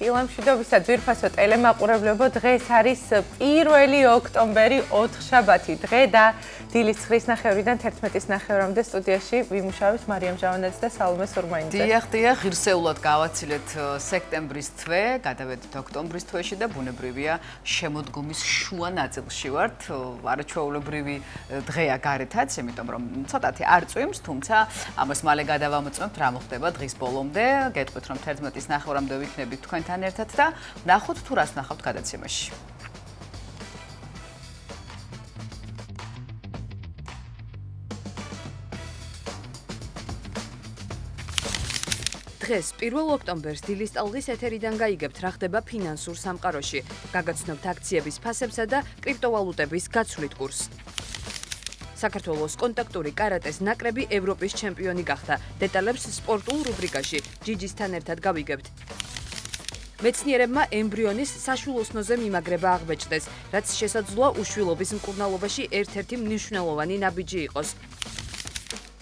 დილამშვიდობისა ძვირფასო ტელემაყურებლებო, დღეს არის 1 ოქტომბერი, 4-შაბათი დღე და დილის 9-ნახევრიდან 11-ნახევრამდე სტუდიაში ვიმუშავებს მარიამ ჟავანაძე და სალომე სურმაინიძე. დიახ, ღირსეულად გავაცილეთ სექტემბრის თვე, გადავედით ოქტომბრის თვეში და ბუნებრივია შემოდგომის შუა ნაწილში ვართ. არაჩვეულებრივი დღეა გარეთაც, იმიტომ რომ ცოტათი არ წვიმს, თუმცა ამას მალე გადავამოწმებთ რა მოხდება დღის ბოლომდე. გეტყვით რომ 11-ნახევრამდე ვიქნებით თქვენთან ერთად და ნახოთ თუ რას ნახავთ გადაცემაში. დღეს 1 ოქტომბერს დილის ტალღის ეთერიდან გაიგებთ რა ხდება ფინანსურ სამყაროში. გაგაცნობთ აქციების ფასებსა და კრიპტოვალუტების გაცვლით კურსს. საქართველოს კონტაქტური კარატეს ნაკრები ევროპის ჩემპიონი გახდა. დეტალებს სპორტულ რუბრიკაში ჯიჯისთან ერთად გავიგებთ. მეცნიერებმა ემბრიონის საშვილოსნოზე მიმაგრება აღბეჭდეს, რაც შესაძლოა უშვილობის მკურნალობაში ერთ-ერთი მნიშვნელოვანი ნაბიჯი იყოს.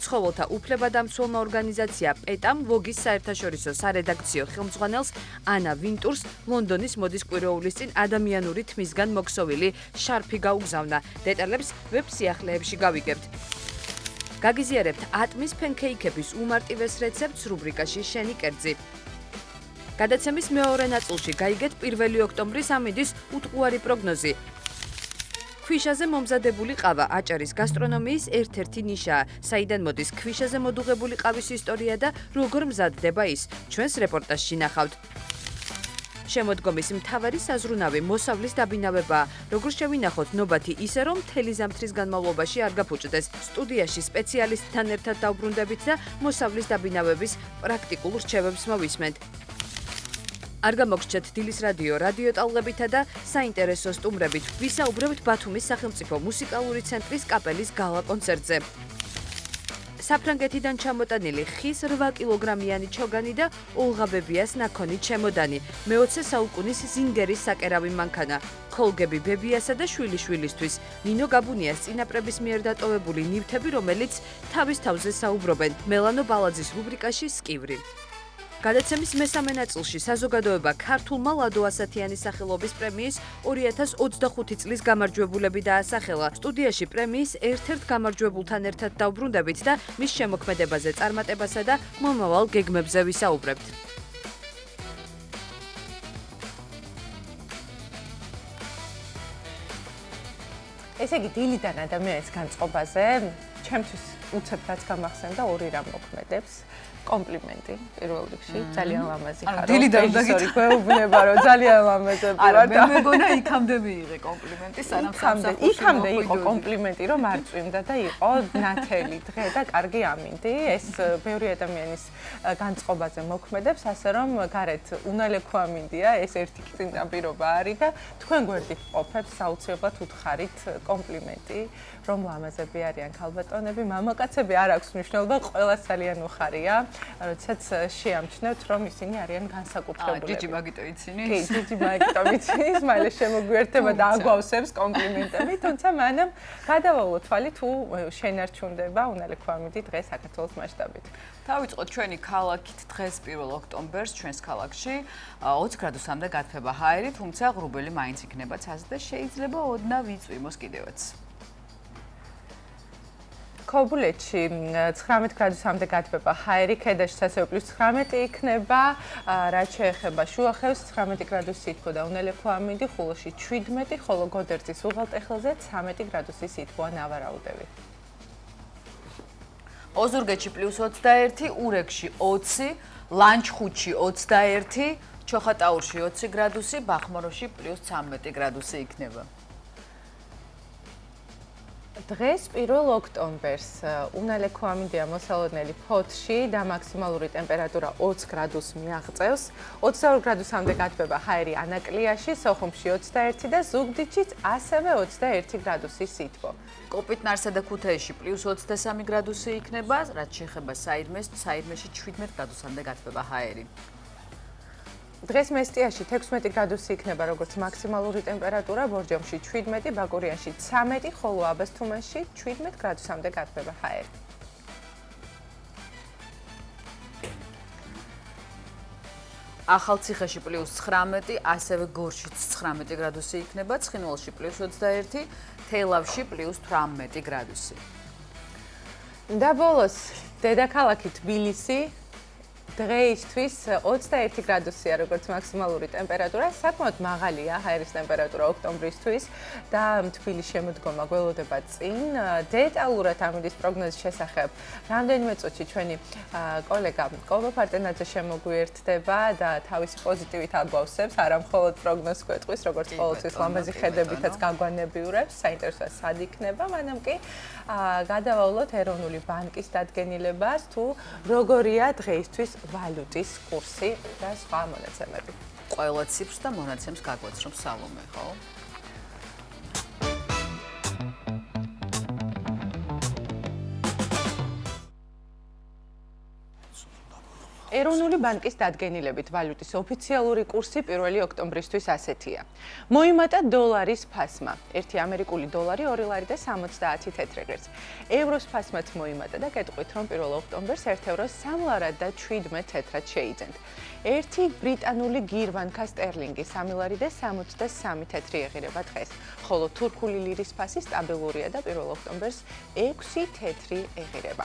ცხოველთა უფლებადამცველმა ორგანიზაცია პეტამ ვოგის საერთაშორისო სარედაქციო ხელმძღვანელს ანა ვინტურს ლონდონის მოდის კვირეულის წინ ადამიანური თმისგან მოქსოვილი შარფი გაუგზავნა. დეტალებს ვებ-სიახლეებში გავიგებთ. გაგიზიარებთ ატმის ფენქეიქების უმარტივეს რეცეპტს რუბრიკაში შენი კერძი. გადაცემის მეორე ნაწილში გაიგეთ 1 ოქტომბრის ამინდის უტყუარი პროგნოზი. ქვიშაზე მომზადებული ყავა აჭარის გასტრონომიის ერთ-ერთი ნიშაა. საიდან მოდის ქვიშაზე მოდუღებული ყავის ისტორია და როგორ მზადდება ის? ჩვენს რეპორტაჟში ნახავთ. შემოდგომის მთავარი საზრუნავი მოსავლის დაბინავებაა. როგორ შევინახოთ ნობათი ისე რომ მთელი ზამთრის განმავლობაში არ გაფუჭდეს. სტუდიაში სპეციალისტთან ერთად დავბრუნდებით და მოსავლის დაბინავების პრაქტიკულ რჩევებს მოვისმენთ. არ გამოგრჩეთ დილის რადიო ტალღებითა და საინტერესო სტუმრებით. ვისაუბრებთ ბათუმის სახელმწიფო მუსიკალური ცენტრის კაპელის გალა კონცერტზე. საფრანგეთიდან ჩამოტანილი ხის 8 კილოგრამიანი ჩოგანი და ოლღაბებიას ნაქონი ჩემოდანი. მე-20 საუკუნის ზინგერის საკერავი მანქანა. ქოლგები ბებიასა და შვილიშვილისთვის. ნინო გაბუნიას წინაპრების მიერ დატოვებული ნივთები, რომელიც თავის თავზე საუბრობენ. მელანო ბალაძის რუბრიკაში სკივრი. გადაცემის მესამე ნაწილში საზოგადოება ქართულმა ლადო ასათიანის სახელობის პრემიის 2025 წლის გამარჯვებულები დაასახელა. სტუდიაში პრემიის ერთ-ერთ გამარჯვებულთან ერთად დავბრუნდებით და მის შემოქმედებაზე, წარმატებასა და მომავალ გეგმებზე ვისაუბრებთ. ესე იგი, დილიდან ადამიანის განწყობაზე ჩემთვის უცებ რაც გამახსენდა ორი რამ მოქმედებს. კომპლიმენტი პირველ რიგში, ძალიან ლამაზი ხარ. რეჟისორი გვეუბნება რომ ძალიან ლამაზები ვარ. არა, მე მეგონა იქამდე მიიღე კომპლიმენტი, სანამ სამსახურში იქამდე იყო კომპლიმენტი, რომ არ წვიმდა და იყო ნათელი დღე და კარგი ამინდი. ეს ბევრი ადამიანის განწყობაზე მოქმედებს, ასე რომ გარეთ უნალექო ამინდია, ეს ერთი წინა პირობა არის და თქვენ გვერდით ყოფებს საუცებლად უთხარით კომპლიმენტი, რომ ლამაზები არიან ქალბატონები, მამაკაცები არ აქვს მნიშვნელობა, ყველას ძალიან უხარია. როდესაც შეამჩნევთ, რომ ისინი არიან განსაკუთრებულები. ჯიჯი მაგიტო იცინი? კი, ჯიჯი მაგიტო იცინი, მალე შემოგვიერთება და აგვავსებს კომპლიმენტები, თუმცა მანამ გადავალო თვალი თუ შენარჩუნდება უნალექო ამინდი დღეს საქართველოს მასშტაბით. დავიწყოთ ჩვენი ქალაქით დღეს 1 ოქტომბერს ჩვენს ქალაქში 20 გრადუსამდე გათბება ჰაერი, თუმცა ღრუბელი მაინც იქნება ცაზე და შეიძლება ოდნავ იწვიმოს კიდევაც. ქობულეთში 19 გრადუსამდე გათბება ჰაერი, ქედაში ასევე +19 იქნება, რაც შეეხება შუახევს 19 გრადუსი ითქვა და უნალექო ამინდი, ხულოში 17, ხოლო გოდერძის უღელტეხილზე 13 გრადუსის ითქვა ნავარაუდები. ოზურგეთში +21, ურეკში 20, ლანჩხუთში 21, ჩოხატაურში 20 გრადუსი, ბახმაროში +13 გრადუსი იქნება. დღეს 1 ოქტომბერს უნალექო ამინდია მოსალოდნელი ფოთში და მაქსიმალური ტემპერატურა 20 გრადუსს მიაღწევს. 22 გრადუსამდე გათბება ჰაერი ანაკლიაში, სოხუმში 21 და ზუგდიდშიც ასევე 21 გრადუსი სითბო. კოპიტნარსა და ქუთაისში +23 გრადუსი იქნება, რაც შეეხება საირმეში 17 გრადუსამდე გათბება ჰაერი. დღეს მესტიაში 16 გრადუსი იქნება როგორც მაქსიმალური ტემპერატურა, ბორჯომში 17, ბაკურიანში 13, ხოლო აბასთუმანში 17 გრადუსამდე გათბება ჰაერი. ახალციხეში +19, ასევე გორშიც 19 გრადუსი იქნება, ცხინვალში +21, თელავში +18 გრადუსი. და ბოლოს დედაქალაქი თბილისი დღეისთვის 21 გრადუსია როგორც მაქსიმალური ტემპერატურა, საკმაოდ მაღალია ჰაერის ტემპერატურა ოქტომბრისთვის და თბილის შემოდგომა გველოდება წინ. დეტალურად ამინდის პროგნოზის შესახებ რამდენიმე წუთში ჩვენი კოლეგა კობა ფარტენაძე შემოგვიერთდება და თავისი პოზიტივით აგვავსებს, არა მხოლოდ პროგნოზს გვეტყვის, როგორც ყოველთვის ლამაზი ხედებითაც გაგვანებიურებს, საინტერესოა სად იქნება, მანამ კი გადავავლოთ ეროვნული ბანკის დადგენილებას, თუ როგორია დღეისთვის ვალუტის კურსი და სხვა მონაცემები. ყველა ციფრს და მონაცემს გაგვაცნობს სალომე, ხო? ეროვნული ბანკის დადგენილებით ვალუტის ოფიციალური კურსი 1 ოქტომბრისთვის ასეთია. მოიმატა დოლარის ფასმა. 1 ამერიკული დოლარი 2 ლარი და 70 თეთრ. ევროს ფასმაც მოიმატა და გეტყვით, რომ 1 ოქტომბერს 1 ევროს 3 ლარად და 17 თეთრად შეიძენთ. 1 ბრიტანული გირვანკა სტერლინგი 3 ლარი და 63 თეთრი ეღირება დღეს, ხოლო თურქული ლირის ფასი სტაბილურია და 1 ოქტომბერს 6 თეთრი ეღირება.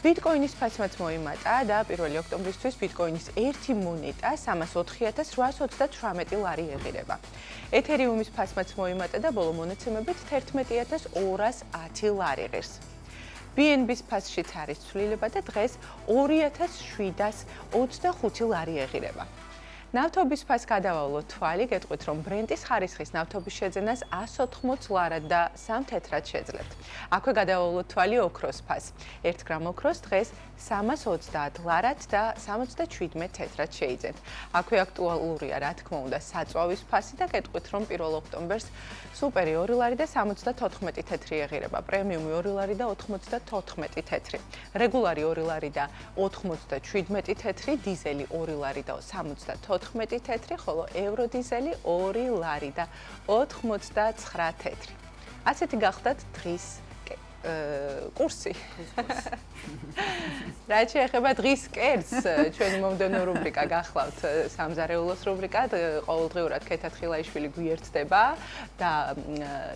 ბიტკოინის ფასმაც მოიმატა და 1 ოქტომბრისთვის ბიტკოინის 1 მონეტა 30828 ლარი ეღირება. ეთერიუმის ფასმაც მოიმატა და ბოლო მონაცემებით 11210 ლარი ღირს. BNB-ს ფასშიც არის ცვლილება და დღეს 2725 ლარი ეღირება. ნავთობის ფას გადავავლოთ თვალი, გეტყვით, რომ ბრენტის ხარისხის ნავთობის შეძენას 180 ლარად და 3 თეთრად შეძლებთ. აქვე გადავავლოთ თვალი ოქროს ფას. 1 გრამ ოქროს დღეს 320 ლარად და 77 თეთრად შეიძენთ. აქვე აქტუალურია, რა თქმა უნდა, საწვავის ფასი და გეტყვით, რომ 1 ოქტომბერს სუპერი 2 ლარი და 74 თეთრი ეღირება, პრემიუმი 2 ლარი და 94 თეთრი, რეგულარი 2 ლარი და 97 თეთრი, დიზელი 2 ლარი და 74 თეთრი, ხოლო ევროდიზელი 2 ლარი და 89 თეთრი. ასეთი გახდათ დღის კურსი. რაც შეეხება დღის კერძს, ჩვენი მომდევნო რუბრიკა გახლავთ სამზარეულოს რუბრიკა, ყოველდღიურად ქეთა თხილაიშვილი გვიერთდება და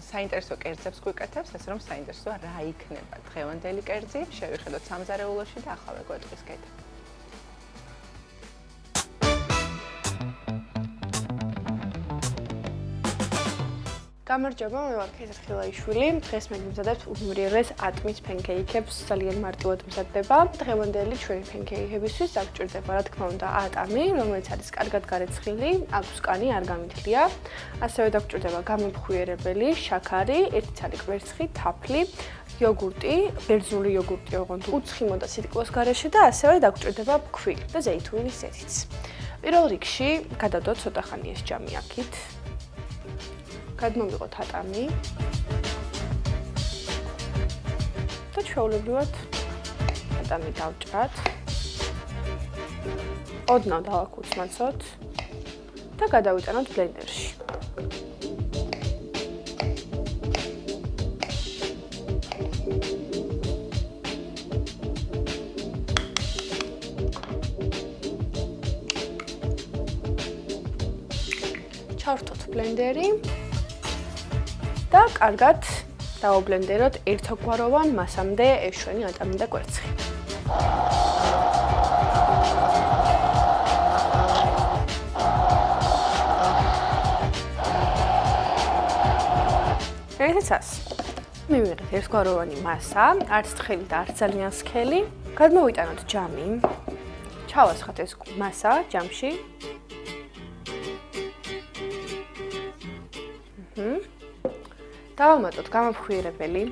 საინტერესო კერძებს გვიკეთებს, ასე რომ საინტერესოა რა იქნება დღევანდელი კერძი, შევიხედოთ სამზარეულოში და ახლა გვეტყვის ქეთა. გამარჯობა, მე ვარ ქეთა თხილაიშვილი. დღეს მე ვიმზადებ უმრირეს ატმის ფენკეიქებს, ძალიან მარტივად მზადდება. დღევანდელი ჩვენი ფენკეიქებისთვის დაგჭირდება, რა თქმა უნდა, ატამი, რომელიც არის კარგად გარეცხილი, აქვს კანი, არ გამითლია. ასევე დაგჭირდება გამომხვიერებელი, შაქარი, 1 ცალი კვერცხი, თაფლი, იოგურტი, ბერძნული იოგურტი ოღონდ უცხიმო და სიტყვოს გარეშე და ასევე დაგჭირდება ფქვილი და ზეითუნის ზეთიც. პირველ რიგში გადავდოთ ცოტა ხანი ეს ჯამი აქით. გადმოვიღოთ ატამი და ჩვეულებრივად ატამი დავჭრათ. ოდნავ დავაქუცმაცოთ და გადავიტანოთ ბლენდერში. ჩავრთოთ ბლენდერი. და კარგად დავაბლენდეროთ ერთგვაროვან მასამდე ეშვენი ატამი და კვერცხი. ერთად მივიღეთ ერთგვაროვანი მასა, არც თხელი და არც ძალიან სქელი. გადმოვიტანოთ ჯამი. ჩავასხათ ეს მასა ჯამში. დავამატოთ გამომხვიერებელი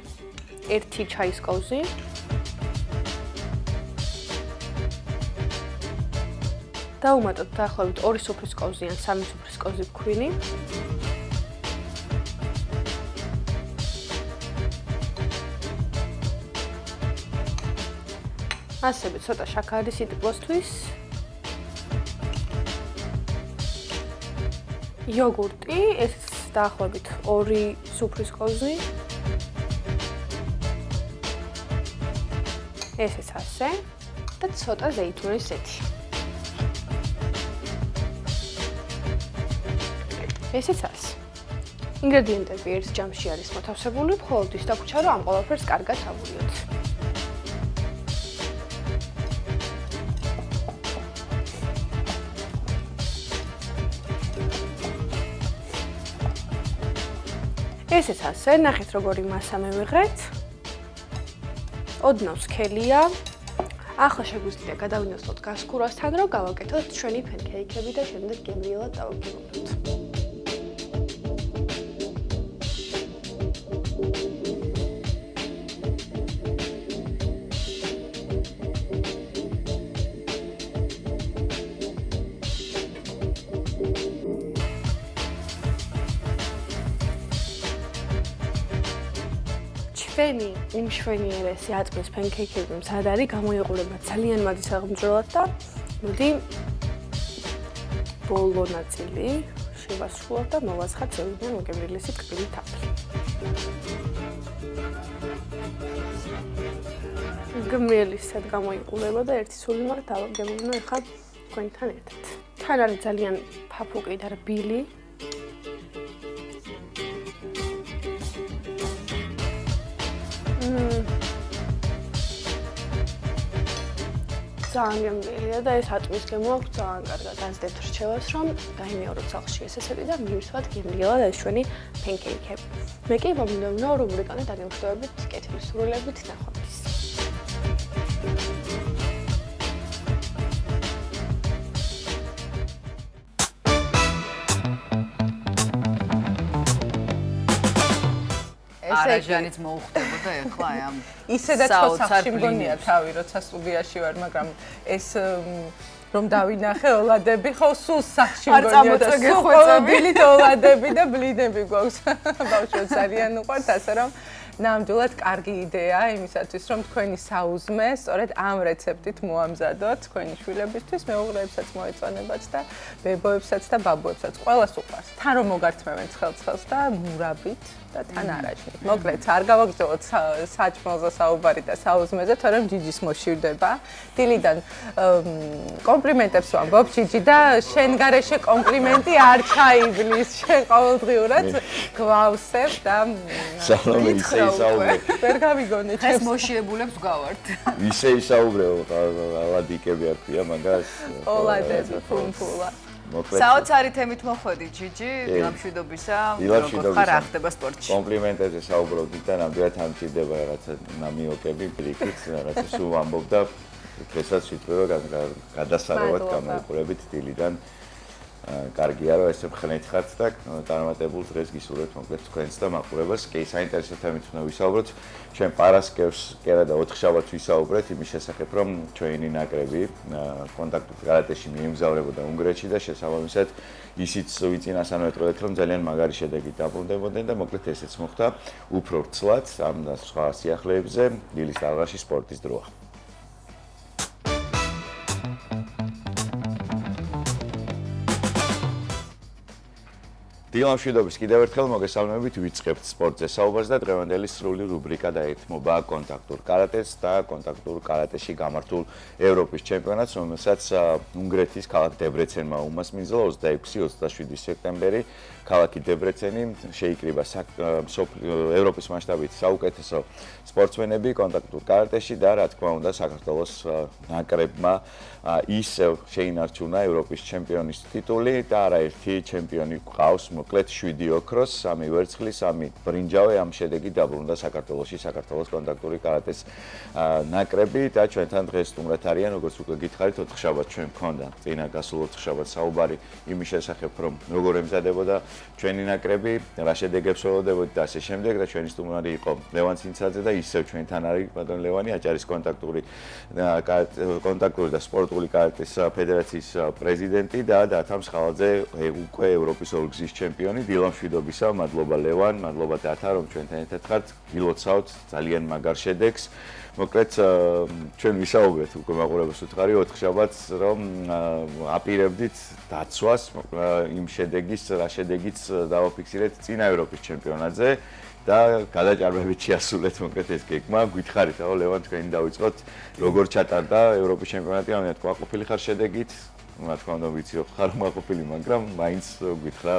1 ჩაის კოვზი. დავუმატოთ დაახლოებით 2 სუფრის კოვზი ან 3 სუფრის კოვზი ფქვილი. ასევე ცოტა შაქარი სიტყვოსთვის. იოგურტი, ეს დაახლოებით 2 სუფრის კოვზი. ესეც ასე და ცოტა ზეითუნის ზეთი. ესეც არის. ინგრედიენტები ერთ ჯამში არის მოთავსებული, მხოლოდ ის დაგვრჩა, რომ ამ ყველაფერს კარგად ავულიოთ. ესეც ასე, ნახეთ როგორი მასა მივიღეთ. ოდნავ სქელია. ახლა შეგვიძლია გადავინაცვლოთ გასკურასთან, რომ გავაკეთოთ ჩვენი ფენქეიქები და შემდეგ გემრიელად დავაგებოთ. ჩვენი უმშვენიერესი აწმის ფენქეიქები მზად არის, გამოიყურება ძალიან მადლი საღმრთელად და მოდი ბოლო ნაწილი შევასრულოთ და მოვასხათ ზევიდან მოგემრიელესი ტკბილი თაფლი. გემრიელისად გამოიყურება და ერთი სული მაგ დავაგებინო ახლა თქვენთან ერთად. თან არის ძალიან ფაფუკი და რბილი. ძალიან გემრიელია და ეს აწმის გემო აქვს ძალიან კარგად ազდებთ რჩევას, რომ გაიმეოროთ სახლში ეს ესეთი და მივირთვათ გემრიელად ეს ჩვენი ფენქეიქები. მე კი მომინდა რომ რუკანი დაგემშვიდობებით კეთილი სურვილებით ნახვამდის. არაჟანიც მოუხდებოდა ეხლა აი ამ ისედაც ხო სახში მგონია თავი, როცა სტუდიაში ვარ, მაგრამ ეს რომ დავინახე ოლადები, ხო სულ სახში მგონია და სულ ყოველდღიურად ოლადები და ბლინები გვაქვს. ბავშვებს ძალიან უყვართ, ასე რომ ნამდვილად კარგი იდეა იმისათვის, რომ თქვენი საუზმე სწორედ ამ რეცეპტით მოამზადოთ თქვენი შვილებისთვის, მეუღლეებსაც მოეწონებათ და ბებოებსაც და ბაბუებსაც. ყველას უყვარს. თან რომ მოგართმევენ ცხელ-ცხელს და მურაბით და თან არაჟნით. მოკლედ, არ გავაგრძელოთ საჭმელზე საუბარი და საუზმეზე, თორემ ჯიჯის მოშივდება. დილიდან კომპლიმენტებს ვამბობ ჯიჯი და შენ გარეშე კომპლიმენტი არ ჩაივლის. შენ ყოველდღიურად გვავსებ და სალამი ისე ისაუბრე. ვერ გავიგონე ეს ჩემს მოშიებულებს გავართ. ისე ისაუბრე, ალადიკები არ ქვია მაგას. ოლადები ფუმფულა. საოცარი თემით მოხვედი ჯიჯი, დილამშვიდობისა, როგორ ხარ ახდება სპორტში. კომპლიმენტებზე საუბრობდით და ნამდვილად ამჭირდება რაღაცა ნამიოკები, ბრიკით, რაღაცა სულ ვამბობ და დღესაც ვიტყვი რომ გადასარევად გამოიყურებით დილიდან. კარგია რომ ესე მხნეთ ხართ და წარმატებულ დღეს გისურვებთ მოკლედ თქვენს და მაყურებელს. კი, საინტერესო თემით უნდა ვისაუბროთ. ჩვენ პარასკევს კერა და ოთხშაბათს ვისაუბრეთ იმის შესახებ, რომ ჩვენი ნაკრები კონტაქტურ კარატეში მიემგზავრებოდა უნგრეთში და შესაბამისად ისიც ვიწინასწარმეტყველეთ, რომ ძალიან მაგარი შედეგით დაბრუნდებოდნენ და მოკლედ ესეც მოხდა უფრო ვრცლად ამ და სხვა სიახლეებზე. დილის ტალღაში სპორტის დროა. დილამშვიდობის კიდევ ერთხელ მოგესალმებით, ვიწყებთ სპორტზე საუბარს და დღევანდელი სრული რუბრიკა დაეთმობა კონტაქტურ კარატეს და კონტაქტურ კარატეში გამართულ ევროპის ჩემპიონატს, რომელსაც უნგრეთის ქალაქ დებრეცენმა უმასპინძლა 26-27 სექტემბერი. ქალაქი დებრეცენი შეიკრიბა ევროპის მასშტაბით საუკეთესო სპორტსმენები კონტაქტურ კარატეში და რა თქმა უნდა საქართველოს ნაკრებმა ისევ შეინარჩუნა ევროპის ჩემპიონის ტიტული და არაერთი ჩემპიონი ყავს, მოკლედ 7 ოქროს, 3 ვერცხლის, 3 ბრინჯაო. ამ შედეგით დაბრუნდა საქართველოში საქართველოს კონტაქტური კარატეს ნაკრები და ჩვენთან დღეს სტუმრად არიან, როგორც უკვე გითხარით, ოთხშაბათს ჩვენ მქონდა წინა გასულ ოთხშაბათს საუბარი იმის შესახებ, რომ როგორ ემზადებოდა ჩვენი ნაკრები, რა შედეგებს ველოდებოდა და ასე შემდეგ და ჩვენი სტუმარი იყო ლევან ცინცაძე და ისევ ჩვენთან არის ბატონ ლევანი, აჭარის კონტაქტური და სპორტული კარატეს ფედერაციის პრეზიდენტი და დათამ სხალაძე, უკვე ევროპის ორგზის ჩემპიონი. დილამშვიდობისა, მადლობა ლევან, მადლობა დათა, რომ ჩვენთან ერთად ხართ. გილოცავთ ძალიან მაგარ შედეგს. მოკლედ ჩვენ ვისაუბრეთ უკვე მაყურებელს უთხარი ოთხშაბათს, რომ აპირებდით დაცვას იმ შედეგის, რა შედეგიც დავაფიქსირეთ წინა ევროპის ჩემპიონატზე და გადაჭარბებით შეასრულეთ მოკლედ ეს გეგმა. გითხარით, ახლა ლევან თქვენი დავიწყოთ, როგორ ჩატარდა ევროპის ჩემპიონატი, ამიტომ კმაყოფილი ხარ შედეგით? რა თქმა უნდა ვიცი, ხარ კმაყოფილი, მაგრამ მაინც გითხრა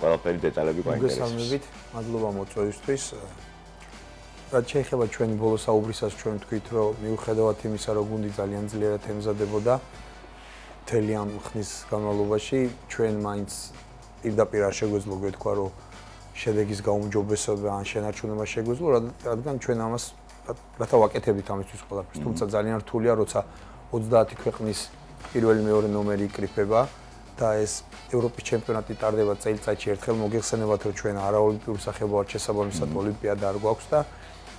ყველაფერი დეტალები გვაინტერესებს. მოგესალმებით, მადლობა მოწვევისთვის. რაც შეეხება ჩვენი ბოლო საუბრისას, ჩვენ ვთქვით, რომ მიუხედავად იმისა, რომ გუნდი ძალიან ძლიერად ემზადებოდა მთელი ამ ხნის განმავლობაში, ჩვენ მაინც პირდაპირ არ შეგვეძლო გვეთქვა, რომ შედეგის გაუმჯობესება ან შენარჩუნება შეგვეძლო, რადგან ჩვენ ამას რათა ვაკეთებდით ამისთვის ყველაფერს. თუმცა ძალიან რთულია, როცა 30 ქვეყნის პირველი მეორე ნომერი იკრიფება და ეს ევროპის ჩემპიონატი ტარდება წელიწადში ერთხელ. მოგეხსენებათ, რომ ჩვენ არაოლიმპიურ სახებავად შესაბამისად ოლიმპიადა არ გვაქვს და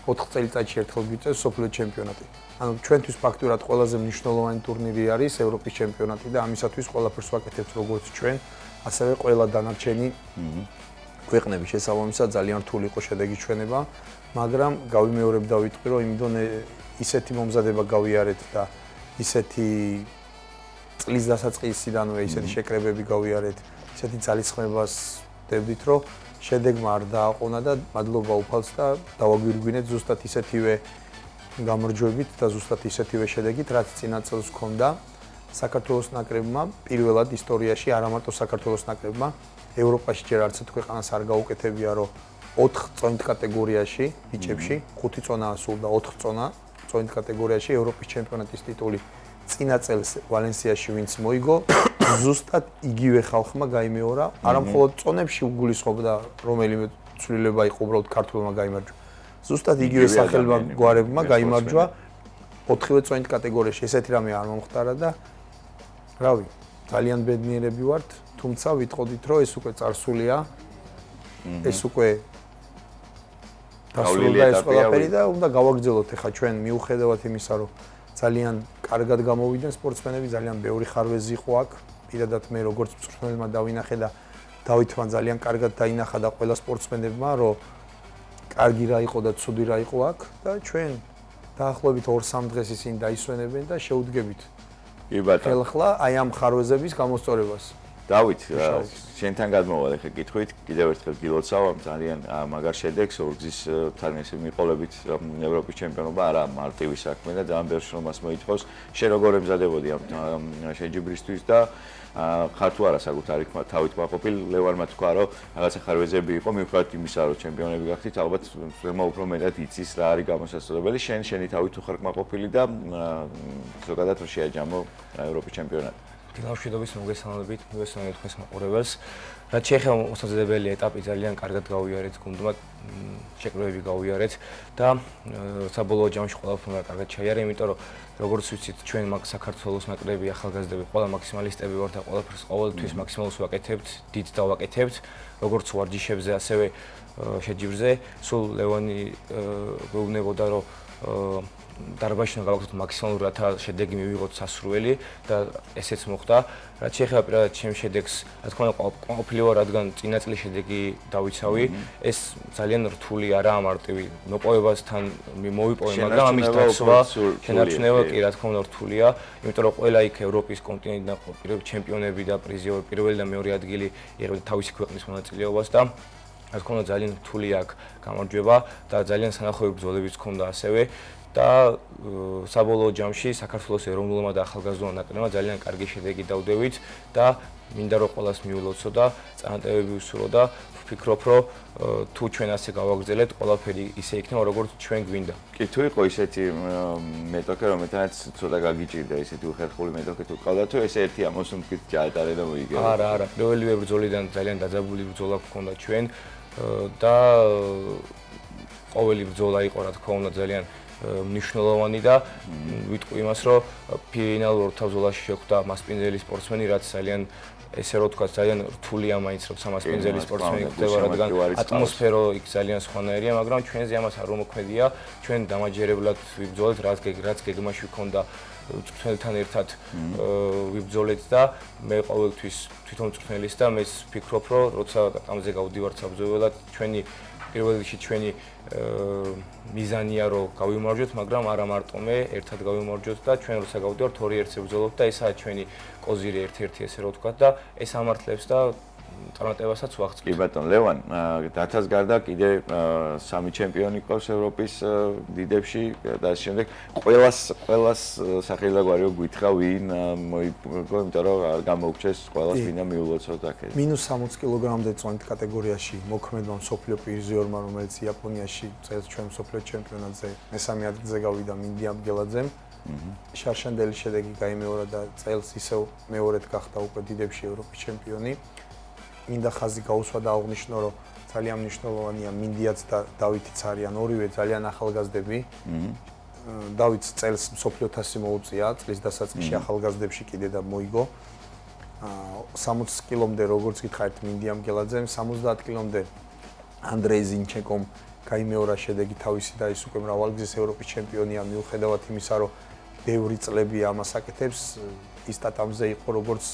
4 წელიწადში ერთხელ გვიწევს სოფლიო ჩემპიონატი. ანუ ჩვენთვის ფაქტურად ყველაზე მნიშვნელოვანი ტურნირი არის ევროპის ჩემპიონატი და ამისათვის ყველაფერს ვაკეთებთ როგორც ჩვენ, ასევე ყველა დანარჩენი ქვეყნები. შესაბამისად ძალიან რთული იყო შედეგის ჩვენება, მაგრამ გავიმეორებ და ვიტყვი, რომ იმდენ ისეთი მომზადება გავიარეთ და ისეთი წლის დასაწყისიდანვე ისეთი შეკრებები გავიარეთ, ისეთი ძალისხმებას ვდებდით, რომ შედეგმა არ დააყონა და მადლობა უფალს და დავაგვირგვინეთ ზუსტად ისეთივე გამარჯვებით და ზუსტად ისეთივე შედეგით, რაც წინა წელს ჰქონდა საქართველოს ნაკრებმა პირველად ისტორიაში, არა მარტო საქართველოს ნაკრებმა, ევროპაში ჯერ არც ერთ ქვეყანას არ გაუკეთებია, რომ 4 წონით კატეგორიაში, ბიჭებში, 5 წონაა სულ და 4 წონა წონით კატეგორიაში ევროპის ჩემპიონატის ტიტული წინა წელს ვალენსიაში ვინც მოიგო, ზუსტად იგივე ხალხმა გაიმეორა, არა მხოლოდ წონებში უგულისხმობდა რომელიმე ცვლილება იყო უბრალოდ ქართულმა გაიმარჯვა. ზუსტად იგივე სახელმა გვარებმა გაიმარჯვა 4-ვე წონით კატეგორიაში. ესეთი რამე არ მომხდარა და რავი, ძალიან ბედნიერები ვართ, თუმცა ვიტყოდით, რომ ეს უკვე წარსულია. ეს უკვე დასრულდა ეს ყველაფერი და უნდა გავაგრძელოთ ახლა ჩვენ მიუხედავად იმისა, რომ ძალიან კარგად გამოვიდნენ სპორტსმენები, ძალიან ბევრი ხარვეზი იყო აქ. პირადად მე როგორც მწვრთნელმა დავინახე და დავითმა ძალიან კარგად დაინახა და ყველა სპორტსმენებმა, რომ კარგი რა იყო და ცუდი რა იყო აქ და ჩვენ დაახლოებით 2-3 დღეს ისინი დაისვენებენ და შეუდგებით. კი ბატონო. ხელახლა აი ამ ხარვეზების გამოსწორებას. დავით, შენთან გადმოვალ ახლა კითხვით, კიდევ ერთხელ გილოცავ ამ ძალიან მაგარ შედეგს, ორგზის თან ესე მიყოლებით ევროპის ჩემპიონობა არა მარტივი საქმე და ძალიან ბევრ შრომას მოითხოვს. შენ როგორ ემზადებოდი ამ შეჯიბრისთვის და ხარ თუ არა საკუთარი თავით მაყოფილ, ლევანმა თქვა, რომ რაღაცა ხარვეზები იყო, მიუხედავად იმისა, რომ ჩემპიონები გახდით, ალბათ ზოგმა უფრო მეტად იცის რა არის გამოსასწორებელი. შენი თავით თუ ხარ მაყოფილი და ზოგადად რომ შეაჯამო ევროპის ჩემპიონატი. დილამშვიდობის მოგესალმებით, მოგესალმებით თქვენს მაყურებელს. რაც შეეხება მოსაძებელი ეტაპი ძალიან კარგად გავიარეთ, გუნდმა შეკრებები გავიარეთ და საბოლოო ჯამში ყველაფერი კარგად ჩაიარა, იმიტომ რომ როგორც ვიცით, ჩვენ საქართველოს ნაკრები ახალგაზრდები ყველა მაქსიმალისტები ვართ და ყველაფერს ყოველთვის მაქსიმალურს ვაკეთებთ, დიდ და ვაკეთებთ, როგორც ვარჯიშებზე, ასევე შეჯიბრზე. სულ ლევანი გვეუბნებოდა, რომ დარბაზში უნდა გავაკეთოთ მაქსიმალურად, რათა შედეგი მივიღოთ სასურველი და ესეც მოხდა. რაც შეეხება პირადად ჩემს შედეგს, რა თქმა უნდა, ყოფილი ვარ, რადგან წინა წლის შედეგი დავიცავი. ეს ძალიან რთული არაა მარტივი. მოპოვებასთან მოვიპოვე, მაგრამ ამის დაცვა შენარჩუნება კი რა თქმა უნდა რთულია, იმიტომ რომ ყველა იქ ევროპის კონტინენტიდან პირველი ჩემპიონები და პრიზიორი პირველი და მეორე ადგილი იღებდა თავისი ქვეყნის მონაწილეობას და რა თქმა უნდა ძალიან რთული აქვს გამარჯვება და ძალიან სანახაობრივი ბრძოლებიც ჰქონდა ასევე. და საბოლოო ჯამში საქართველოს ეროვნულმა და ახალგაზრდულმა ნაკრებმა ძალიან კარგი შედეგი დავდევით და მინდა რომ ყველას მიულოცო და წარმატებები ვუსურვო და ვფიქრობ რომ თუ ჩვენ ასე გავაგრძელებთ ყველაფერი ისე იქნება როგორც ჩვენ გვინდა. კი თუ იყო ისეთი მეტოქე რომელთანაც ცოტა გაგიჭირდა ისეთი უხერხული მეტოქე თუ ყავდა თუ ეს ერთი ამოსუნთქით ჩაატარე და მოიგე. არა, პირველივე ბრძოლიდან ძალიან დაძაბული ბრძოლა გქონდა ჩვენ და ყოველი ბრძოლა იყო რა თქმა უნდა ძალიან მნიშვნელოვანი და ვიტყვი იმას, რომ ფინალურ თავბრძოლაში შეხვდა მასპინძელი სპორტსმენი, რაც ძალიან ესე რომ თქვა ძალიან რთულია მაინც რომ სამასპინძელი სპორტსმენი ხდება, რადგან ატმოსფერო იქ ძალიან სხვანაირია, მაგრამ ჩვენზე ამას არ მოქმედია, ჩვენ დამაჯერებლად ვიბრძოლეთ, რაც გეგმაში ვქონდა მწვრთნელთან ერთად ვიბრძოლეთ და მე ყოველთვის თვითონ მწვრთნელის და მეც ვფიქრობ, რომ როცა ამზე გავდივართ საბრძოლველად, პირველ რიგში ჩვენი მიზანია რომ გავიმარჯვოთ, მაგრამ არა მარტო მე, ერთად გავიმარჯვოთ და ჩვენ როცა გავდივართ 2-1-ზე ვბრძოლობთ და ესაა ჩვენი კოზირი ერთ-ერთი ესე რომ ვთქვათ და ეს ამართლებს და წარმატებასაც ვაღწევთ. კი ბატონო ლევან, დათას გარდა კიდე 3 ჩემპიონი ყავს ევროპის დიდებში და ამ შემდეგ ყველას სახელი და გვარიო გითხრა ვინ მოიგო, იმიტომ რომ არ გამოუჩეს ყველას ვინა მიულოცოთ აქეთ. -60 კილოგრამდე წონით კატეგორიაში მოქმედმა მსოფლიო პირზიორმა, რომელიც იაპონიაში წელს ჩვენ მსოფლიო ჩემპიონატზე მესამე ადგილზე გავიდა მინდიამ გელაძემ. შარშანდელი შედეგი გაიმეორა და წელს ისევ მეორედ გახდა უკვე დიდებში ევროპის ჩემპიონი. მინდა ხაზი გაუსვა და აღვნიშნო, რომ ძალიან მნიშვნელოვანია მინდიაც და დავითიც არიან ორივე ძალიან ახალგაზრდები. დავითს წელს მსოფლიო თასი მოუწია, წლის დასაწყისში ახალგაზრდებში კიდე და მოიგო. 60 კილომდე როგორც გითხარით მინდიამ გელაძემ, 70 კილომდე ანდრეი ზინჩეკომ გაიმეორა შედეგი თავისი და ის უკვე მრავალგზის ევროპის ჩემპიონია, მიუხედავად იმისა, რომ ბევრი წლები ამას აკეთებს, ის ტატამზე იყო როგორც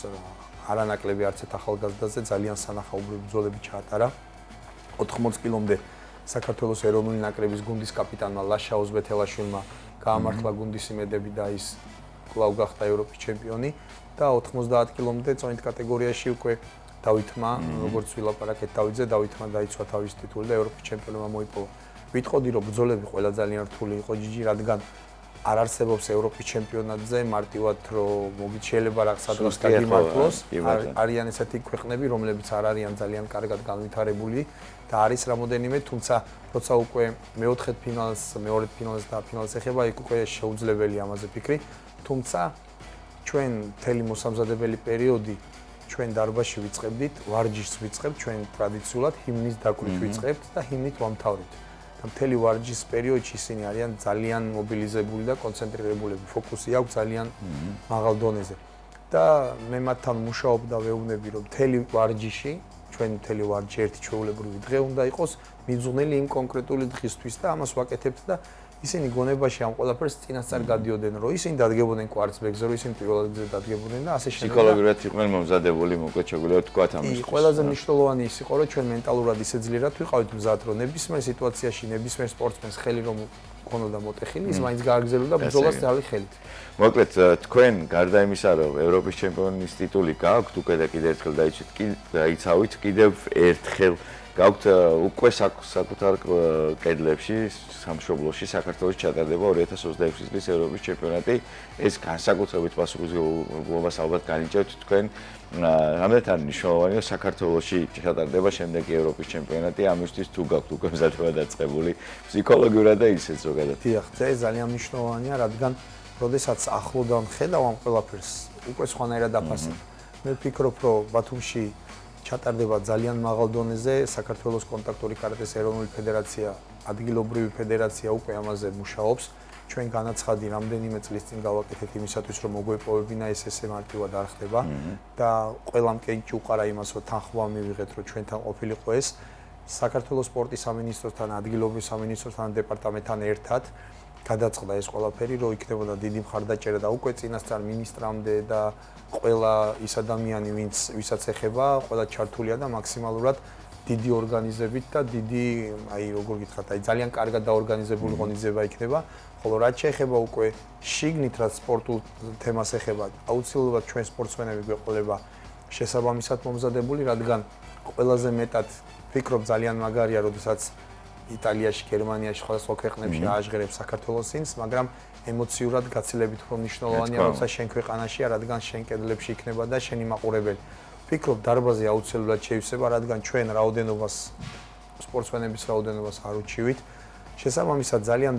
არანაკლები არც ერთ ახალგაზრდაზე ძალიან სანახაობრივი ბრძოლები ჩაატარა. 80 კილომდე საქართველოს ეროვნული ნაკრების გუნდის კაპიტანმა ლაშა ოზბეთელაშვილმა გაამართლა გუნდის იმედები და ის კვლავ გახდა ევროპის ჩემპიონი და 90 კილომდე წონით კატეგორიაში უკვე დავითმა, როგორც ვილაპარაკეთ დავითზე, დავითმა დაიცვა თავის ტიტული და ევროპის ჩემპიონობა მოიპოვა. ვიტყოდი, რომ ბრძოლები ყველა ძალიან რთული იყო ჯიჯი, რადგან არ არსებობს ევროპის ჩემპიონატზე მარტივად რომ მოგით შეიძლება რაღაც სადღაც გაგიმართლოს, არიან ესეთი ქვეყნები, რომლებიც არ არიან ძალიან კარგად განვითარებული და არის რამოდენიმე, თუმცა როცა უკვე მეოთხედ ფინალს, მეორედ ფინალს და ფინალს ეხება, იქ უკვე შეუძლებელია ამაზე ფიქრი, თუმცა ჩვენ მთელი მოსამზადებელი პერიოდი ჩვენ დარბაზში ვიწყებდით, ვარჯიშს ვიწყებთ, ჩვენ ტრადიციულად ჰიმნის დაკვით ვიწყებთ და ჰიმნით ვამთავრებთ. და მთელი ვარჯიშის პერიოდში ისინი არიან ძალიან მობილიზებული და კონცენტრირებული, ფოკუსი აქვს ძალიან მაღალ დონეზე. და მე მათთან მუშაობ და ვეუბნები, რომ მთელი ვარჯიში, ჩვენ მთელი ვარჯიში ერთი ჩვეულებრივი დღე უნდა იყოს მიძღვნილი იმ კონკრეტული დღისთვის და ამას ვაკეთებთ და ისინი გონებაში ამ ყველაფერს წინასწარ გადიოდნენ, რომ ისინი დადგებოდნენ კვარცხლბეკზე, რომ ისინი პირველ ადგილზე დადგებოდნენ და ასე შემდეგ. ფსიქოლოგიურად იყვნენ მომზადებული, მოკლედ შეგვიძლია ვთქვათ ამისთვის. ყველაზე მნიშვნელოვანი ის იყო, რომ ჩვენ მენტალურად ისე ძლიერად ვიყავით მზად, რომ ნებისმიერ სიტუაციაში, ნებისმიერ სპორტსმენს ხელი რომ ქონოდა მოტეხილი, ის მაინც გააგრძელებდა ბრძოლას ძალი ხელით. მოკლედ თქვენ გარდა იმისა, რომ ევროპის ჩემპიონის ტიტული გააქვთ, უკვე და კიდევ ერთხელ დაიცავით, კიდევ ერთხელ გაქვთ უკვე საკუთარ კედლებში, სამშობლოში, საქართველოს ჩატარდება 2026 წლის ევროპის ჩემპიონატი. ეს განსაკუთრებით პასუხისმგებლობას ალბათ განიჭებთ თქვენ. რამდენად არის მნიშვნელოვანია საქართველოში ჩატარდება შემდეგი ევროპის ჩემპიონატი, ამისთვის თუ გაქვთ უკვე მზადება დაწყებული ფსიქოლოგიურად და ისეც ზოგადად. დიახ, ეს ძალიან მნიშვნელოვანია, რადგან როდესაც ახლოდან ხედავ ამ ყველაფერს, უკვე სხვანაირად აფასებ. მე ვფიქრობ, რომ ბათუმში ჩატარდება ძალიან მაღალ დონეზე საქართველოს კონტაქტური კარატეს ეროვნული ფედერაცია, ადგილობრივი ფედერაცია უკვე ამაზე მუშაობს. ჩვენ განაცხადი რამდენიმე წლის წინ გავაკეთეთ იმისათვის, რომ მოგვეპოვებინა ეს მარტივად არ ხდება და ყველამ კენჭი უყარა იმას, რომ თანხმობა მივიღეთ, რომ ჩვენთან ყოფილიყო ეს. საქართველოს სპორტის სამინისტროსთან, ადგილობრივ სამინისტროსთან, დეპარტამენტთან ერთად გადაწყდა ეს ყველაფერი, რომ იქნებოდა დიდი მხარდაჭერა და უკვე წინასწარ მინისტრამდე და ყველა ის ადამიანი, ვისაც ეხება, ყველა ჩართულია და მაქსიმალურად დიდი ორგანიზებით და დიდი, როგორ გითხრათ, ძალიან კარგად დაორგანიზებული ღონისძიება იქნება, ხოლო რაც შეეხება უკვე შიგნით, რაც სპორტულ თემას ეხება, აუცილებლად ჩვენ სპორტსმენები გვეყოლება შესაბამისად მომზადებული, რადგან ყველაზე მეტად ვფიქრობ ძალიან მაგარია, როდესაც იტალიაში, გერმანიაში, სხვადასხვა ქვეყნებში ააჟღერებს საქართველოს ინს, მაგრამ ემოციურად გაცილებით უფრო მნიშვნელოვანია, როცა შენ ქვეყანაშია, რადგან შენ კედლებში იქნება და შენი მაყურებელი. ვფიქრობ, დარბაზი აუცილებლად შეივსება, რადგან ჩვენ რაოდენობას, სპორტსმენების რაოდენობას არ უჩივით. შესაბამისად, ძალიან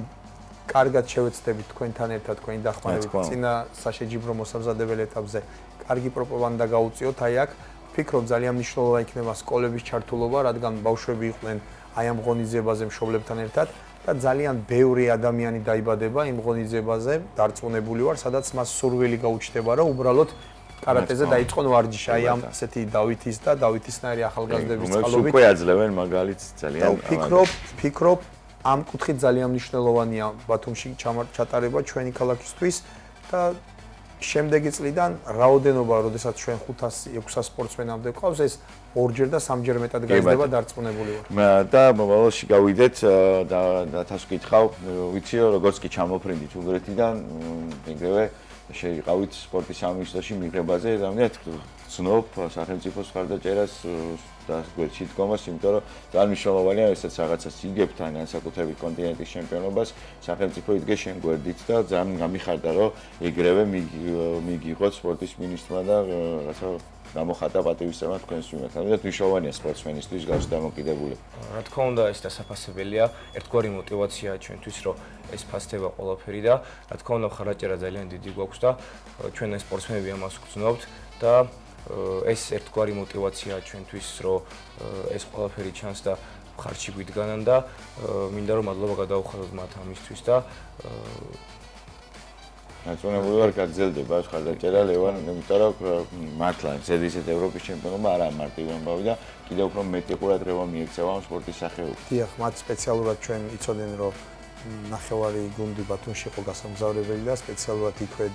კარგად შევეცდებით თქვენთან ერთად, თქვენი დახმარებით, წინა საშეჯიბრო მოსამზადებელ ეტაპზე კარგი პროპაგანდა გაუწიოთ, აი აქ ვფიქრობ, ძალიან მნიშვნელოვანი იქნება სკოლების ჩართულობა, რადგან ბავშვები იყვნენ აი ამ ღონისძიებაზე მშობლებთან ერთად და ძალიან ბევრი ადამიანი დაიბადება იმ ღონისძიებაზე, დარწმუნებული ვარ, სადაც მას სურვილი გაუჩნდება, რომ უბრალოდ კარატეზე დაიწყონ ვარჯიში, აი ამ ესეთი დავითის და დავითისნაირი ახალგაზრდების წყალობით. უკვე აძლევენ მაგალითს ძალიან. ვფიქრობ, ამ კუთხით ძალიან მნიშვნელოვანია ბათუმში ჩატარება ჩვენი ქალაქისთვის და შემდეგი წლიდან რაოდენობა, როდესაც ჩვენ 500-600 სპორტსმენამდე გვყავს, ეს ორჯერ და სამჯერ მეტად გაიზრდება, დარწმუნებული ვარ. და მომავალში გავიდეთ და თავს ვკითხავ, ვიცი რომ როგორც კი ჩამოფრინდით უნგრეთიდან, იგივე შეიყავით სპორტის სამინისტროში მიღებაზე, რამდენად ცნობ სახელმწიფოს მხარდაჭერას და გვერდში დგომას, იმიტომ რომ ძალიან მნიშვნელოვანია, ესაც რაღაცას იგებთ ან განსაკუთრებით კონტინენტის ჩემპიონობას, სახელმწიფო იდგეს შენ გვერდით და ძალიან გამიხარდა, რომ ეგრევე მიგიღოთ სპორტის მინისტრმა და რაღაცა გამოხატა პატივისცემა თქვენს მიმართ. ამიტომ მნიშვნელოვანია სპორტსმენისთვის გარს დამოკიდებული. რა თქმა უნდა, ეს დასაფასებელია, ერთგვარი мотиваცია ჩვენთვის, რომ ეს ფასდება ყველაფერი და რა თქმა უნდა, ხარაჭერა ძალიან დიდი გვაქვს და ჩვენ ეს სპორტსმენები ამას ვგრძნობთ და ეს ერთგვარი мотиваცია ჩვენთვის, რომ ეს ყველაფერი ჩანს და ხარჯი გვიდგანან და მინდა რომ მადლობა გადაუხადოთ მათ ამისთვის და ნაწუნებული ვარ გაგრძელდება ხარდაჭერა ლევან, იმიტომ რომ მართლა ზედიზედ ევროპის ჩემპიონობა არა მარტივი ამბავი და კიდევ უფრო მეტი ყურადღება მიექცევა ამ სპორტის სახეობას. დიახ, მათ სპეციალურად ჩვენ იცოდნენ, რომ ნახევარი გუნდი ბათუმში იყო გასამგზავრებელი და სპეციალურად იქვე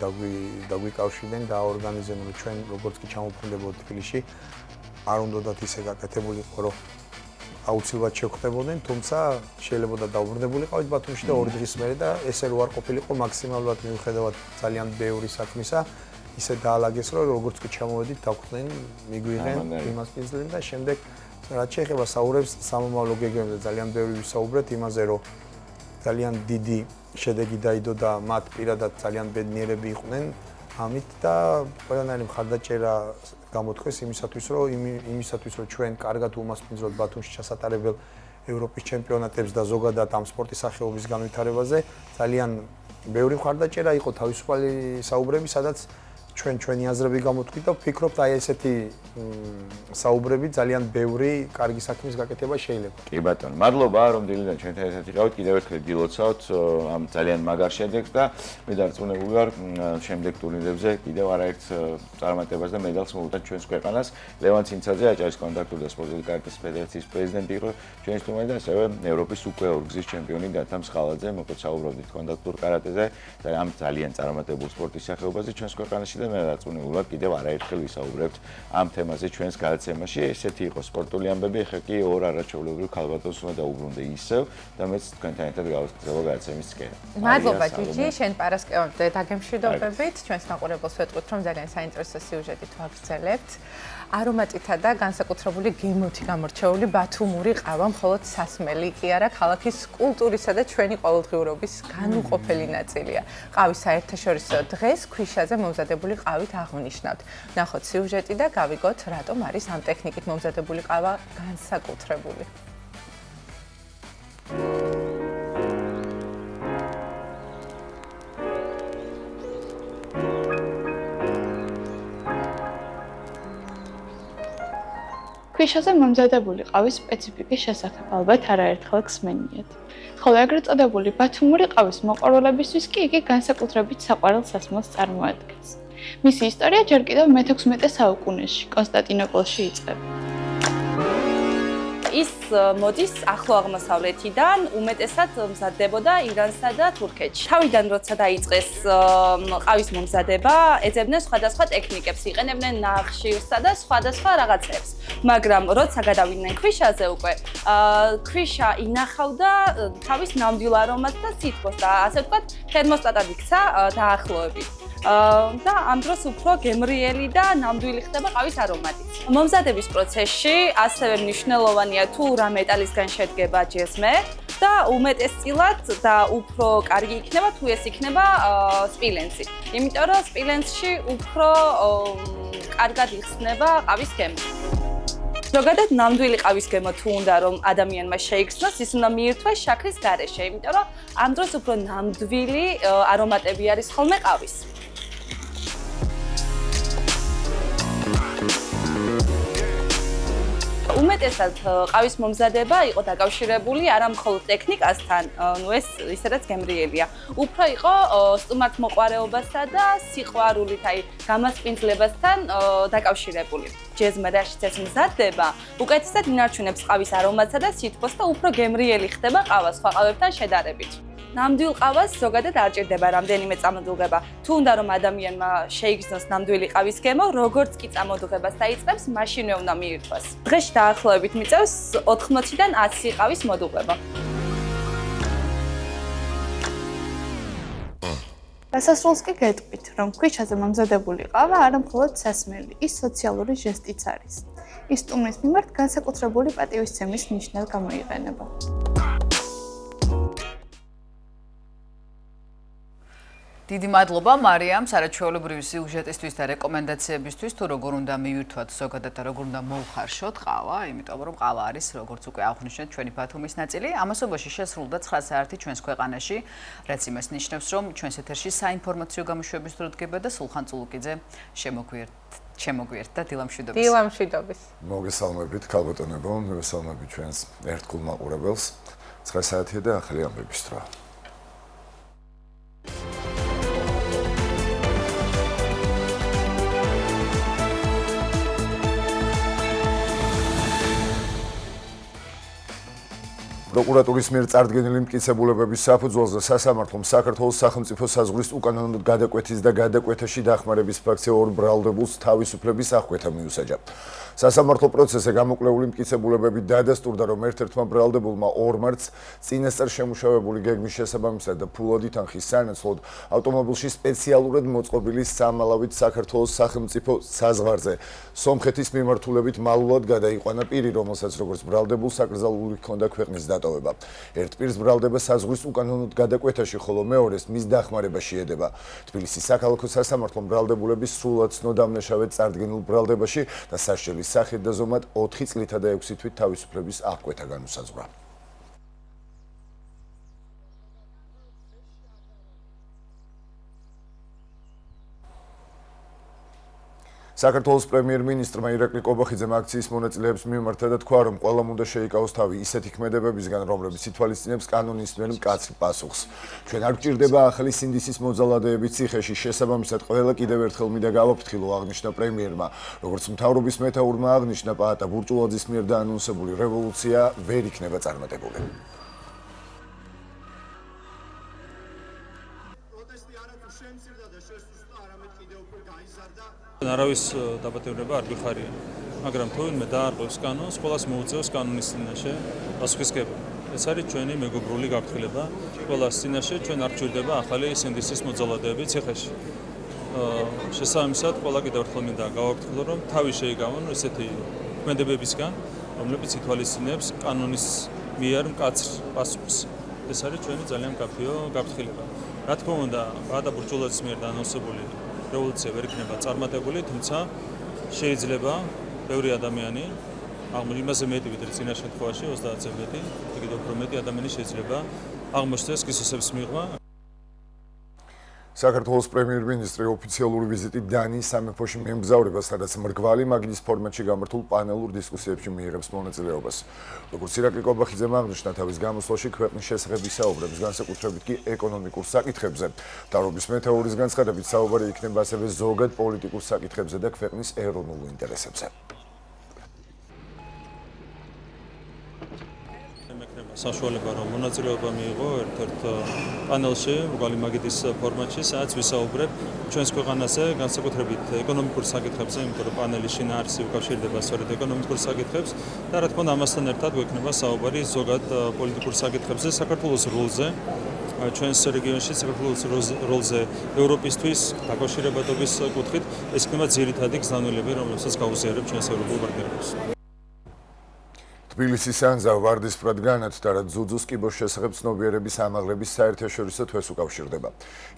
დაგვიკავშირდნენ და ორგანიზებდნენ, რომ ჩვენ როგორც კი ჩამოვფრინდებოდით თბილისში, არ უნდათ ისე გაკეთებულიყო, რომ აუცილებლად შევხვდებოდნენ, თუმცა შეიძლება დაუბრუნებულიყავით ბათუმში და 2 დღის მერე და ესე რო არ ყოფილიყო მაქსიმალურად მიუხედავად ძალიან ბევრი საქმისა, ისე დაალაგეს, რომ როგორც კი ჩამოვედით, დაგვხდნენ, მიგვიღენ იმას პინძლენ და შემდეგ რაც შეეხება საუბრებს სამომავლო გეგმებზე ძალიან ბევრი ვისაუბრეთ იმაზე, რომ ძალიან დიდი შედეგი დაიდო და მათ პირადად ძალიან ბედნიერები იყვნენ ამით და ყველანაირი მხარდაჭერა გამოთქვეს იმისათვის, რომ ჩვენ კარგად უმასპინძლოთ ბათუმში ჩასატარებელ ევროპის ჩემპიონატებს და ზოგადად ამ სპორტის სახეობის განვითარებაზე. ძალიან ბევრი მხარდაჭერა იყო, თავისუფალი საუბრები, სადაც ჩვენი აზრები გამოთქვით და ვფიქრობთ, აი ესეთი საუბრები ძალიან ბევრი კარგი საქმის გაკეთება შეიძლება. კი ბატონო, მადლობა რომ დილიდან ჩვენთან ერთად იყავით. კიდევ ერთხელ გილოცავთ ამ ძალიან მაგარ შედეგს და მე დარწმუნებული ვარ, შემდეგ ტურნირებზე კიდევ არაერთ წარმატებას და მედალს მოვუწევთ ჩვენს ქვეყანას. ლევან ცინცაძე, აჭარის კონტაქტური და სპორტული კარატეს ფედერაციის პრეზიდენტი იყო ჩვენი სტუმარი და ასევე ევროპის უკვე ორგზის ჩემპიონი დათამ სხალაძე, მოკლედ საუბრობდით კონტაქტურ კარატეზე და ამ ძალიან წარმატებულ სპორტის სახეობაზე ჩვენს ქვეყანაში. მე დარწმუნებული ვარ, კიდევ არაერთხელ ვისაუბრებთ ამ თემაზე ჩვენს გადაცემაში. ესეთი იყო სპორტული ამბები, ახლა კი ორ არაჩვეულებრივ ქალბატონს უნდა დაუბრუნდე ისევ და მეც თქვენთან ერთად გავასწრებო გადაცემის წესრიგს. მადლობა ჯიჯი, შენ პარასკევამდე დაგემშვიდობებით. ჩვენს მაყურებელს ვეტყვით, რომ ძალიან საინტერესო სიუჟეტით ვაგრძელებთ. არომატითა და განსაკუთრებული გემოთი გამორჩეული ბათუმური ყავა მხოლოდ სასმელი კი არა, ქალაქის კულტურისა და ჩვენი ყოველდღიურობის განუყოფელი ნაწილია. ყავის საერთაშორისო დღეს ქვიშაზე მომზადებული ყავით აღნიშნავთ. ნახოთ სიუჟეტი და გავიგოთ, რატომ არის ამ ტექნიკით მომზადებული ყავა განსაკუთრებული. ქვიშაზე მომზადებული ყავის სპეციფიკის შესახებ ალბათ არაერთხელ გსმენიათ. ხოლო ეგრეთ წოდებული ბათუმური ყავის მოყვარულებისთვის კი იგი განსაკუთრებით საყვარელ სასმელს წარმოადგენს. მისი ისტორია ჯერ კიდევ მე-16 საუკუნეში კონსტანტინოპოლში იწყება. ის მოდის ახლო აღმოსავლეთიდან, უმეტესად მზადდებოდა ირანსა და თურქეთში. თავიდან როცა დაიწყეს ყავის მომზადება, ეძებდნენ სხვადასხვა ტექნიკებს, იყენებდნენ ნახშირსა და სხვადასხვა რაღაცებს. მაგრამ როცა გადავიდნენ ქვიშაზე უკვე, ქვიშა ინახავდა თავის ნამდვილ არომატს და სითბოს და ასე ვთქვათ, თერმოსტატად იქცა დაახლოებით. და ამ დროს უფრო გემრიელი და ნამდვილი ხდება ყავის არომატი. მომზადების პროცესში ასევე მნიშვნელოვანია თუ რა მეტალისგან შედგება ჯეზმე და უმეტესწილად და უფრო კარგი იქნება თუ ეს იქნება სპილენძი. იმიტომ რომ სპილენძში უფრო კარგად იხსნება ყავის გემო. ზოგადად ნამდვილი ყავის გემო თუ უნდა რომ ადამიანმა შეიგრძნოს, ის უნდა მიირთვეს შაქრის გარეშე, იმიტომ რომ ამ დროს უფრო ნამდვილი არომატები არის ხოლმე ყავის. უმეტესად ყავის მომზადება იყო დაკავშირებული არა მხოლოდ ტექნიკასთან, ეს ისედაც გემრიელია. უფრო იყო სტუმართმოყვარეობასა და სიყვარულით, აი გამასპინძლებასთან დაკავშირებული. ჯეზმე რაშიც ეს მზადდება, უკეთესად ინარჩუნებს ყავის არომატსა და სითბოს და უფრო გემრიელი ხდება ყავა სხვა ყავებთან შედარებით. ნამდვილ ყავას ზოგადად არ ჭირდება რამდენიმე წამოდუღება. თუ უნდა რომ ადამიანმა შეიგრძნოს ნამდვილი ყავის გემო, როგორც კი წამოდუღებას დაიწყებს, მაშინვე უნდა მიირთვას. დღეში დაახლოებით მიწევს 80-დან 100 ყავის მოდუღება. დასასრულს კი გეტყვით, რომ ქვიშაზე მომზადებული ყავა არა მხოლოდ სასმელი, ის სოციალური ჟესტიც არის. ის სტუმრის მიმართ განსაკუთრებული პატივისცემის ნიშნად გამოიყენება. დიდი მადლობა მარიამ სარაჩვეულებრივი სიუჟეტისთვის და რეკომენდაციებისთვის თუ როგორ უნდა მივირთვათ ზოგადად და როგორ უნდა მოუხარშოთ ყავა, იმიტომ რომ ყავა არის როგორც უკვე აღვნიშნეთ ჩვენი ბათუმის ნაწილი. ამასობაში შესრულდა 9 საათი ჩვენს ქვეყანაში, რაც იმას ნიშნავს, რომ ჩვენს ეთერში საინფორმაციო გამოშვების დრო დგება და სულხან წულუკიძე შემოგვიერთდა დილამშვიდობის. დილამშვიდობის. მოგესალმებით ქალბატონებო, მოგესალმებით ჩვენს ერთგულ მაყურებელს. 9 საათია და ახალი ამბების დრო. პროკურატურის მიერ წარდგენილი მტკიცებულებების საფუძველზე სასამართლომ საქართველოს სახელმწიფო საზღვრის უკანონოდ გადაკვეთის და გადაკვეთაში დახმარების ფაქტზე ორ ბრალდებულს თავისუფლების აღკვეთა მიუსაჯა. სასამართლო პროცესზე გამოკვლეული მტკიცებულებები დადასტურდა, რომ ერთ-ერთმა ბრალდებულმა 2 მარტს წინასწარ შემუშავებული გეგმის შესაბამისად და ფულადი თანხის სანაცვლოდ ავტომობილში სპეციალურად მოწყობილი სამალავით საქართველოს სახელმწიფო საზღვარზე სომხეთის მიმართულებით მალულად გადაიყვანა პირი, რომელსაც როგორც ბრალდებულს აკრძალული ჰქონდა ქვეყნის დატოვება. ერთ პირს ბრალდება საზღვრის უკანონოდ გადაკვეთაში, ხოლო მეორეს მის დახმარება შეედება. თბილისის საქალაქო სასამართლომ ბრალდებულების სრულად ცნო-დამნაშავედ წარდგენილ ბრალდებაში და სასჯელის სახით და ზომად 4 წლითა და 6 თვით თავისუფლების აღკვეთა განუსაზღვრა. საქართველოს პრემიერ-მინისტრმა ირაკლი კობახიძემ აქციის მონაწილეებს მიმართა და თქვა, რომ ყველამ უნდა შეიკავოს თავი ისეთი ქმედებებისგან, რომლებიც ითვალისწინებს კანონის მიერ მკაცრ პასუხს. ჩვენ არ გვჭირდება ახალი სინდისის მოძალადეები ციხეში, შესაბამისად ყველა კიდევ ერთხელ მინდა გავაფრთხილო, აღნიშნა პრემიერმა, როგორც მთავრობის მეთაურმა აღნიშნა, პაატა ბურჭულაძის მიერ დაანონსებული რევოლუცია ვერ იქნება წარმატებული. არავის დაბატებრება არ გიხარია, მაგრამ თუ ვინმე დაარღვევს კანონს, ყველას მოუწევს კანონის წინაშე პასუხისგება. ეს არის ჩვენი მეგობრული გაფრთხილება. ყველას წინაშე ჩვენ არ გვჭირდება ახალი სინდისის მოძალადეები ციხეში. შესაბამისად, ყველა კიდევ ერთხელ მინდა გავაფრთხილო, რომ თავი შეიგავონ ესეთი ქმედებებისგან, რომლებიც ითვალისწინებს კანონის მიერ მკაცრ პასუხს. ეს არის ჩვენი ძალიან მკაფიო გაფრთხილება. რა თქმა უნდა, პაატა ბურჭულაძის მიერ დაანონსებული რევოლუცია ვერ იქნება წარმატებული, თუმცა შეიძლება ბევრი ადამიანი, იმაზე მეტი ვიდრე წინა შემთხვევაში 30-ზე მეტი, კიდევ უფრო მეტი ადამიანი შეიძლება აღმოჩნდეს კისოსების მიღმა. საქართველოს პრემიერ-მინისტრი ოფიციალური ვიზიტით დანიის სამეფოში მიემგზავრება, სადაც მრგვალი მაგიდის ფორმატში გამართულ პანელურ დისკუსიებში მიიღებს მონაწილეობას. როგორც ირაკლი კობახიძემ აღნიშნა, თავის გამოსვლაში ქვეყნის შესახებ ისაუბრებს, განსაკუთრებით კი ეკონომიკურ საკითხებზე. მთავრობის მეთაურის განცხადებით, საუბარი იქნება ასევე ზოგად პოლიტიკურ საკითხებზე და ქვეყნის ეროვნულ ინტერესებზე. საშუალება რომ მონაწილეობა მიიღო ერთ-ერთ პანელში მრგვალი მაგიდის ფორმატში, სადაც ვისაუბრებ ჩვენს ქვეყანაზე განსაკუთრებით ეკონომიკურ საკითხებზე, იმიტომ რომ პანელი შინაარსი უკავშირდება სწორედ ეკონომიკურ საკითხებს და რა თქმა უნდა ამასთან ერთად გვექნება საუბარი ზოგად პოლიტიკურ საკითხებზე, საქართველოს როლზე ჩვენს რეგიონში, საქართველოს როლზე ევროპისთვის დაკავშირებადობის კუთხით, ეს იქნება ძირითადი გზავნილები, რომელსაც გაუზიარებ ჩვენს ევროპულ პარტნიორებს. თბილისის ანზა ვარდისფრად განათდა, რაც ძუძუს კიბოს შესახებ ცნობიერების ამაღლების საერთაშორისო თვეს უკავშირდება.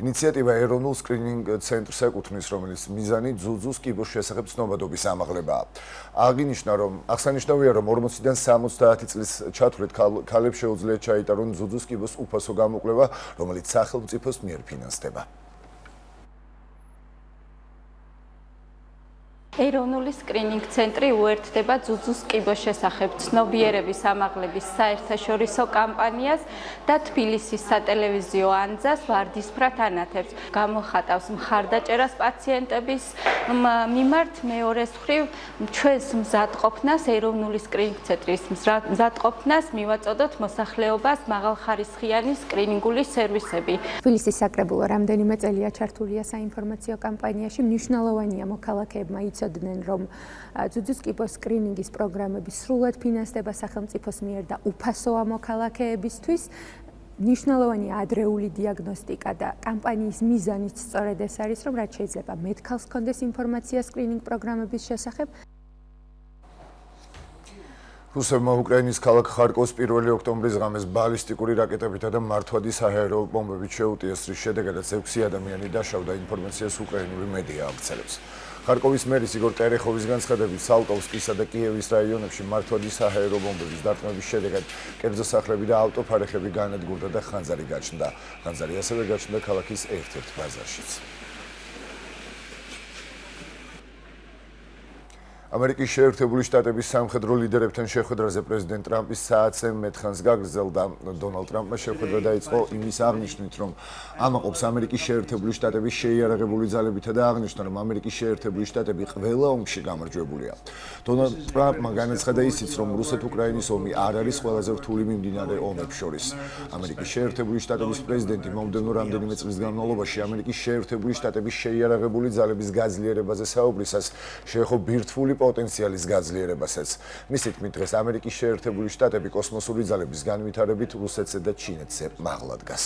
ინიციატივა ეროვნულ სკრინინგ ცენტრს ეკუთვნის, რომელიც მიზანი ძუძუს კიბოს შესახებ ცნობადობის ამაღლებაა. აღსანიშნავია, რომ 40-დან 70 წლის ჩათვლით ქალებს შეუძლიათ ჩაიტარონ ძუძუს კიბოს უფასო გამოკვლევა, რომელიც სახელმწიფოს მიერ ფინანსდება. ეროვნული სკრინინგ ცენტრი უერთდება ძუძუს კიბოს შესახებ ცნობიერების ამაღლების საერთაშორისო კამპანიას და თბილისის სატელევიზიო ანძას ვარდისფრად ანათებს. გამოხატავს მხარდაჭერას პაციენტების მიმართ, მეორეს მხრივ ჩვენს მზადყოფნას, ეროვნული სკრინინგ ცენტრის მზადყოფნას მივაწოდოთ მოსახლეობას მაღალხარისხიანი სკრინინგული სერვისები. თბილისის საკრებულო რამდენიმე წელია ჩართულია საინფორმაციო კამპანიაში, მნიშვნელოვანია მოქალაქეებმა იცოდნენ, რომ ძუძუს კიბოს სკრინინგის პროგრამები სრულად ფინანსდება სახელმწიფოს მიერ და უფასოა მოქალაქეებისთვის. მნიშვნელოვანი ადრეული დიაგნოსტიკა და კამპანიის მიზანიც სწორედ ეს არის, რომ რაც შეიძლება მეტ ქალს ჰქონდეს ინფორმაცია სკრინინგ პროგრამების შესახებ. რუსებმა უკრაინის ქალაქ ხარკოვს 1 ოქტომბრის ღამეს ბალისტიკური რაკეტებითა და მართვადი საჰაერო ბომბებით შეუტიეს, რის შედეგადაც 6 ადამიანი დაშავდა, ინფორმაციას უკრაინული მედია აღწერებს. ხარკოვის მერის იგორ ტერეხოვის განცხადებით, სალტოვსკისა და კიევის რაიონებში მართვადი საჰაერო ბომბების დარტყმების შედეგად კერძო სახლები და ავტოფარეხები განადგურდა და ხანძარი გაჩნდა. ხანძარი ასევე გაჩნდა ქალაქის ერთ-ერთ ბაზარშიც. ამერიკის შეერთებული შტატების სამხედრო ლიდერებთან შეხვედრაზე პრეზიდენტ ტრამპის საათზე მეთხანს გაგრძელდა. დონალდ ტრამპმა შეხვედრა დაიწყო იმის აღნიშვნით, რომ ამაყობს ამერიკის შეერთებული შტატების შეიარაღებული ძალებითა და აღნიშნა, რომ ამერიკის შეერთებული შტატები ყველა ომში გამარჯვებულია. დონალდ ტრამპმა განაცხადა ისიც, რომ რუსეთ-უკრაინის ომი არ არის ყველაზე რთული მიმდინარე ომებს შორის. ამერიკის შეერთებული შტატების პრეზიდენტი მომდევნო რამდენიმე წლის განმავლობაში ამერიკის შეერთებული შტატების შეიარაღებული ძალების გაძლიერებაზე საუბრისას შეეხო ბირთვული პოტენციალის გაძლიერებასაც. მისი თქმით, დღეს ამერიკის შეერთებული შტატები კოსმოსური ძალების განვითარებით რუსეთზე და ჩინეთზე მაღლა დგას.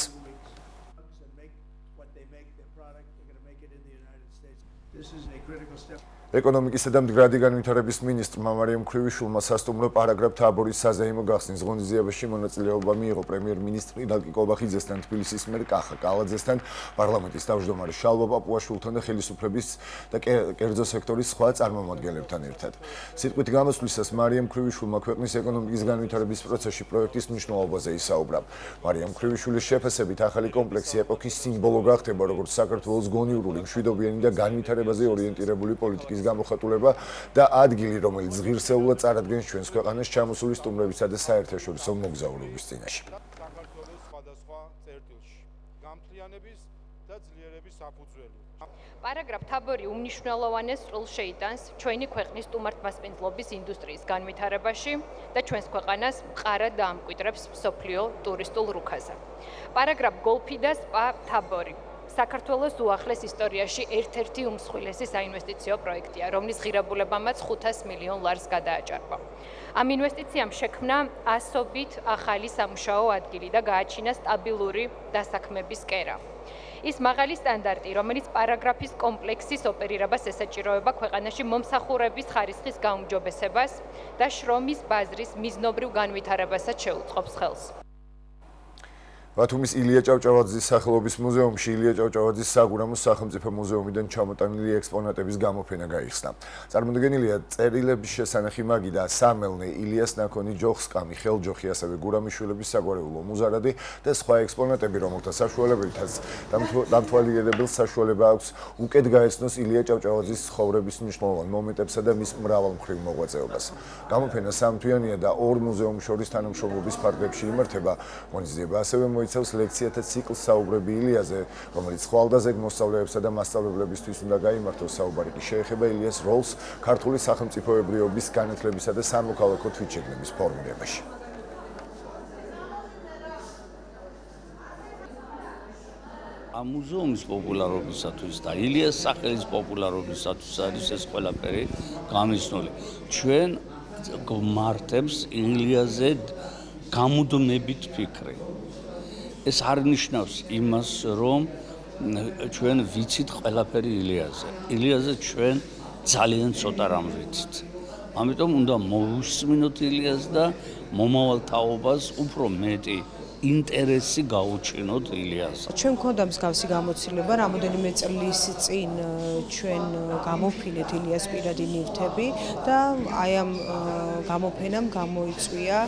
ეკონომიკისა და მდგრადი განვითარების მინისტრმა მარიამ ქრივიშვილმა სასტუმრო პარაგრაფ თაბორის საზეიმო გახსნის ღონისძიებაში მონაწილეობა მიიღო პრემიერ-მინისტრი ილაკი კობახიძესთან, თბილისის მერ კახა კალაძესთან, პარლამენტის თავმჯდომარე შალვა პაპუაშვილთან და ხელისუფლების და კერძო სექტორის სხვა წარმომადგენლებთან ერთად. სიტყვით გამოსვლისას მარიამ ქრივიშვილმა ქვეყნის ეკონომიკის განვითარების პროცესში პროექტის მნიშვნელობაზე ისაუბრა. მარიამ ქრივიშვილის შეფასებით ახალი კომპლექსი ეპოქის სიმბოლო გახდება, როგორც საქართველოს გონივრული, მშვიდობიანი და განვითარებაზე ორიენტირებული პოლიტიკის გამოხატულება და ადგილი, რომელიც ღირსეულად წარადგენს ჩვენს ქვეყანას ჩამოსული სტუმრებისა და საერთაშორისო მოგზაურობის წინაშე. პარაგრაფ თაბორი უმნიშვნელოვანეს როლს შეიტანს ჩვენი ქვეყნის სტუმართმასპინძლობის ინდუსტრიის განვითარებაში და ჩვენს ქვეყანას მყარად დაამკვიდრებს მსოფლიო ტურისტულ რუქაზე. პარაგრაფ გოლფი და სპა თაბორი საქართველოს უახლეს ისტორიაში ერთ-ერთი უმსხვილესი საინვესტიციო პროექტია, რომლის ღირებულებამაც 500 მილიონ ლარს გადააჭარბა. ამ ინვესტიციამ შექმნა ასობით ახალი სამუშაო ადგილი და გააჩინა სტაბილური დასაქმების კერა. ის მაღალი სტანდარტი, რომელიც პარაგრაფის კომპლექსის ოპერირებას ესაჭიროება ქვეყანაში მომსახურების ხარისხის გაუმჯობესებას და შრომის ბაზრის მიზნობრივ განვითარებასაც შეუწყობს ხელს. ბათუმის ილია ჭავჭავაძის სახელობის მუზეუმში ილია ჭავჭავაძის საგურამოს სახელმწიფო მუზეუმიდან ჩამოტანილი ექსპონატების გამოფენა გაიხსნა. წარმოდგენილია წერილების შესანახი მაგი და სამელნე, ილიას ნაქონი, ჯოხსკა, მიხეილ ჯოხი, ასევე გურამიშვილების საგვარეულო მუზარადი და სხვა ექსპონატები, რომელთა საშუალებითაც დამთვალიერებელ საშუალება აქვს უკეთ გაეცნოს ილია ჭავჭავაძის ცხოვრების მნიშვნელოვან მომენტებსა და მის მრავალმხრივ მოღვაწეობას. გამოფენა სამთვიანია და ორ მუზეუმს შორის თანამშრომლობის ფარგლებში იმართება. ღონისძიება ასევე მოიცავს ლექციათა ციკლს საუბრები ილიაზე, რომელიც ხვალდაზეგ მოსწავლეებსა და მასწავლებლებისთვის უნდა გაიმართოს. საუბარი კი შეეხება ილიას როლს ქართული სახელმწიფოებრიობის განათლებისა და სამოქალაქო თვითშეგნების ფორმირებაში. ამ მუზეუმის პოპულარობისათვის და ილიას სახელის პოპულარობისათვის არის ეს ყველაფერი გამიზნული. ჩვენ გმართებს ილიაზე გამუდმებით ფიქრი. ეს არ ნიშნავს იმას, რომ ჩვენ ვიცით ყველაფერი ილიაზე. ილიაზე ჩვენ ძალიან ცოტა რამ ვიცით. ამიტომ უნდა მოვუსმინოთ ილიას და მომავალ თაობას უფრო მეტი ინტერესი გაუჩინოთ ილიას. ჩვენ გვქონდა მსგავსი გამოცდილება, რამოდენიმე წლის წინ ჩვენ გამოფინეთ ილიას პირადი ნივთები და აი ამ გამოფენამ გამოიწვია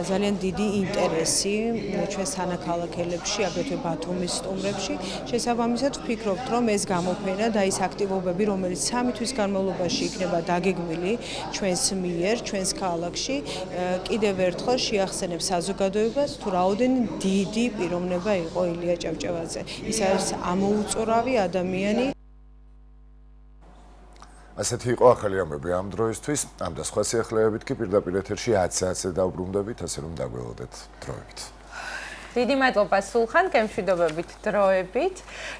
ძალიან დიდი ინტერესი ჩვენ სანაქალაქელებში, აგრეთვე ბათუმის სტუმრებში. შესაბამისად ვფიქრობთ, რომ ეს გამოფენა და ის აქტივობები, რომელიც 3 თვის განმავლობაში იქნება დაგეგმილი ჩვენს მიერ, ჩვენს ქალაქში, კიდევ ერთხელ შეახსენებს საზოგადოებას თუ რაოდენ დიდი პიროვნება იყო ილია ჭავჭავაძე. ის არის ამოუწურავი ადამიანი. ასეთი იყო ახალი ამბები ამ დროისთვის. ამ და სხვა სიახლეებით კი პირდაპირ ეთერში 10 საათზე დავბრუნდებით, ასე რომ დაგვეულოდეთ დროებით. დიდი მადლობა სულხან, გემშვიდობებით დროებით.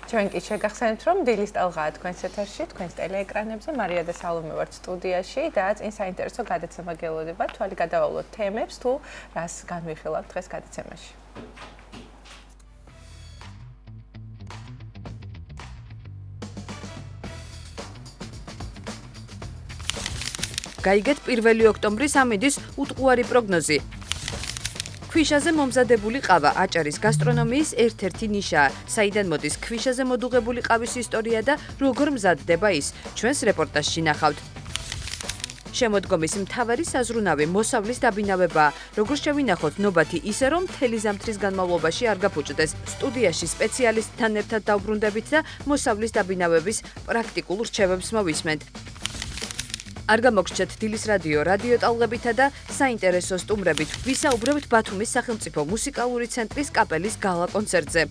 ჩვენ კი შეგახსენებთ, რომ დილის ტალღაა თქვენს ეთერში, თქვენს ტელეეკრანებზე. მარია და სალომე ვართ სტუდიაში და წინ საინტერესო გადაცემა გელოდება. თვალი გადავავლოთ თემებს თუ რას განვიხილავთ დღეს გადაცემაში. გაიგეთ 1 ოქტომბრის ამინდის უტყუარი პროგნოზი. ქვიშაზე მომზადებული ყავა აჭარის გასტრონომიის ერთ-ერთი ნიშაა. საიდან მოდის ქვიშაზე მოდუღებული ყავის ისტორია და როგორ მზადდება ის? ჩვენს რეპორტაჟში ნახავთ. შემოდგომის მთავარი საზრუნავი მოსავლის დაბინავებაა. როგორ შევინახოთ ნობათი ისე, რომ მთელი ზამთრის განმავლობაში არ გაფუჭდეს. სტუდიაში სპეციალისტთან ერთად დავბრუნდებით და მოსავლის დაბინავების პრაქტიკულ რჩევებს მოვისმენთ. არ გამოგრჩეთ დილის რადიო ტალღებითა და საინტერესო სტუმრებით. ვისაუბრებთ ბათუმის სახელმწიფო მუსიკალური ცენტრის კაპელის გალა კონცერტზე.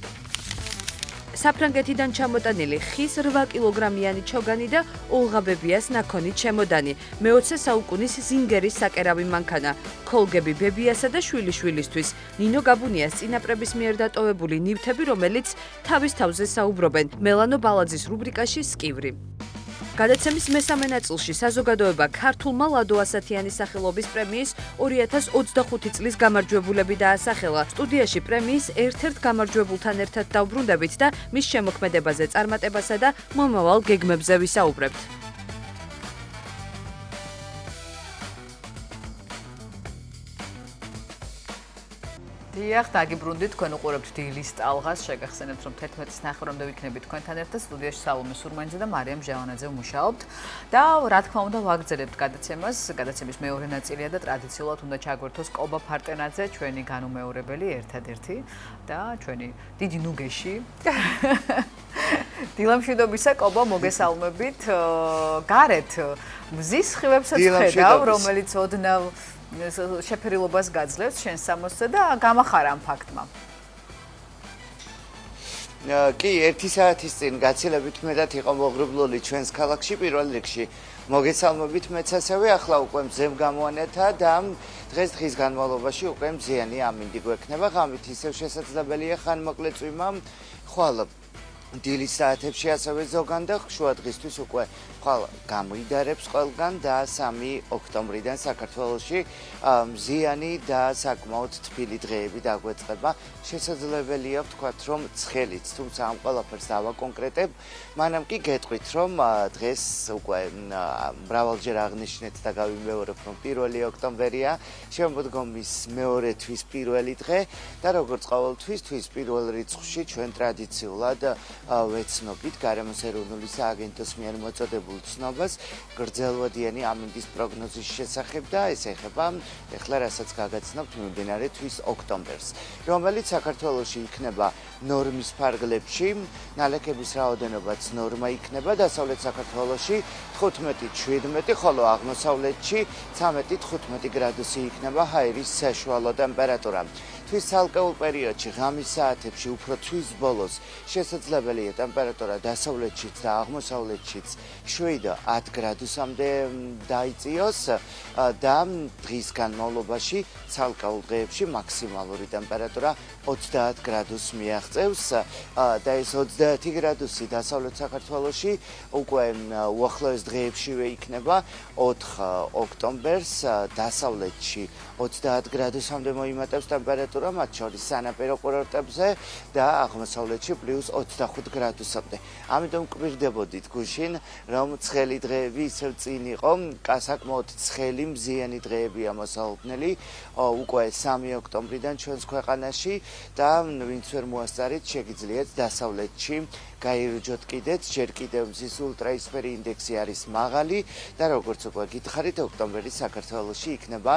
საფრანგეთიდან ჩამოტანილი ხის 8 კილოგრამიანი ჩოგანი და ოლღაბებიას ნაქონი ჩემოდანი. მე-20 საუკუნის ზინგერის საკერავი მანქანა. ქოლგები ბებიასა და შვილიშვილისთვის. ნინო გაბუნიას წინაპრების მიერ დატოვებული ნივთები, რომელიც თავის თავზე საუბრობენ. მელანო ბალაძის რუბრიკაში სკივრი. გადაცემის მესამე ნაწილში საზოგადოება ქართულმა ლადო ასათიანის სახელობის პრემიის 2025 წლის გამარჯვებულები დაასახელა. სტუდიაში პრემიის ერთ-ერთ გამარჯვებულთან ერთად დავბრუნდებით და მის შემოქმედებაზე, წარმატებასა და მომავალ გეგმებზე ვისაუბრებთ. დიახ, დაგიბრუნდით, თქვენ უყურებთ დილის ტალღას, შეგახსენებთ, რომ 11-ის ნახევრამდე ვიქნებით თქვენთან ერთად სტუდიაში სალომე სურმანიძე და მარიამ ჟავანაძე ვმუშაობთ და რა თქმა უნდა ვაგრძელებთ გადაცემას. გადაცემის მეორე ნაწილია და ტრადიციულად უნდა ჩაგვერთოს კობა ფარტენაძე, ჩვენი განუმეორებელი ერთადერთი და ჩვენი დიდი ნუგეში. დილამშვიდობისა კობა მოგესალმებით. გარეთ მზის სხივებსაც ხედავ, რომელიც ოდნავ შეფერილობას გაძლევს შენ სამოსზე და გამახარა ამ ფაქტმა. კი, 1 საათის წინ გაცილებით მეტად იყო მოღრუბლული ჩვენს ქალაქში პირველ რიგში. მოგესალმებით მეც ასევე, ახლა უკვე მზემ გამოანეთა და დღეს დღის განმავლობაში უკვე მზიანი ამინდი გვექნება. ღამით ისევ შესაძლებელია ხანმოკლე წვიმა, ხვალ დილის საათებში ასევე ზოგან და შუა დღისთვის უკვე ხვალ გამოიდარებს ყველგან და 3 ოქტომბრიდან საქართველოში მზიანი და საკმაოდ თბილი დღეები დაგვეწყება. შესაძლებელია ვთქვათ, რომ ცხელიც, თუმცა ამ ყველაფერს დავაკონკრეტებ, მანამ კი გეტყვით, რომ დღეს უკვე მრავალჯერ აღნიშნეთ და გავიმეორებ, რომ 1 ოქტომბერია შემოდგომის მეორე თვის პირველი დღე და როგორც ყოველთვის თვის პირველ რიცხვში ჩვენ ტრადიციულად ვეცნობით გარემოს ეროვნული სააგენტოს მიერ მოწოდებულ ცნობას გრძელვადიანი ამინდის პროგნოზის შესახებ და ეს ეხება ეხლა რასაც გაგაცნობთ მიმდინარე თვის ოქტომბერს, რომელიც საქართველოში იქნება ნორმის ფარგლებში, ნალექების რაოდენობაც ნორმა იქნება, დასავლეთ საქართველოში 15-17, ხოლო აღმოსავლეთში 13-15 გრადუსი იქნება ჰაერის საშუალო ტემპერატურა. თვის ცალკეულ პერიოდში ღამის საათებში უფრო თვის ბოლოს შესაძლებელია ტემპერატურა დასავლეთშიც და აღმოსავლეთშიც 7-10 გრადუსამდე დაიწიოს და დღის განმავლობაში ცალკეულ დღეებში მაქსიმალური ტემპერატურა 30 გრადუსს მიაღწევს და ეს 30 გრადუსი დასავლეთ საქართველოში უკვე უახლოეს დღეებშივე იქნება 4 ოქტომბერს დასავლეთში 30 გრადუსამდე მოიმატებს ტემპერატურა, მათ შორის სანაპირო კურორტებზე და აღმოსავლეთში +25 გრადუსამდე. ამიტომ კვირდებოდით გუშინ, რომ ცხელი დღეები ისევ წინ იყო, საკმაოდ ცხელი მზიანი დღეებია მოსალოდნელი უკვე 3 ოქტომბრიდან ჩვენს ქვეყანაში და ვინც ვერ მოასწარით, შეგიძლიათ დასავლეთში გაირჯოთ კიდეც, ჯერ კიდევ მზის ულტრაისფერი ინდექსი არის მაღალი და როგორც უკვე გითხარით, ოქტომბერი საქართველოში იქნება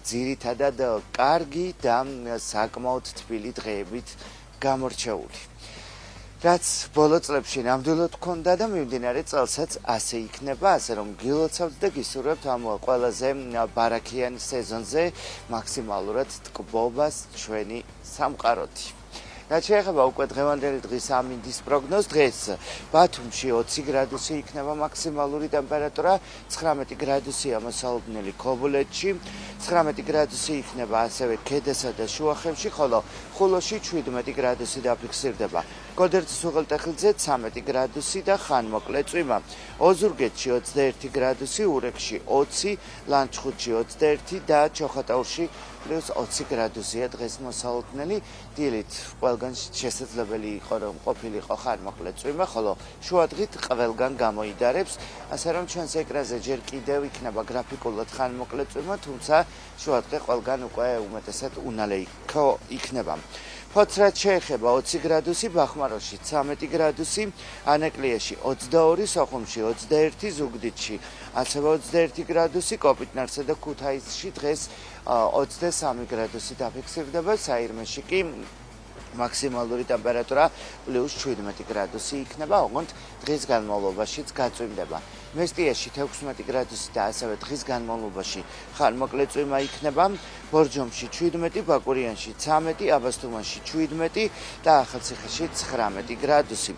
ძირითადად კარგი და საკმაოდ თბილი დღეებით გამორჩეული. რაც ბოლო წლებში ნამდვილად გქონდა და მიმდინარე წელსაც ასე იქნება, ასე რომ გილოცავთ და გისურვებთ ამ ყველაზე ბარაქიან სეზონზე მაქსიმალურად ტკბობას ჩვენი სამყაროთი. რაც შეეხება უკვე დღევანდელი დღის ამინდის პროგნოზს, დღეს ბათუმში 20 გრადუსი იქნება მაქსიმალური ტემპერატურა, 19 გრადუსია მოსალოდნელი ქობულეთში, 19 გრადუსი იქნება ასევე ქედასა და შუახევში, ხოლო ხულოში 17 გრადუსი დაფიქსირდება. გოდერძის უღელტეხილზე 13 გრადუსი და ხანმოკლე წვიმა. ოზურგეთში 21 გრადუსი, ურეკში 20, ლანჩხუთში 21 და ჩოხატაურში პლუს 20 გრადუსია დღეს მოსალოდნელი. დილით ყველგან შესაძლებელი იყო რომ ყოფილიყო ხანმოკლე წვიმა, ხოლო შუადღით ყველგან გამოიდარებს, ასე რომ ჩვენს ეკრანზე ჯერ კიდევ იქნება გრაფიკულად ხანმოკლე წვიმა, თუმცა შუადღე ყველგან უკვე უმეტესად უნალე იქნება. ფოთრად შეეხება 20 გრადუსი, ბახმაროში 13 გრადუსი, ანეკლიაში 22, სოხუმში 21, ზუგდიდში ასევე 21 გრადუსი, კოპიტნარსა და ქუთაისში დღეს 23 გრადუსი დაფიქსირდება, საირმეში კი მაქსიმალური ტემპერატურა +17 გრადუსი იქნება, ოღონდ დღის განმავლობაშიც გაწვიმდება. მესტიაში 16 გრადუსი და ასევე დღის განმავლობაში ხანმოკლე წვიმა იქნება, ბორჯომში 17, ბაკურიანში 13, აბასთუმანში 17 და ახალციხეში 19 გრადუსი.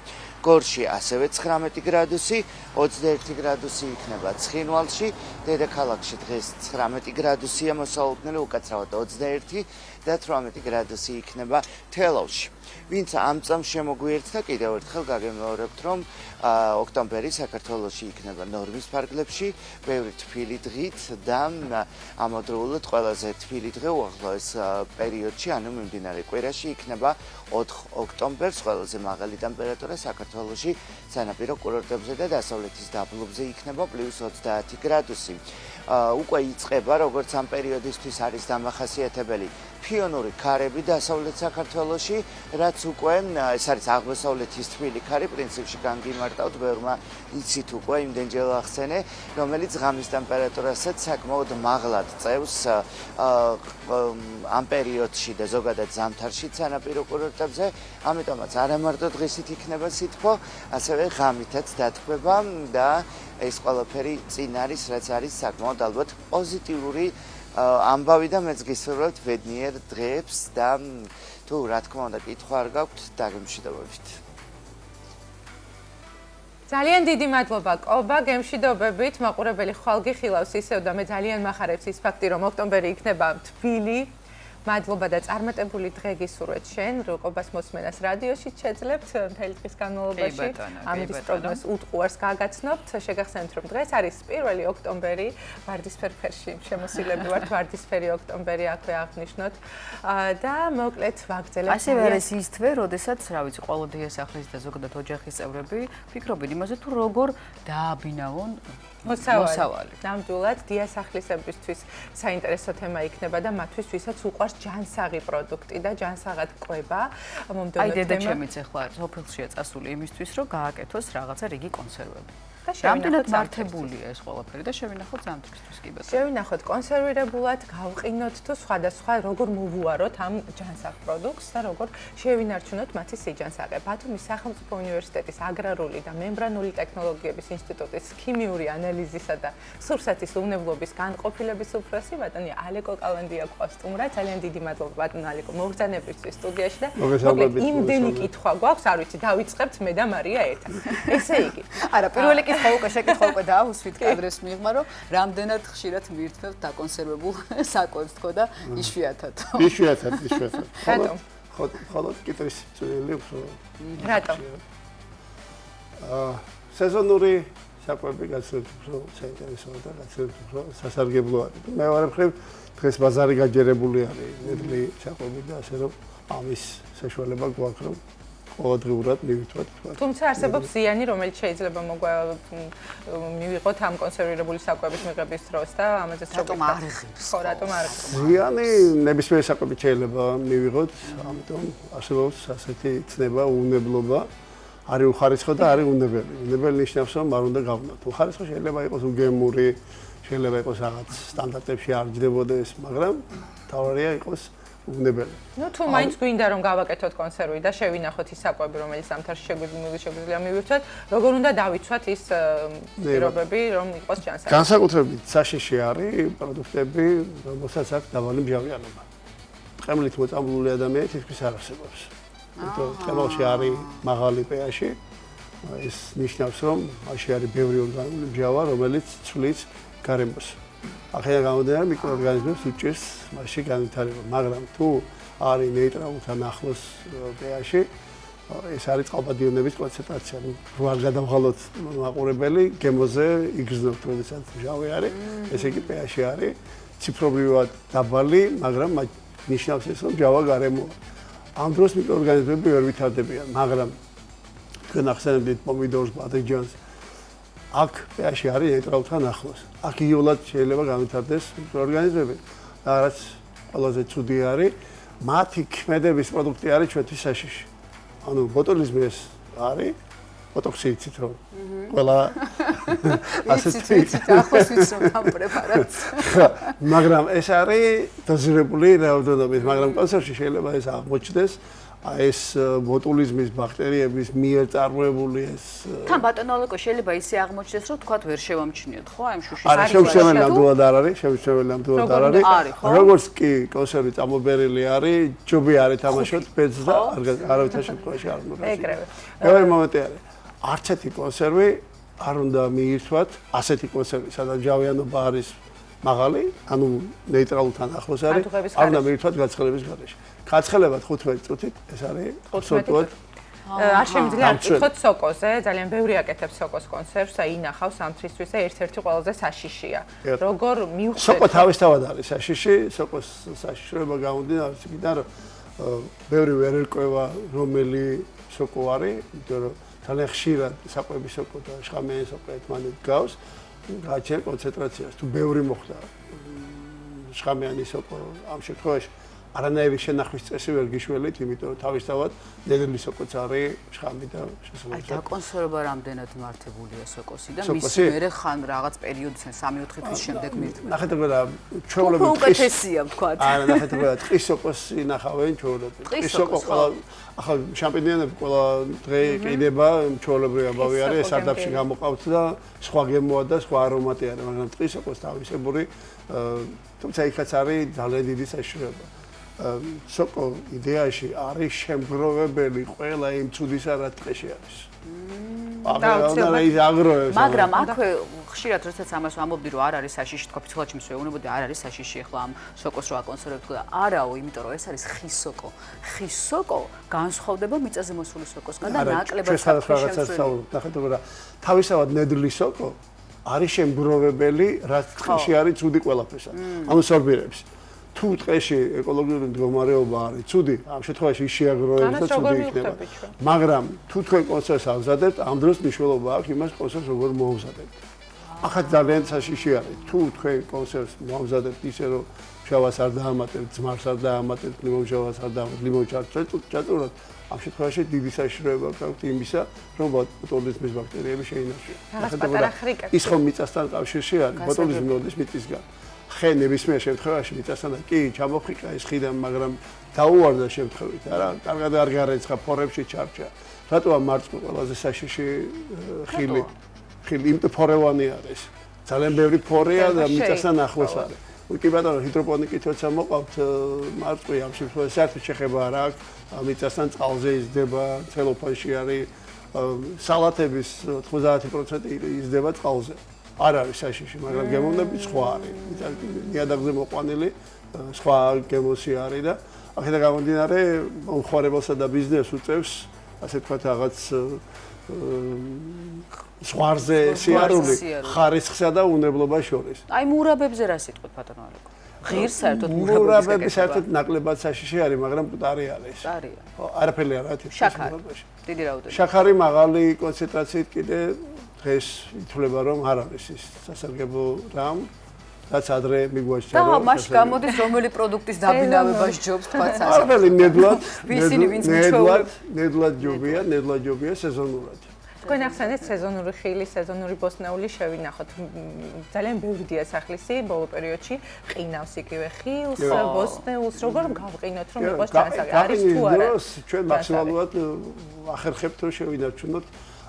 გორში ასევე 19 გრადუსი, 21 გრადუსი იქნება ცხინვალში, დედაქალაქში დღეს 19 გრადუსია მოსალოდნელი, უკაცრავად 21 და 18 გრადუსი იქნება თელავში. ვინც ამ წამს შემოგვიერთდა, კიდევ ერთხელ გაგემეორებთ, რომ ოქტომბერი საქართველოში იქნება ნორმის ფარგლებში, ბევრი თბილი დღით და ამავდროულად ყველაზე თბილი დღე უახლოეს პერიოდში, ანუ მიმდინარე კვირაში იქნება 4 ოქტომბერს, ყველაზე მაღალი ტემპერატურა საქართველოში სანაპირო კურორტებზე და დასავლეთის დაბლობზე იქნება +30 გრადუსი. უკვე იწყება, როგორც ამ პერიოდისთვის არის დამახასიათებელი ფიონური ქარები დასავლეთ საქართველოში, რაც უკვე ეს არის აღმოსავლეთის თბილი ქარი, პრინციპში განგიმარტავთ, ბევრმა იცით უკვე იმდენჯერ ახსენე, რომელიც ღამის ტემპერატურასაც საკმაოდ მაღლად წევს ამ პერიოდში და ზოგადად ზამთარში სანაპირო კურორტებზე, ამიტომაც არა მარტო დღისით იქნება სითბო, ასევე ღამითაც დათბება და ეს ყველაფერი წინ არის, რაც არის საკმაოდ ალბათ პოზიტიური ამბავი და მეც გისურვებთ ბედნიერ დღეებს და თუ რა თქმა უნდა კითხვა არ გაქვთ, დაგემშვიდობებით. ძალიან დიდი მადლობა კობა, გემშვიდობებით, მაყურებელი ხვალ გიხილავს ისევ და მე ძალიან მახარებს ის ფაქტი, რომ ოქტომბერი იქნება თბილი. მადლობა და წარმატებული დღე გისურვეთ შენ, როკობას მოსმენას რადიოში შეძლებთ მთელი დღის განმავლობაში. ამის პროგნოზს უტყუარს გაგაცნობთ. შეგახსენებთ, რომ დღეს არის 1 ოქტომბერი, ვარდისფერ ფერში შემოსილები ვართ, ვარდისფერი ოქტომბერი აქვე აღნიშნოთ და მოკლედ ვაგრძელებთ. ასევე არის ის თვე, როდესაც, რა ვიცი, ყველა დიასახლის და ზოგადად ოჯახის წევრები ფიქრობენ იმაზე, თუ როგორ დააბინაონ მოსავალი. ნამდვილად დიასახლისებისთვის საინტერესო თემა იქნება და მათთვის, ვისაც უყვარს ჯანსაღი პროდუქტი და ჯანსაღად ყვება. აი დედაჩემიც ახლა სოფელშია წასული იმისთვის, რომ გააკეთოს რაღაცა რიგი კონსერვები. რამდენად მართებულია ეს ყველაფერი და შევინახოთ ზამთრისთვის კი ბატონო. შევინახოთ კონსერვირებულად, გავყინოთ თუ სხვადასხვა როგორ მოვუაროთ ამ ჯანსაღ პროდუქტს და როგორ შევინარჩუნოთ მათი სიჯანსაღე. ბათუმის სახელმწიფო უნივერსიტეტის აგრარული და მემბრანული ტექნოლოგიების ინსტიტუტის ქიმიური ანალიზისა და სურსათის უვნებლობის განყოფილების უფროსი ბატონი ალეკო კალანდია ყავს სტუმრად. ძალიან დიდი მადლობა ბატონო ალეკო მოგზაურობისთვის სტუდიაში და მოკლედ იმდენი კითხვა გვაქვს, არ ვიცი, დავიწყებთ მე და მარია ერთად. ესე იგი. არა, პირველი უკვე შეკითხვა უკვე დაუსვით კადრებს მიღმა, რომ რამდენად ხშირად მირთმევთ დაკონსერვებულ საკვებს თქო და იშვიათად. იშვიათად. რატომ? ხოლო კიტრის წვლილი უფრო. რატომ? სეზონური საკვები გაცნობთ უფრო საინტერესოა და გაცნობთ უფრო სასარგებლო არის. მე ვარ მხრივ დღეს ბაზარი გაჯერებული არის ნედლი საკვები და ასე რომ ამის საშუალება გვაქვს რომ ყოველდღიურად მივიწვათ. თუმცა არსებობს ზიანი, რომელიც შეიძლება მივიღოთ ამ კონსერვირებული საკვების მიღების დროს და ამაზეც რატომ არ იღებს? ხო, რატომ არ იღებს? ზიანი ნებისმიერი საკვები შეიძლება მივიღოთ, ამიტომ არსებობს ასეთი ცნება, უვნებლობა. არის უხარისხო და არის უნებელი. უნებელი ნიშნავს, რომ არ უნდა გავნათ. უხარისხო შეიძლება იყოს უგემური, შეიძლება იყოს რაღაც სტანდარტებში არ ჯდებოდეს, მაგრამ თავარია იყოს უნებელი. ნუ თუ მაინც გვინდა რომ გავაკეთოთ კონსერვი და შევინახოთ ის საკვები, რომელიც ზამთარში შეგვიძლია მივირთვათ, როგორ უნდა დავიცვათ ის პირობები, რომ იყოს ჯანსაღი. განსაკუთრებით საშიში არის პროდუქტები, რომელსაც აქვს დაბალი მჟავიანობა. ტყემლით მოწამლული ადამიანი თითქმის არ არსებობს. იმიტომ ტყემალში არის მაღალი pH-ი, ეს ნიშნავს, რომ მასში არის ბევრი ორგანული მჟავა, რომელიც ცვლის გარემოს. ახლა გამოდიან მიკროორგანიზმებს უჭირს მასში განვითარება, მაგრამ თუ არის ნეიტრალურთან ახლოს pH-ი, ეს არის წყალბადიონების კონცენტრაცია. რო არ გადავღალოთ მაყურებელი, გემოზე იგრძნობთ, როდესაც მჟავი არის, ესე იგი pH-ი არის ციფრობრივად დაბალი, მაგრამ ნიშნავს ეს, რომ ჯავა გარემოა. ამ დროს მიკროორგანიზმები ვერ ვითარდებიან, მაგრამ თქვენ ახსენებდით პომიდორს, ბადრიჯანს. აქ pH-ი არის ნეიტრალთან ახლოს. აქ იოლად შეიძლება განვითარდეს მიკროორგანიზმები. და რაც ყველაზე ცუდი არის, მათი ქმედების პროდუქტი არის ჩვენთვის საშიში. ანუ ბოტულიზმი ეს არის ბოტოქსი იცით რომ ყველა ასეთი ახლოს ვიცნობ ამ პრეპარატს. მაგრამ ეს არის დოზირებული რაოდენობით, მაგრამ კონსერვში შეიძლება ეს აღმოჩნდეს. ეს ბოტულიზმის ბაქტერიების მიერ წარმოებული ეს თან ბატონო ალეკო შეიძლება ისე აღმოჩნდეს რომ თქვათ ვერ შევამჩნიოთ ხო ამ შუშის არა შევჩეველი ნამდვილად არ არის შევჩეველი ნამდვილად არ არის როგორც კი კონსერვი წამობერილი არის ჯობი არ ეთამაშოთ ბედს და არავითარ შემთხვევაში არ უნდა ეგრევე მეორე მომენტი არის არც ერთი კონსერვი არ უნდა მიირთვათ ასეთი კონსერვი სადაც ჯავიანობა არის მაღალი ანუ ნეიტრალთან ახლოს არის არ უნდა მიირთვათ გაცხელების გარეშე გაცხელებად 15 წუთით ეს არის აბსოლუტურად არ შემიძლია აკითხოთ სოკოზე, ძალიან ბევრი აკეთებს სოკოს კონსერვს, ინახავს ამ თრისთვის და ერთ-ერთი ყველაზე საშიშია. როგორ მივხვდეთ? სოკო თავისთავად არის საშიში, სოკოს საშიშროება გამომდინარე იქიდან, რომ ბევრი ვერ ერკვევა რომელი სოკო არის, იმიტომ რომ ძალიან ხშირად საკვების სოკო და შხამიანი სოკო ერთმანეთს გავს, გააჩენ კონცენტრაციას. თუ ბევრი მოხდა შხამიანი სოკო ამ შემთხვევაში არანაირი შენახვის წესი ვერ გიშველით, იმიტომ რომ თავისთავად ნედლი სოკოც არის შხამი და შესაძლოა. აი დაკონსერვება რამდენად მართებულია სოკოსი და მისი მერე ხან რაღაც პერიოდისგან 3-4 თვის შემდეგ მირთმევს. ნახეთ რა, ჩვეულებრივ უკეთესია ვთქვათ. არა, ნახეთ რა, ტყის სოკოსი ნახავენ ჩვეულებრივ. ტყის სოკო ყველა ახლა შამპინიონები ყველა დღე ყიდება, ჩვეულებრივ ამბავი არის, ეს სარდაფში გამოყავთ და სხვა გემოა და სხვა არომატი არის, მაგრამ ტყის სოკოს თავისებური თუმცა იქაც არის ძალიან დიდი საშიშროება. სოკო იდეაში არის შემგროვებელი ყველა იმ ცუდისა რა ტყეში არის. მაგრამ აქვე ხშირად როდესაც ამას ვამბობდი რომ არ არის საშიში, თქვა ფიცხოვაჩი მსვეუნებოდი არ არის საშიში ახლა ამ სოკოს რო აკონსერვებთ და არაო, იმიტომ რომ ეს არის ხის სოკო. ხის სოკო განსხვავდება მიწაზე მოსული სოკოსგან და ნაკლებად საფრთხეშემცვლელი. ნახეთ რა, თავისთავად ნედლი სოკო არის შემგროვებელი, რაც ტყეში არის ცუდი ყველაფერსა. ანუ სორბირებს. თუ ტყეში ეკოლოგიური მდგომარეობა არის ცუდი, ამ შემთხვევაში ის შეაგროვებს და ცუდი იქნება. მაგრამ თუ თქვენ კონსერვს ამზადებთ, ამ დროს მნიშვნელობა აქვს იმას კონსერვს როგორ მოამზადებთ. ახაც ძალიან საშიში არის. თუ თქვენ კონსერვს მოამზადებთ ისე რომ შავას არ დაამატებთ, ძმარს არ დაამატებთ, ლიმონშავას არ დაამატებთ, ლიმონჩარს ჩაწუროთ, ამ შემთხვევაში დიდი საშიშროება გაქვთ იმისა, რომ ბოტულიზმის ბაქტერიები შეინარჩუნონ. ის ხომ მიწასთან კავშირში არის, ბოტულიზმი მოდის მიწისგან. ხე ნებისმიერ შემთხვევაში მიწასთან კი ჩამოხიკა ეს ხიდან, მაგრამ დაუვარდა შემთხვევით, არა, კარგად არ გარეცხა ფორებში ჩარჩა. რატოა მარწყვი ყველაზე საშიში ხილი? ხილი იმიტომ ფორევანი არის. ძალიან ბევრი ფორეა და მიწასთან ახლოს არის. კი ბატონო, ჰიდროპონიკით როცა მოყავთ მარწყვი ამ შემთხვევაში საერთოდ შეხება არ აქვს, მიწასთან წყალზე იზრდება, ცელოფანში არის, სალათების 90% იზრდება წყალზე. არ არის საშიში, მაგრამ გემოვნები სხვა არის. ნიადაგზე მოყვანილი სხვა გემოსი არის და აქედან გამომდინარე მომხმარებელსა და ბიზნესს უწევს, ასე ვთქვათ, რაღაც ზღვარზე სიარული ხარისხსა და უნებლობას შორის. აი მურაბებზე რა სიტყვით ბატონო ალეკო? ღირს საერთოდ მურაბები საერთოდ ნაკლებად საშიში არის, მაგრამ მკვდარი არის. მკვდარია. არაფერი არ არის. შაქარი. დიდი რაოდენობით. შაქარი მაღალი კონცენტრაციით კიდე დღეს ითვლება რომ არ არის ის სასარგებლო რამ, რაც ადრე მიგვაჩნდა რომ და მაშ გამოდის რომელი პროდუქტის დაბინავება სჯობს თქვა სასა. არაფერი ნედლად, ისინი ვინც მიჩვეულობ. ნედლად ჯობია სეზონურად. თქვენ ახსენეთ სეზონური ხილი, სეზონური ბოსტნეული შევინახოთ. ძალიან ბევრი დიასახლისი ბოლო პერიოდში ყინავს იგივე ხილს, ბოსტნეულს, როგორ გავყინოთ რომ იყოს ჯანსაღი? არის თუ არა? ჩვენ მაქსიმალურად ახერხებთ რომ შევინარჩუნოთ.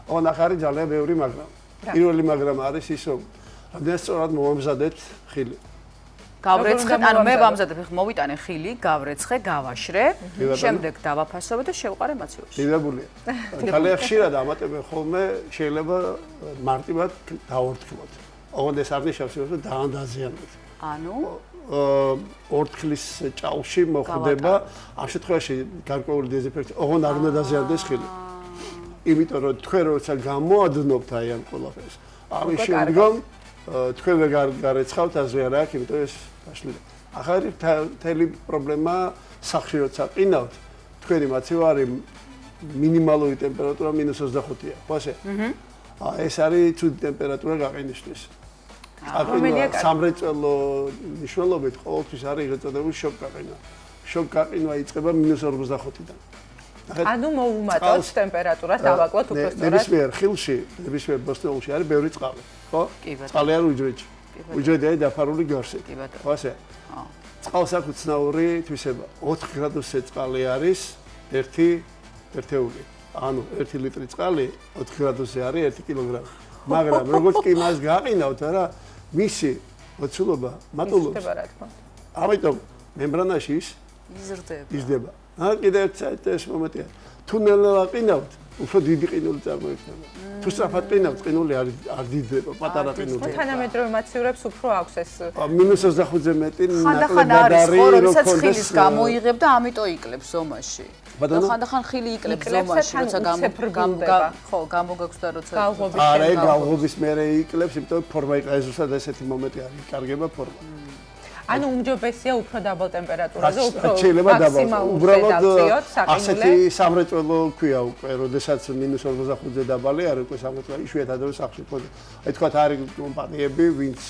ოღონდ არის ძალიან ბევრი მაგრამ. პირველი მაგრამ არის ის რომ რამდენად სწორად მომამზადეთ ხილი. გავრეცხეთ, ანუ მე ვამზადებ, მოვიტანე ხილი, გავრეცხე, გავაშრე, შემდეგ დავაფასობ და შევყარე მაცივარში. დიდებულია. ძალიან ხშირად ამატებენ ხოლმე, შეიძლება მარტივად დაორთქლოთ. ოღონდ ეს არ ნიშნავს იმას, რომ დაანდაზიანოთ. ანუ ორთქლის ჭაუში მოხდება, ამ შემთხვევაში გარკვეული დეზინფექცია, ოღონდ არ უნდა დაზიანდეს ხილი. იმიტომ რომ თქვენ როცა გამოადნობთ აი ამ ყველაფერს, ამის შემდგომ თქვენ ვერ გარეცხავთ აზრი არ აქვს, იმიტომ ეს გაშლილი. ახლა თელი პრობლემა სახში როცა ყინავთ, თქვენი მაცივარი მინიმალური ტემპერატურა -25-ია, ხო ასე? ეს არის ცუდი ტემპერატურა გაყინიშთვის. სამრეწველო მნიშვნელობით ყოველთვის არის ეგრეთ წოდებული შოკ გაყინა. შოკ გაყინვა იწყება -45-დან. ანუ მოუმატოთ ტემპერატურას დავაკლოთ უფრო სწორად. ნებისმიერ ხილში, ნებისმიერ ბოსტნეულში არის ბევრი წყალი, ხო? წყალი არის უჯრედში. უჯრედი არის დაფარული გარსით. ხო ასე? წყალს აქვს უცნაური თვისება. 4 გრადუსზე წყალი არის 1 ერთეული. ანუ 1 ლიტრი წყალი 4 გრადუსზე არის 1 კილოგრამი. მაგრამ როგორც კი მას გაყინავთ, არა, მისი მოცულობა მატულობს. ამიტომ მემბრანაში ის იზრდება. კიდევ ეს მომენტია. თუ ნელ-ნელა ყინავთ, უფრო დიდი ყინული წარმოიქმნება. თუ სწრაფად ყინავთ, ყინული არ დიდდება, პატარა ყინული. თანამედროვე მაცივრებს უფრო აქვს ეს -25-ზე მეტი ნაკლებად არის, ხო, როდესაც ხილის გამოიღებ და ამიტომ იკლებს ზომაში. ხანდახან ხილი იკლებს ზომაში, როცა ხო, გამოგაქვს და როცა არა, გავღობის მერე იკლებს, იმიტომ ფორმა იყაიზუსად ესეთი მომენტი არის, იკარგება ფორმა. ანუ უმჯობესია უფრო დაბალ ტემპერატურაზე, უფრო შეიძლება დაბალ. უბრალოდ საყინულე. ასეთი სამრეწველო ქვია უკვე, როდესაც -25-ზე დაბალი არის, უკვე სამრეწველო იშვიათად არის სახში. აი თქვათ არის კომპანიები, ვინც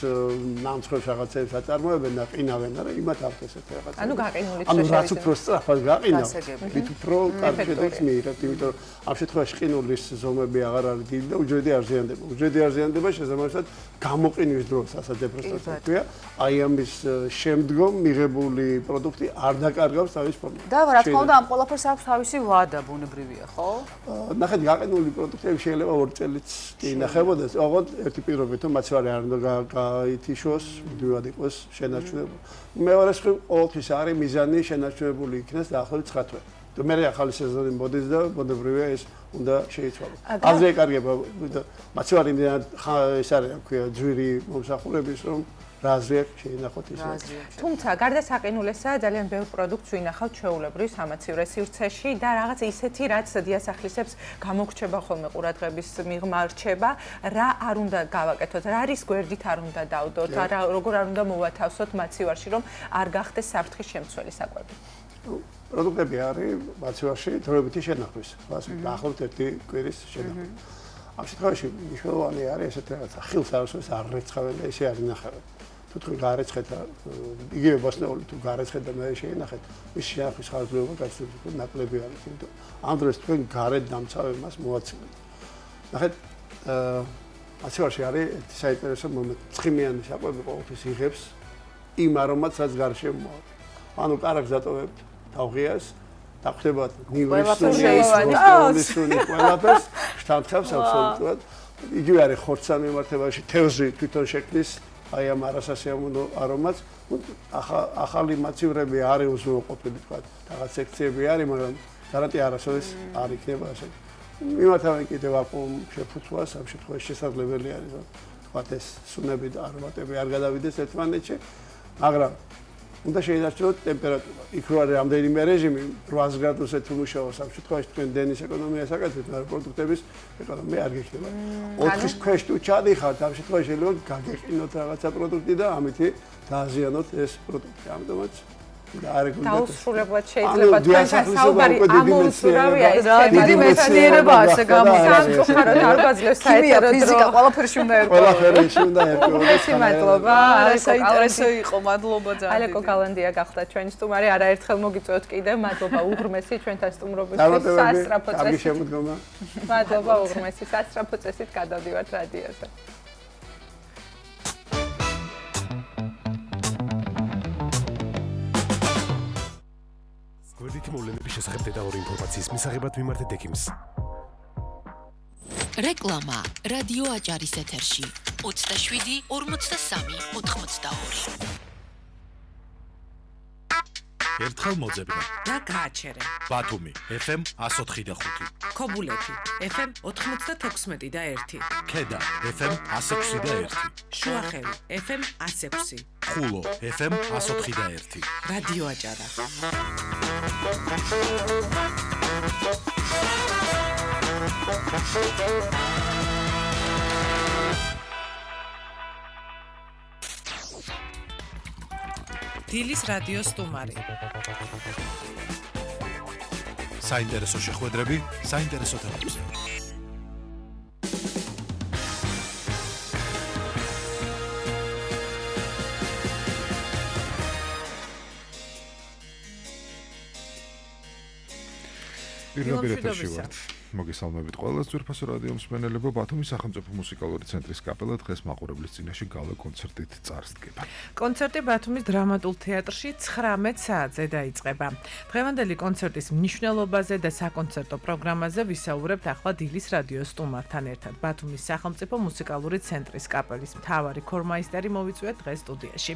ნამცხრობს რაღაცებს აწარმოებენ და ყინავენ, არა, იმათ აქვს ესეთი რაღაცა. ანუ გაყინული ანუ რაც უფრო სწრაფად გაყინავთ, მით უფრო კარგი შედეგს მიიღებთ, იმიტომ რომ ამ შემთხვევაში ყინულის ზომები აღარ არის დიდი და უჯრედი არ ზიანდება. უჯრედი არ ზიანდება შესაბამისად გამოყინვის დროს, ასეთ დეპრესიას ქვია, აი ამის შემდგომ მიღებული პროდუქტი არ დაკარგავს თავის ფორმას. და რა თქმა უნდა, ამ ყველაფერს აქვს თავისი ვადა, ბუნებრივია, ხო? ნახეთ, გაყინული პროდუქტები შეიძლება 2 წელიც კი ინახებოდეს, ოღონდ ერთი პირობით, რომ მაცივარი არ უნდა გაითიშოს, მუდმივად იყოს შენარჩუნებული. მეორე მხრივ, ყოველთვის არის მიზანი შენარჩუნებული იქნას დაახლოებით 9 თვე. თუ მე ახალი სეზონი მოდის და ბუნებრივია ეს უნდა შეიცვალოს. აზრი ეკარგება, მაცივარი ეს არის, რა ქვია, ძვირი მომსახურების, რომ რაზრია შეინახოთ ის. თუმცა გარდა საყინულესა ძალიან ბევრ პროდუქტს ვინახავთ ჩვეულებრივ სამაცივრო სივრცეში და რაღაც ისეთი რაც დიასახლისებს გამოგრჩება ხოლმე ყურადღების მიღმა რჩება, რა არ უნდა გავაკეთოთ, რა არის გვერდით არ უნდა დავდოთ, როგორ არ უნდა მოვათავსოთ მაცივარში, რომ არ გახდეს საფრთხის შემცველი საკვები. პროდუქტები არის მაცივარში დროებითი შენახვის, ასე დაახლოებით 1 კვირის შენახვა. ამ შემთხვევაში მნიშვნელოვანი არის ესეთი რაღაცა, ხილს არასოდეს არ რეცხავენ და ესე არ ინახავენ. თუ გარეცხეთ და იგივე ბოსტნეული თუ გარეცხეთ და მე შეინახეთ, ის შენახვის ხარჯლობა გაცილებით ნაკლები არის, იმიტომ ამ დროს თქვენ გარეთ დამცავებას მოაცილებთ. ნახეთ, მაცივარში არის ერთი საინტერესო მომენტი. ცხიმიანი საკვები ყოველთვის იღებს იმ არომატს, რაც გარშემო მოაქვს. ანუ კარგს დატოვებთ თავღიას, დახვდებათ ნივილისუნი, ყველაფერს შთანთქავს აბსოლუტურად. იგივე არის ხორცთან მიმართებაში, თევზი თვითონ შექმნის აი ამ არასასიამოვნო არომატს. ახალი მაცივრები არის უზრუნველყოფილი, თქვა, რაღაც სექციები არის, მაგრამ გარანტია არასოდეს არ იქნება ასე. მიმართავენ კიდევ აკუმ შეფუთვას, ამ შემთხვევაში შესაძლებელი არის, რომ თქვა ეს სუნები და არომატები არ გადავიდეს ერთმანეთში, მაგრამ უნდა შეინარჩუნოთ ტემპერატურა. იქ რო არის რამდენიმე რეჟიმი 8 გრადუსზე თუ მუშაობს, ამ შემთხვევაში თქვენ დენის ეკონომიას აკეთებთ, მაგრამ პროდუქტების ეკონომია არ გექნება. 4-ის ქვეშ თუ ჩადიხართ, ამ შემთხვევაში შეიძლება გაგეყინოთ რაღაცა პროდუქტი და ამითი დააზიანოთ ეს პროდუქტი. ამიტომაც დაუსრულებლად შეიძლება თქვენთან საუბარი ამოუწურავია ეს დიდი მეცნიერება ასე გამოდის. სამწუხაროდ არ გვაძლევს საერთოდ ფიზიკა ყველაფერში უნდა ერთო. ყველაფერში უნდა ერთო. მადლობა. საინტერესო იყო, მადლობა ძალიან. ალეკო გალანდია გახდა ჩვენი სტუმარი, არაერთხელ მოგიწვევთ კიდევ. მადლობა უღრმესი ჩვენთან სტუმრობისთვის. სასწრაფო წესით. მადლობა უღრმესი. სასწრაფო წესით გადავდივართ რადიოზე. გვერდითი მოვლენების შესახებ დეტალური ინფორმაციის მისაღებად მიმართეთ ექიმს. რეკლამა რადიო აჭარის ეთერში 27 43 82. ერთხელ მოძებნა. და გააჩერე. ბათუმი FM 104.5. ქობულეთი FM 96 და 1. ქედა FM 106.1. შუახევი FM 106. ხულო FM 104.1. რადიო აჭარა. დილის რადიო სტუმარი. საინტერესო შეხვედრები, საინტერესო თემებზე. პირდაპირ ეთერში ვართ. მოგესალმებით ყველას ძვირფასო რადიო მსმენელებო. ბათუმის სახელმწიფო მუსიკალური ცენტრის კაპელა დღეს მაყურებლის წინაშე გალა კონცერტით წარსდგება. კონცერტი ბათუმის დრამატულ თეატრში 19 საათზე დაიწყება. დღევანდელი კონცერტის მნიშვნელობაზე და საკონცერტო პროგრამაზე ვისაუბრებთ ახლა დილის რადიო სტუმართან ერთად. ბათუმის სახელმწიფო მუსიკალური ცენტრის კაპელის მთავარი ქორმაისტერი მოვიწვია დღეს სტუდიაში.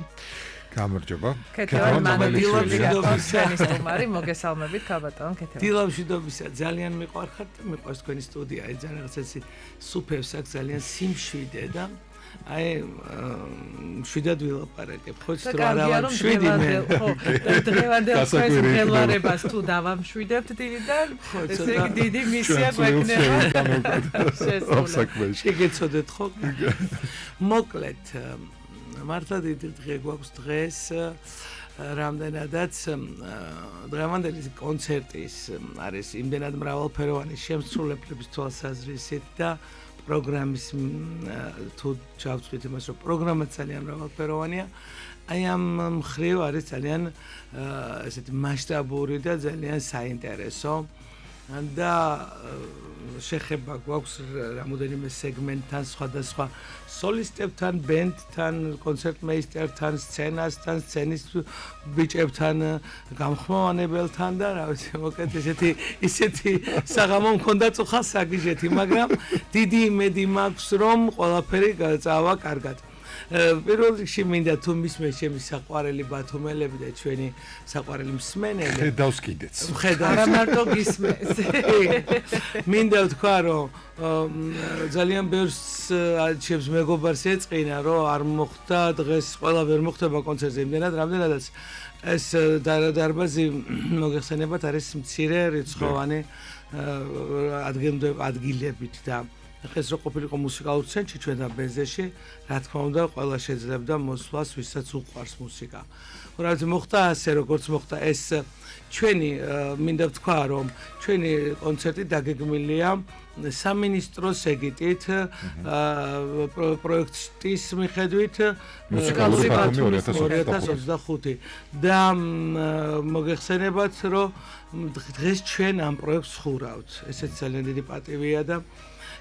გამარჯობა. ქეთევან მანდილოვსკის სტუმარი, მოგესალმებით ქაბატონ ქეთევან. დილავშიდობისა ძალიან მიყვარხართ, მიყვარს თქვენი სტუდია, აი ძალიან რაღაც έτσι სუფევს აქვს ძალიან სიმშვიდე და აი შვიდად ვილაპარაკებ, ხო ის რა არა შვიდი მე. ხო, დღევანდელ ეს მღელვარებას თუ დავამშვიდებთ დილიდან, ესე იგი დიდი მისია გვექნება. შეგეცოდეთ ხო? მოკლედ მართლა დიდი დღე გვაქვს დღეს რამდენადაც დღევანდელი კონცერტის არის იმდენად მრავალფეროვანი შემსრულებლების თვალსაზრისით და პროგრამის თუ ჩავწვით იმას რომ პროგრამა ძალიან მრავალფეროვანია აი ამ მხრივ არის ძალიან ესეთი მასშტაბური და ძალიან საინტერესო და შეხება გვაქვს რამოდენიმე სეგმენტთან, სხვადასხვა სოლისტებთან, ბენდთან, კონცერტმეისტერთან, სცენასთან, სცენის ბიჭებთან, გამხმოვანებელთან და რა ვიცი, მოკეთ ისეთი საღამო მქონდა წუხა საგიჟეთი, მაგრამ დიდი იმედი მაქვს, რომ ყველაფერი წავა კარგად. პირველ რიგში მინდა თუ მისმე ჩემი საყვარელი ბათუმელები და ჩვენი საყვარელი მსმენელი ხედავს კიდეც. არა მარტო გისმენს. მინდა ვთქვა რომ ძალიან ბევრს ჩემს მეგობარს ეწყინა რომ არ მოხდა დღეს ყველა ვერ მოხდება კონცერტზე იმდენად რამდენადაც ეს დარბაზი მოგეხსენებათ არის მცირე რიცხოვანი ადგილებით და ეს რო ყოფილიყო მუსიკალურ ცენტრში ჩვენ და ბენზეში, რა თქმა უნდა, ყველა შეძლებდა მოსვლას, ვისაც უყვარს მუსიკა. რა თქმა მოხდა ასე, როგორც მოხდა ეს ჩვენი მინდა ვთქვა, რომ ჩვენი კონცერტი დაგეგმილია სამინისტროს ეგიტით პროექტის მიხედვით მუსიკალური ბათუმი 2025 და მოგეხსენებათ, რომ დღეს ჩვენ ამ პროექტს ხურავთ. ესეც ძალიან დიდი პატივია და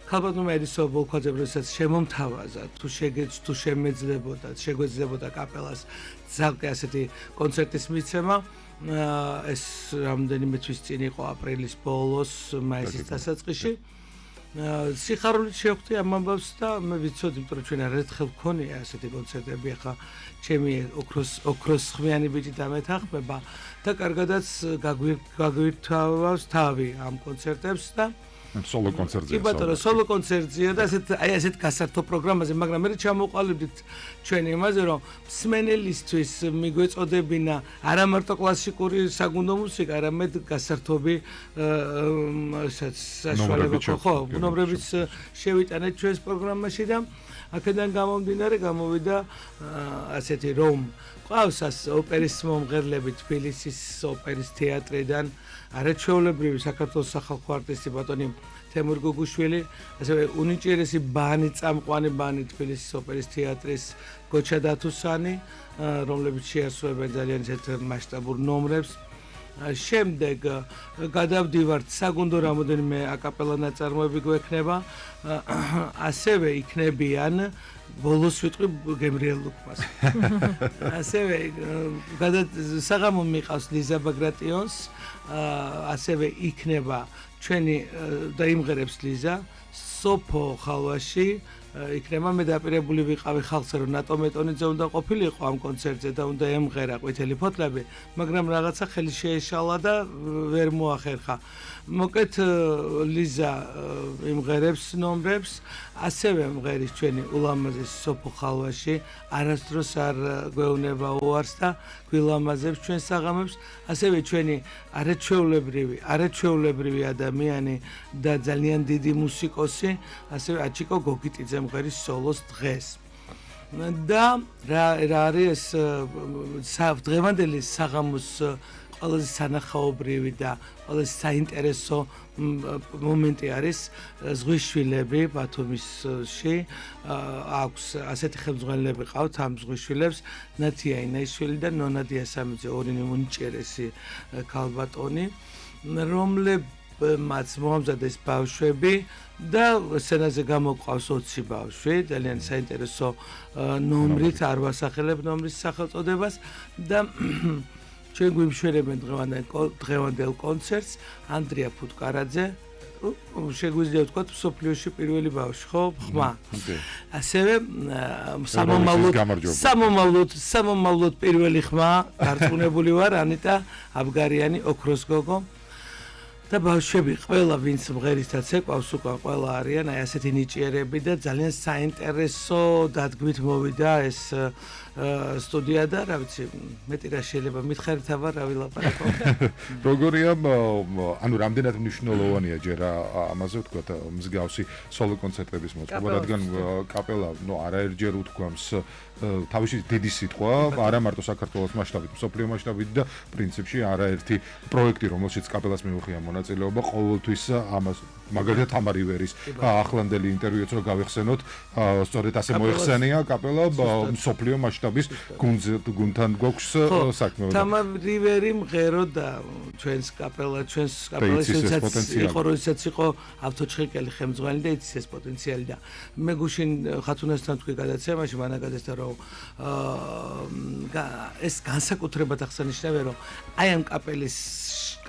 ქალბატონ ედისო ბოლქვაძე როდესაც შემომთავაზა თუ შემეძლებოდა შეგვეძლებოდა კაპელას ძალკე ასეთი კონცერტის მიცემა ეს რამდენიმე თვის წინ იყო აპრილის ბოლოს მაისის დასაწყისში სიხარულით შევხვდი ამ ამბავს და მე ვიცოდი იმიტომ რომ ჩვენ არერთხელ გქონია ასეთი კონცერტები ახლა ჩემი ოქროს ხმიანი ბიჭი დამეთანხმება და კარგადაც გაგვირთავავს თავი ამ კონცერტებს და სოლო კონცერტია. კი ბატონო, სოლო კონცერტია და ასეთ გასართო პროგრამაზე, მაგრამ მე ჩამოყალიბდით ჩვენი იმაზე, რომ მსმენელისთვის მიგვეწოდებინა არა მარტო კლასიკური საგუნდო მუსიკა, არამედ გასართობი საშუალება ხო, ბუნებრივიც შევიტანეთ ჩვენს პროგრამაში და აქედან გამომდინარე გამოვიდა ასეთი რომ ყავს ოპერის მომღერლები თბილისის ოპერის თეატრიდან არაჩვეულებრივი საქართველოს სახალხო არტისტი ბატონი თემურ გუგუშვილი, ასევე უნიჭიერესი ბანი წამყვანი ბანი თბილისის ოპერის თეატრის გოჩა დათუსანი, რომლებიც შეასრულებენ ძალიან ისეთ მასშტაბურ ნომრებს. შემდეგ გადავდივართ საგუნდო რამოდენიმე აკაპელა ნაწარმოები გვექნება, ასევე იქნებიან ბოლოს ვიტყვი გემრიელ ლუკმას. ასევე საღამო მიყავს ლიზა ბაგრატიონს, ასევე იქნება ჩვენი და იმღერებს ლიზა სოფო ხალვაში იქნება მე დაპირებული ვიყავი ხალხზე რომ ნატო მეტონიძე უნდა ყოფილიყო ამ კონცერტზე და უნდა ემღერა ყვითელი ფოთლები, მაგრამ რაღაცა ხელი შეეშალა და ვერ მოახერხა. მოკეთ ლიზა იმღერებს ნომრებს, ასევე მღერის ჩვენი ულამაზესი სოფო ხალვაში, არასდროს არ გვეუბნება უარს და გვილამაზებს ჩვენ საღამებს, ასევე ჩვენი არაჩვეულებრივი ადამიანი და ძალიან დიდი მუსიკოსი, ასევე აჩიკო გოგიტიძე მღერის სოლოს დღეს. და რა არის ეს დღევანდელი საღამოს ყველაზე სანახაობრივი და ყველაზე საინტერესო მომენტი არის ზღვის შვილები ბათუმისში აქვს ასეთი ხელმძღვანელები ყავთ ამ ზღვის შვილებს ნათია ინაიშვილი და ნონა დიასამიძე ორივე უნიჭერესი ქალბატონი რომლებმაც მოამზადეს ბავშვები და სცენაზე გამოყვავს 20 ბავშვი ძალიან საინტერესო ნომრით არ ვასახელებ ნომრის სახელწოდებას და ჩვენ გვიმშვენებენ დღევანდელ კონცერტს ანდრია ფუტკარაძე შეგვიძლია ვთქვათ მსოფლიოში პირველი ბავშვი ხო ხმა ასევე სამომავლოდ პირველი ხმა დარწმუნებული ვარ ანიტა აბგარიანი ოქროს გოგო და ბავშვები ყველა ვინც მღერისთაც ეკვავს უკვე ყველა არიან აი ასეთი ნიჭიერები და ძალიან საინტერესო დადგმით მოვიდა ეს სტუდია და რა ვიცი მეტი რა შეიძლება მითხარითავარ რა ვილაპარაკო როგორია ანუ რამდენად მნიშვნელოვანია ჯერ ამაზე ვთქვათ მსგავსი სოლო კონცერტების მოწყობა რადგან კაპელა არაერთჯერ უთქვამს თავისი დიდი სიტყვა არა მარტო საქართველოს მასშტაბით მსოფლიო მასშტაბით და პრინციპში არაერთი პროექტი რომელშიც კაპელას მიუღია მონაწილეობა ყოველთვის ამას მაგალითად თამარ ივერის ახლანდელი ინტერვიუც რო გავიხსენოთ სწორედ ასე მოიხსენია კაპელა მსოფლიო მასშტაბის გუნდთან გვაქვს საქმე თამარ ივერი მღერო და ჩვენს კაპელის იყო როდესაც იყო ავტოჩხიკელი ხელმძღვანელი და იცის ეს პოტენციალი და მე გუშინ ხათუნასთან თქვი გადაცემაში მანაგადესთან რომ ეს განსაკუთრებად აღსანიშნავია რომ აი ამ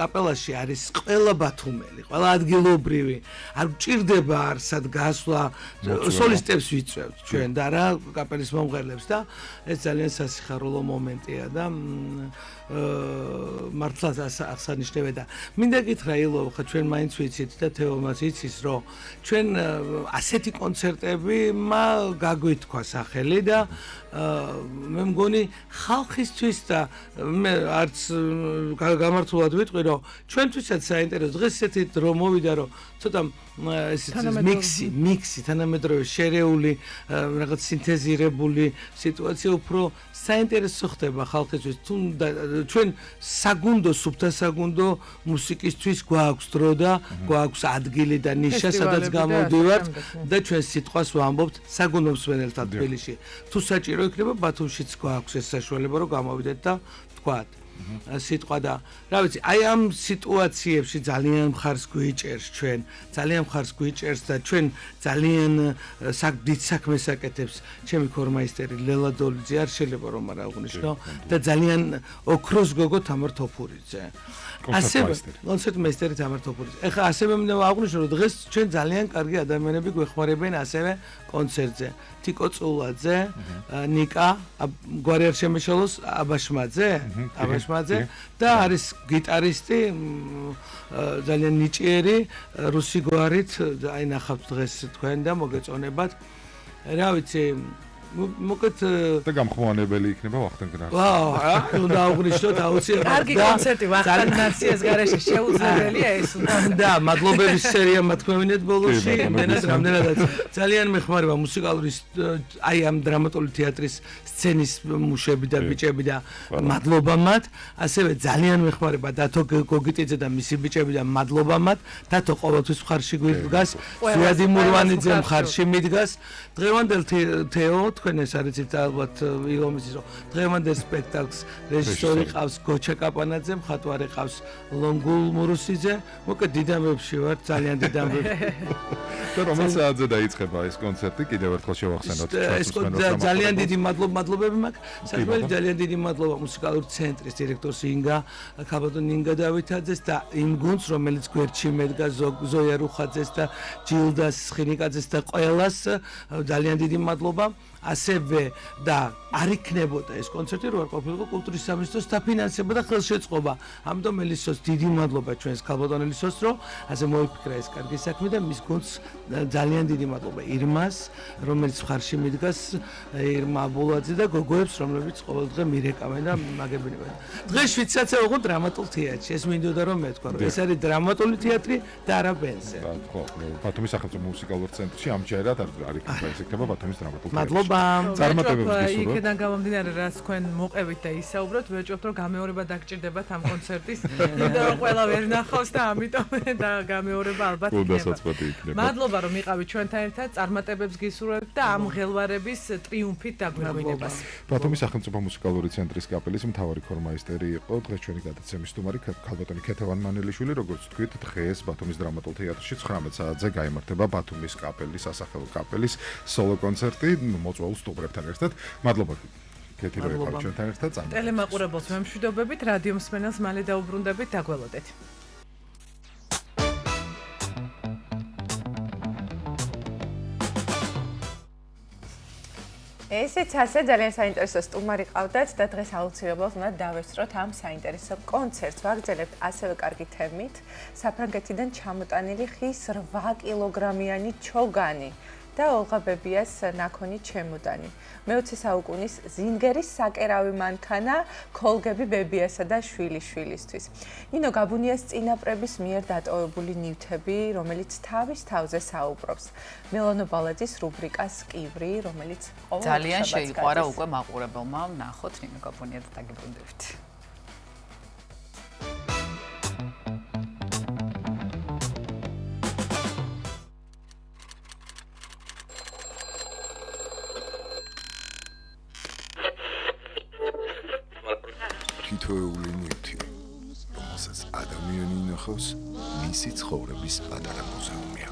კაპელაში არის ყველა ბათუმელი, ყველა ადგილობრივი, არ გჭირდება არსად გასვლა, სოლისტებს ვიწევთ ჩვენ და რა კაპელის მომღერლებს და ეს ძალიან სასიხარულო მომენტია და მართლაც აღსანიშნავია და მინდა გითხრა ილო ხა ჩვენ მაინც ვიცით და თეომაც იცის რომ ჩვენ ასეთი კონცერტები გაგვითქვა სახელი და მე მგონი ხალხისთვის და მე არც გამართულად ვიტყვი რომ ჩვენთვისაც საინტერესო დღეს ესეთი დრო მოვიდა რომ ცოტა მიქსი თანამედროვე შერეული რაღაც სინთეზირებული სიტუაცია უფრო საინტერესო ხდება ხალხისთვის თუნდა ჩვენ საგუნდო სუფთა საგუნდო მუსიკისთვის გვაქვს დრო და გვაქვს ადგილი და ნიშა სადაც გამოვდივართ და ჩვენ სიტყვას ვამბობთ საგუნდო მსმენელთა თბილისში თუ საჭირო იქნება ბათუმშიც გვაქვს ეს საშუალება რომ გამოვიდეთ და თქვათ სიტყვა და რა ვიცი აი ამ სიტუაციებში ძალიან მხარს გვიჭერს ჩვენ ძალიან მხარს გვიჭერს და ჩვენ ძალიან დიდ საქმეს აკეთებს ჩემი ქორმაისტერი ლელა დოლიძე არ შეიძლება რომ არ აღვნიშნო და ძალიან ოქროს გოგო თამარ თოფურიძე ასევე კონცერტმეისტერი თამარ თოფურიძე ეხლა ასევე მინდა აღვნიშნო რომ დღეს ჩვენ ძალიან კარგი ადამიანები გვეხმარებიან ასევე კონცერტზე თიკო წულაძე ნიკა გვარი არ შემეშალოს აბაშმაძე და არის გიტარისტი ძალიან ნიჭიერი რუსი გვარით აი ნახავთ დღეს თქვენ და მოგეწონებათ რა ვიცი მოკეთ და გამხმოვანებელი იქნება ვახტანგ გრაფი. ვაუ, უნდა აღვნიშნოთ აუცილებლად. კარგი კონცერტი ვახტანგ ნაციას გარეშე შეუძლებელია ეს უნდა. და მადლობების სერია მათქმევინეთ ბოლოში, რამდენადაც ძალიან მეხმარება მუსიკალური აი ამ დრამატული თეატრის სცენის მუშები და ბიჭები და მადლობა მათ, ასევე ძალიან მეხმარება დათო გოგიტიძე და მისი ბიჭები და მადლობა მათ, დათო ყოველთვის მხარში გვიდგას, ზიადი მურვანიძე მხარში მიდგას, დღევანდელ თეო თქვენ ეს არიცით ალბათ ილომის რომ დღევანდელ სპექტაკლს რეჟისორი ყავს გოჩა კაპანაძე, მხატვარი ყავს ლონგულ მურუსიძე, მოკლედ დიდამებში ვარ, ძალიან დიდამებში. და რომელ საათზე დაიწყება ეს კონცერტი? კიდევ ერთხელ შევახსენოთ. ძალიან დიდი მადლობები მაქვს. საქმელი ძალიან დიდი მადლობა მუსიკალური ცენტრის დირექტორს ინგა ქაბადონ ინგა დავითაძეს და იმ გუნდს, რომელიც გვერდში მედგა ზოია რუხაძეს და ჯილდას ხინიკაძეს და ყველას ძალიან დიდი მადლობა. ასევე და არ იქნებოდა ეს კონცერტი რო არ ყოფილიყო კულტურის სამინისტროს დაფინანსება და ხელშეწყობა. ამიტომ ელისოს დიდი მადლობა ჩვენს ქალბატონ ელისოს რომ ასე მოიფიქრა ეს კარგი საქმე და მის გუნდს ძალიან დიდი მადლობა ირმას, რომელიც მხარში მიდგას, ირმა ბულაძე და გოგოებს, რომლებიც ყოველდღე მირეკავენ და მაგებინებენ. დღეს შვიცაცე უყო დრამატულ თეატრში. ეს მინდოდა რომ მეთქვა რომ ეს არის დრამატული თეატრი და არა ბენზე. ხო, ბათუმის სახელმწიფო მუსიკალურ ცენტრში ამჯერად არის იქნება ბათუმის დრამატულ თეატრში. მადლობა. იქიდან გამომდინარე რაც თქვენ მოყევით და ისაუბროთ, ვეჭვობთ რომ გამეორება დაგჭირდებათ ამ კონცერტის, იმიტომ რომ ყველა ვერ ნახავს და ამიტომ და გამეორება ალბათ იქნება. მადლობა რომ იყავით ჩვენთან ერთად, წარმატებებს გისურვებთ და ამ ღელვარების ტრიუმფით დაგვიგვინებას. ბათუმის სახელმწიფო მუსიკალური ცენტრის კაპელის მთავარი ქორმაისტერი იყო დღეს ჩვენი გადაცემის სტუმარი ქალბატონი ქეთევან მანელიშვილი, როგორც თქვით, დღეს ბათუმის დრამატულ თეატრში 19 საათზე გაიმართება ბათუმის კაპელის სასახელო კაპელის სოლო კონცერტი მოწვეულ სტუმრებთან ერთად. მადლობა ქეთი რომ იყავით ჩვენთან ერთად. ტელემაყურებელს ვემშვიდობებით, რადიო მსმენელს მალე დაუბრუნდებით, დაგველოდეთ. ესეც ასე ძალიან საინტერესო სტუმარი ყავდათ და დღეს აუცილებლად უნდა დავესწროთ ამ საინტერესო კონცერტს. ვაგრძელებთ ასევე კარგი თემით, საფრანგეთიდან ჩამოტანილი ხის 8 კილოგრამიანი ჩოგანი და ოლღა ბებიას ნაქონი ჩემოდანი. მე-20 საუკუნის ზინგერის საკერავი მანქანა ქოლგები ბებიასა და შვილიშვილისთვის. ნინო გაბუნიას წინაპრების მიერ დატოვებული ნივთები, რომელიც თავის თავზე საუბრობს. მელონო ბალაძის რუბრიკას კივრი, რომელიც ძალიან შეიყვარა უკვე მაყურებელმა ნახოთ ნინო გაბუნია და დაგიბრუნდებით. თითოეული ნივთი, რომელსაც ადამიანი ინახავს, მისი ცხოვრების პატარა მუზეუმია.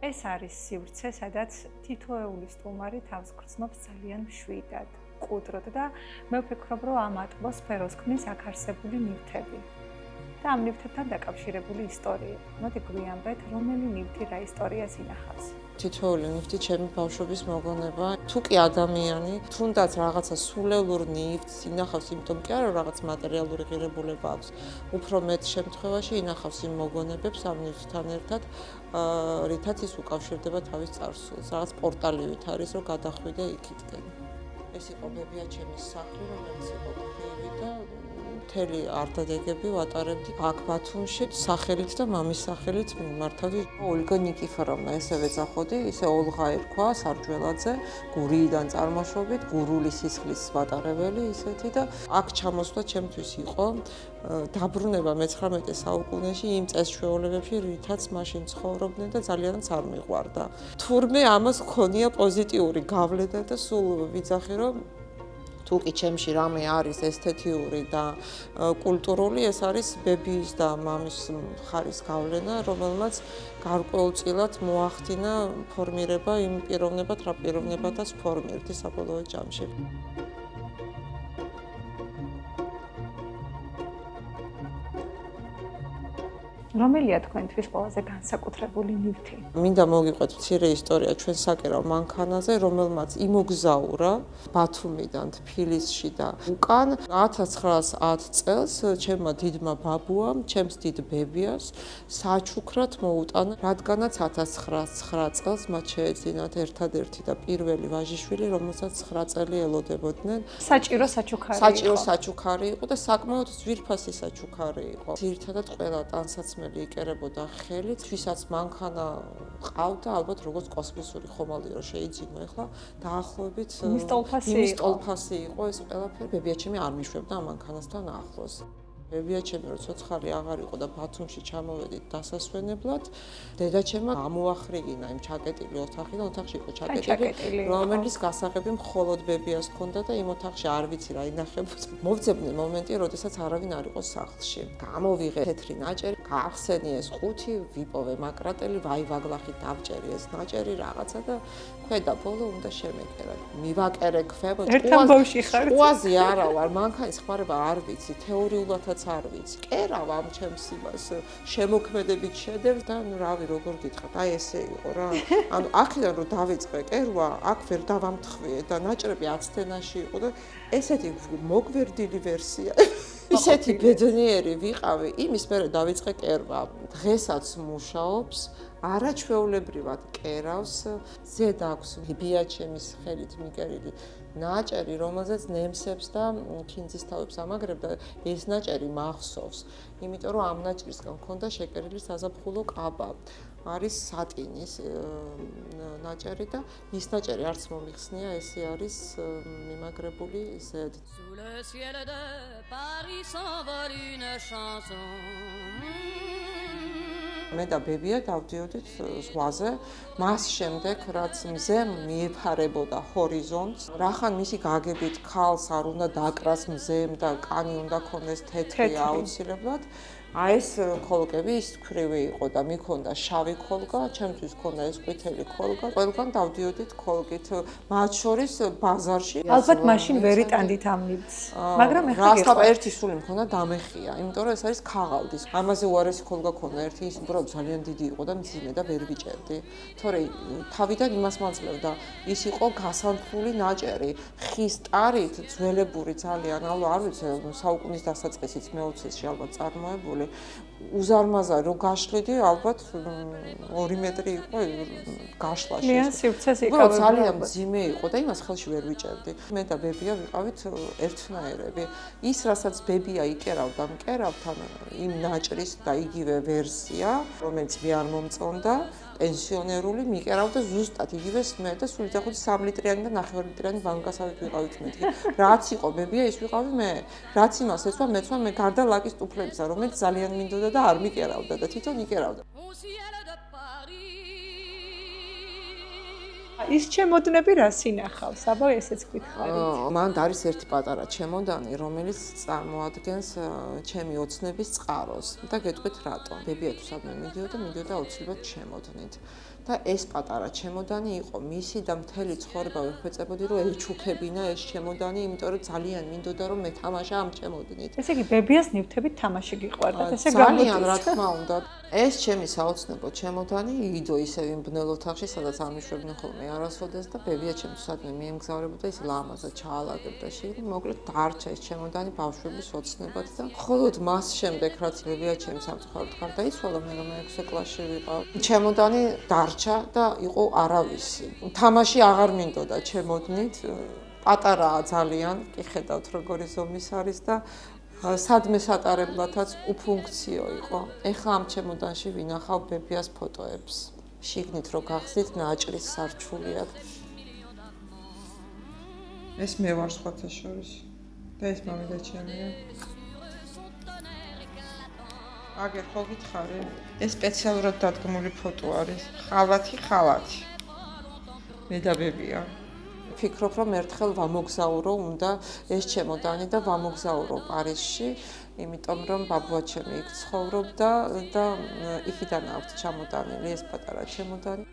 ეს არის სივრცე, სადაც თითოეული სტუმარი თავს გრძნობს ძალიან მშვიდად, კუდროდ და მე ვფიქრობ, რომ ამ ატმოსფეროს ქმნის აქ არსებული ნივთები. და ამ ნივთებთან დაკავშირებული ისტორია. მოდი გვიამბეთ, რომელი ნივთი რა ისტორიას ინახავს. თითოეული ნივთი ჩემი ბავშვობის მოგონება. თუ კი ადამიანი, თუნდაც რაღაცა სულელურ ნივთს ინახავს, იმიტომ კი არა, რომ რაღაც მატერიალური ღირებულება აქვს. უფრო მეტ შემთხვევაში ინახავს იმ მოგონებებს ამ ნივთთან ერთად, რითაც ის უკავშირდება თავის წარსულს. რაღაც პორტალივით არის, რომ გადახვიდე იქითკენ. ეს იყო ბებია ჩემის სახლი, რომელიც იყო ქვრივი და მთელი არდადეგები ვატარებდი აქ ბათუმში, სახელით და მამის სახელით მიმართავდი. ოლგა ნიკიფოროვნა ესევე წახოდი, ისე ოლღა ერქვა სარჯველაძე, გურიიდან წარმოშობით, გურული სისხლის ვატარებელი ისეთი და აქ ჩამოსვლა ჩემთვის იყო დაბრუნება მე-19 საუკუნეში იმ წესჩვეულებებში, რითაც მაშინ ცხოვრობდნენ და ძალიანაც არ მიყვარდა. თურმე ამას მქონია პოზიტიური გავლენა და სულ ვიძახი, რომ თუ კი ჩემში რამე არის ესთეთიური და კულტურული, ეს არის ბებიის და მამის მხარის გავლენა, რომელმაც გარკვეულწილად მოახდინა ფორმირება იმ პიროვნებად, რა პიროვნებათაც ფორმირდი საბოლოო ჯამში. რომელია თქვენთვის ყველაზე განსაკუთრებული ნივთი? მინდა მოგიყვეთ მცირე ისტორია ჩვენ საკერავ მანქანაზე, რომელმაც იმოგზაურა ბათუმიდან თბილისში და უკან 1910 წელს ჩემმა დიდმა ბაბუამ, ჩემს დიდ ბებიას საჩუქრად მოუტანა, რადგანაც 1909 წელს მათ შეეძინათ ერთადერთი და პირველი ვაჟიშვილი, რომელსაც 9 წელი ელოდებოდნენ. საჭირო საჩუქარი იყო. საჭირო საჩუქარი იყო და საკმაოდ ძვირფასი საჩუქარი იყო. ძირითადად ყველა ტანსაცმელი იკერებოდა ხელით, ვისაც მანქანა ყავდა, ალბათ როგორც კოსმოსური ხომალდი რომ შეიძინო, ეხლა დაახლოებით იმის ტოლფასი იყო ეს ყველაფერი. ბებია ჩემი არ მიშვებდა ამ მანქანასთან ახლოს. ბებია ჩემი რომ ცოცხალი აღარ იყო და ბათუმში ჩამოვედით დასასვენებლად, დედა ჩემმა ამოახრიგინა იმ ჩაკეტილი ოთახი და ოთახში იყო ჩაკეტილი, რომელიც გასაღები მხოლოდ ბებიას ჰქონდა და იმ ოთახში არ ვიცი რა ინახებოდა. მოვძებნე მომენტი, როდესაც არავინ არ იყო სახლში. გამოვიღე თეთრი ნაჭერი, გაახსენი ეს ყუთი, ვიპოვე მაკრატელი, ვაივაგლახით დავჭერი ეს ნაჭერი რაღაცა და ქვედა ბოლო უნდა შემეკერა. მივაკერე ქვემო, ჭუაზე არა ვარ, მანქანის ხმარება არ ვიცი, თეორიულადაც არ ვიცი. კერავ ამ ჩემს იმას შემოქმედებით შედევრს და ნუ რავი როგორ გითხრათ, აი ესე იყო რა. ანუ აქედან რომ დავიწყე კერვა, აქ ვერ დავამთხვიე და ნაჭრები 10 თენაში იყო და ესეთი მოგვერდილი ვერსია. ისეთი ბედნიერი ვიყავი, იმის მერე დავიწყე კერვა. დღესაც მუშაობს, არაჩვეულებრივად კერავს, ზედ აქვს ბებია ჩემის ხელით მიკერილი ნაჭერი, რომელზეც ნემსებს და ქინძის თავებს ამაგრებდა, ეს ნაჭერი მახსოვს, იმიტომ რომ ამ ნაჭრისგან მქონდა შეკერილი საზაფხულო კაბა. არის სატინის ნაჭერი და ის ნაჭერი არც მომიხსნია, ესე არის მიმაგრებული ზედ. მე და ბებია დავდიოდით ზღვაზე, მას შემდეგ რაც მზე მიეფარებოდა ჰორიზონტს, რახან მისი გაგებით ქალს არ უნდა დაკრას მზემ და კანი უნდა ქონდეს თეთრი აუცილებლად. აი ეს ქოლგები ის ქვრივი იყო და მიქონდა შავი ქოლგა, ჩემთვის ქონდა ეს ყვითელი ქოლგა. ყველგან დავდიოდით ქოლგით, მათ შორის ბაზარში. ალბათ მაშინ ვერ იტანდით ამ ნივთს, მაგრამ ეხლა რასთან ერთი სული მქონდა დამეხია, იმიტომ რომ ეს არის ქაღალდის. ამაზე უარესი ქოლგა ქონდა ერთი, ის უბრალოდ ძალიან დიდი იყო და მძიმე და ვერ ვიჭერდი. თორე თავიდან იმას მაძლევდა, ის იყო გასანთლული ნაჭერი, ხის ტარით, ძველებური ძალიან, არ ვიცი, საუკუნის დასაწყისიც მე-20-ში ალბათ წარმოებული. უზარმაზარი რო გაშლიდი, ალბათ 2 მეტრი იყო გაშლაში. მიან სივრცეს იკავებდა. უბრალოდ ძალიან მძიმე იყო და იმას ხელში ვერ ვიჭერდი. მე და ბებია ვიყავით ერთნაირები. ის რასაც ბებია იკერავდა მკერავთან, იმ ნაჭრის და იგივე ვერსია, რომელიც მე არ მომწონდა, პენსიონერული მიკერავდა ზუსტად იგივეს მე და სულ იცახოდი 3 ლიტრიანი და 9 ლიტრიანი ბანკასავით ვიყავით მეთქი. რაც იყო ბებია, ის ვიყავი მე. რაც იმას ეცვა, მეცვა მე გარდა ლაკის ტუფლებისა, რომელიც ძალიან მინდოდა და არ მიკერავდა და თვითონ იკერავდა. ის ჩემოდნები რას ინახავს? აბა ესეც გითხარით. მან არის ერთი პატარა ჩემოდანი, რომელიც წარმოადგენს ჩემი ოცნების წყაროს და გეტყვით რატომ. ბებია თუ სადმე მიდიოდა აუცილებლად ჩემოდნით. და ეს პატარა ჩემოდანი იყო მისი და მთელი ცხოვრება ვეხვეწებოდი რომ ეჩუქებინა ეს ჩემოდანი, იმიტომ რომ ძალიან მინდოდა რომ მეთამაშა ამ ჩემოდნით. ესე იგი ბებიას ნივთებით თამაში გიყვარდათ, ესე ძალიან რა თქმა უნდა. ეს ჩემი საოცნებო ჩემოდანი იდო ისევ იმ ბნელ ოთახში, სადაც ამიშვებდნენ ხოლმე არასოდეს და ბებია ჩემს სადმე მიემგზავრებოდა ის ლამაზად ჩაალაგებდა შიგნით. მოკლედ დარჩა ეს ჩემოდანი ბავშვების ოცნებად და მხოლოდ მას შემდეგ რაც ბებია ჩემს სამწუხაროდ გარდაიცვალა, მე რომ 6 კლასში ვიყავ. ჩემოდანი დარჩა და იყო არავისი. თამაში აღარ მინდოდა ჩემოდნით. პატარაა ძალიან, კი ხედავთ როგორი ზომის არის და სადმე სატარებლათაც უფუნქციო იყო. ეხლა ამ ჩემოდანში ვინახავ ბებიას ფოტოებს. შიგნით რო გახსნით ნაჭრის სარჩულია. ეს მე ვარ სხვათა შორის და ეს მამიდა ჩემია. აგერ ხო გითხარი? ეს სპეციალურად დადგმული ფოტო არის. ხალათი. მე და ბებია. ვფიქრობ, რომ ერთხელ ვამოგზაურო უნდა ეს ჩემოდანი და ვამოგზაურო პარიზში, იმიტომ რომ ბაბუა ჩემი იქ ცხოვრობდა და იქიდან აქვს ჩამოტანილი ეს პატარა ჩემოდანი.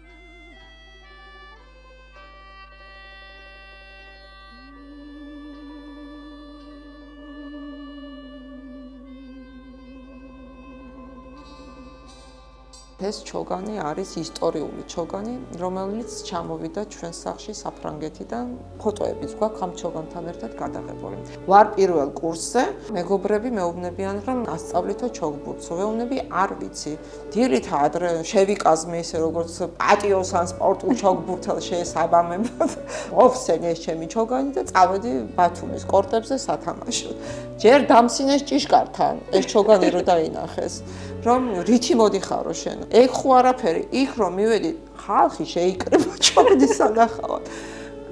ეს ჩოგანი არის ისტორიული ჩოგანი, რომელიც ჩამოვიდა ჩვენს სახლში საფრანგეთიდან. ფოტოებიც გვაქვს ამ ჩოგანთან ერთად გადაღებული. ვარ პირველ კურსზე, მეგობრები მეუბნებიან, რომ ასწავლითო ჩოგბურთს. ვეუბნები, არ ვიცი. დილითად შევიკაზმე ისე როგორც პატიოს ან სპორტულ ჩოგბურთელს შეესაბამებოდ. ოფსენი ეს ჩემი ჩოგანი და წავედი ბათუმის კორტებზე სათამაშოდ. ჯერ დამსინეს ჭიშკართან ეს ჩოგანი რო დაინახეს, რომ რითი მოდიხარო შენ. ეგ ხო არაფერი, იქ რომ მივედი, ხალხი შეიკრება ჩოგნის სანახავად.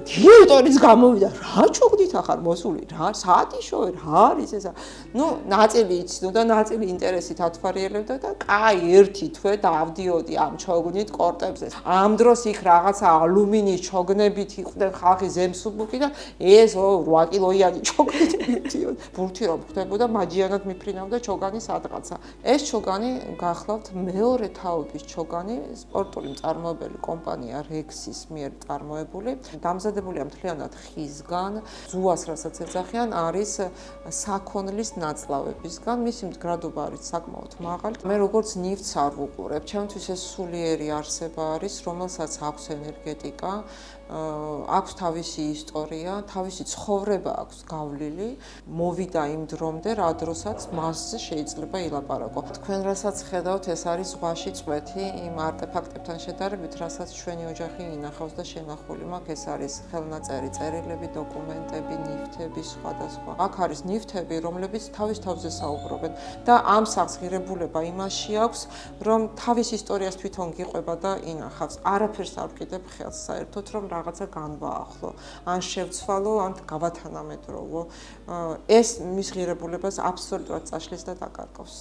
დირექტორიც გამოვიდა, რა ჩოგდით ახარ მოსული, რა საათი შოვე, რა არის ესა? ნუ ნაწილი იცნობდა, ნაწილი ინტერესით ათვალიერებდა და კაი ერთი თვე დავდიოდი ამ ჩოგნით კორტებზე. ამ დროს იქ რაღაცა ალუმინის ჩოგნებით იყვნენ ხალხი ზემსუბუქი და ეს 8 კილოიანი ჩოგნით მივდიოდი. ბურთი რომ ხდებოდა, მაჯიანად მიფრინავდა ჩოგანი სადღაცა. ეს ჩოგანი გახლავთ მეორე თაობის ჩოგანი, სპორტული მწარმოებელი კომპანია Rexis მიერ წარმოებული. დამზადებულია მთლიანად ხისგან, ზუას რასაც ეძახიან, არის საქონლის ნაწლავებისგან, მისი მდგრადობა არის საკმაოდ მაღალი. მე როგორც ნივთს არ ვუყურებ, ჩემთვის ეს სულიერი არსება არის, რომელსაც აქვს ენერგეტიკა აქვს თავისი ისტორია, თავისი ცხოვრება აქვს გავლილი, მოვიდა იმ დრომდე, რა დროსაც მასზე შეიძლება ილაპარაკო. თქვენ რასაც ხედავთ, ეს არის ზღვაში წვეთი იმ არტეფაქტებთან შედარებით, რასაც ჩვენი ოჯახი ინახავს და შენახული მაქვს, ეს არის ხელნაწერი წერილები, დოკუმენტები, ნივთები, სხვადასხვა. აქ არის ნივთები, რომლებიც თავის თავზე საუბრობენ და ამ სახლს ღირებულება იმაში აქვს, რომ თავის ისტორიას თვითონ გიყვება და ინახავს. არაფერს არ ვკიდებ ხელს საერთოდ, რომ რაღაცა განვაახლო, ან შევცვალო, ან გავათანამედროვო. ეს მის ღირებულებას აბსოლუტურად წაშლის და დაკარგავს.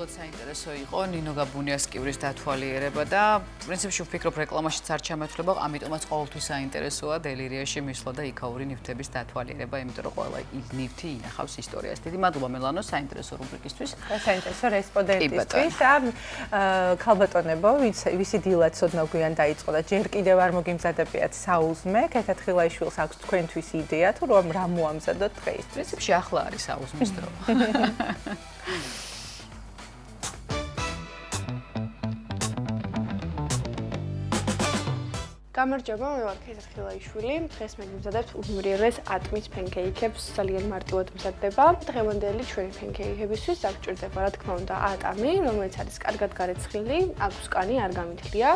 საინტერესო იყო ნინო გაბუნიასკივრის დათვალიერება და პრინციპში ვფიქრობ რეკლამაშიც არ ჩამეთვლება, ამიტომაც ყოველთვის საინტერესოა დელირიაში მისვლა და იქაური ნივთების დათვალიერება, იმიტომ რომ ყველა ნივთი ინახავს ისტორიას. დიდი მადლობა მელანო საინტერესო რუბრიკისთვის. საინტერესო რესპონდენტისთვის და ქალბატონებო, ვისი დილა ცოდნა გვიან დაიწყო და ჯერ კიდევ არ მოგიმზადებიათ საუზმე, ქეთა თხილაიშვილს აქვს თქვენთვის იდეა თუ რომ რა მოამზადოთ დღეისთვის. პრინციპში ახლა არის საუზმის დრო. გამარჯობა, მე ვარ ქეთა თხილაიშვილი. დღეს მე ვიმზადებ უნივერეს ატმის ფენკეიქებს, ძალიან მარტივად მზადდება. დღევანდელი ჩვენი ფენკეიქებისთვის აღჭირდება, რა თქმა უნდა, ატამი, რომელიც არის კარგად გარეცხილი, აქვს კანი, არ გამითლია.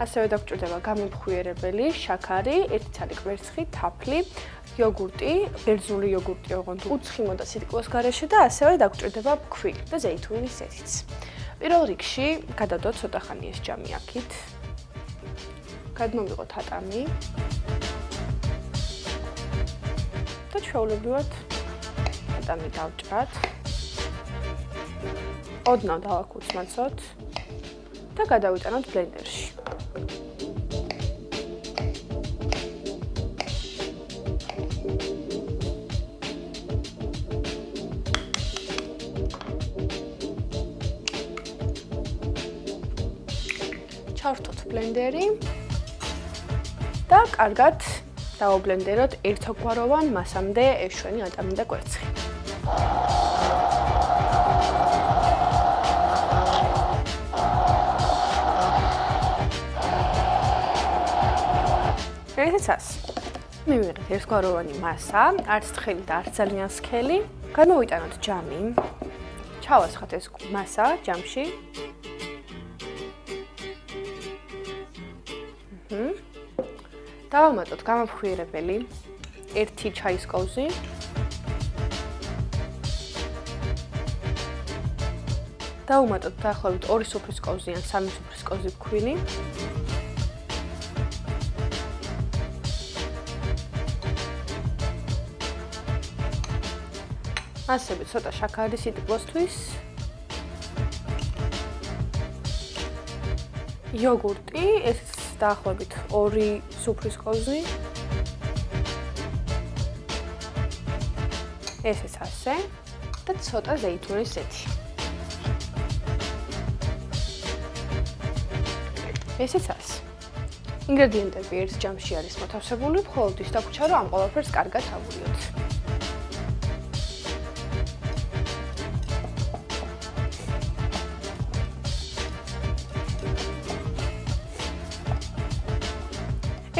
ასევე დაგჭირდება გამომხვიერებელი, შაქარი, 1 ცალი კვერცხი, თაფლი, იოგურტი, ბერძნული იოგურტი ოღონდ უცხიმო და სიტყვას გარეშე და ასევე დაგჭირდება ფქვილი და ზეითუნის ზეთიც. პირველ რიგში გადავდოთ ცოტა ხანი ეს ჯამი აქით. გადმოვიღოთ ატამი და ჩვეულებრივად ატამი დავჭრათ, ოდნავ დავაქუცმაცოთ და გადავიტანოთ ბლენდერში. ჩავრთოთ ბლენდერი და კარგად დავაბლენდეროთ ერთგვაროვან მასამდე ეს ჩვენი ატამი და კვერცხი. ესეც მივიღეთ ერთგვაროვანი მასა, არც თხელი და არც ძალიან სქელი. გადმოვიტანოთ ჯამი. ჩავასხათ ეს მასა ჯამში. დავამატოთ გამომხვიერებელი 1 ჩაის კოვზი. დავუმატოთ დაახლოებით 2 სუფრის კოვზი ან 3 სუფრის კოვზი ფქვილი. ასევე ცოტა შაქარი სიტყვოსთვის. იოგურტი, ეს დაახლოებით 2 სუფრის კოვზი. ესეც ასე და ცოტა ზეითუნის ზეთი. ესეც ასე. ინგრედიენტები ერთ ჯამში არის მოთავსებული, მხოლოდ ის დაგვრჩა, რომ ამ ყველაფერს კარგად ავულიოთ.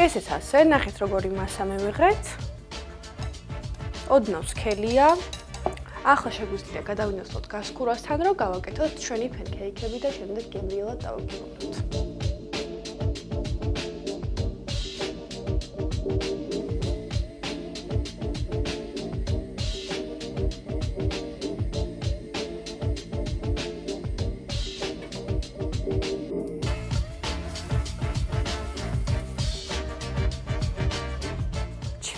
ესეც ასე, ნახეთ როგორი მასა მივიღეთ. ოდნავ სქელია. ახლა შეგვიძლია გადავინაცვლოთ გასკურასთან, რომ გავაკეთოთ ჩვენი ფენკეიქები და შემდეგ გემრიელად დავაგებოთ.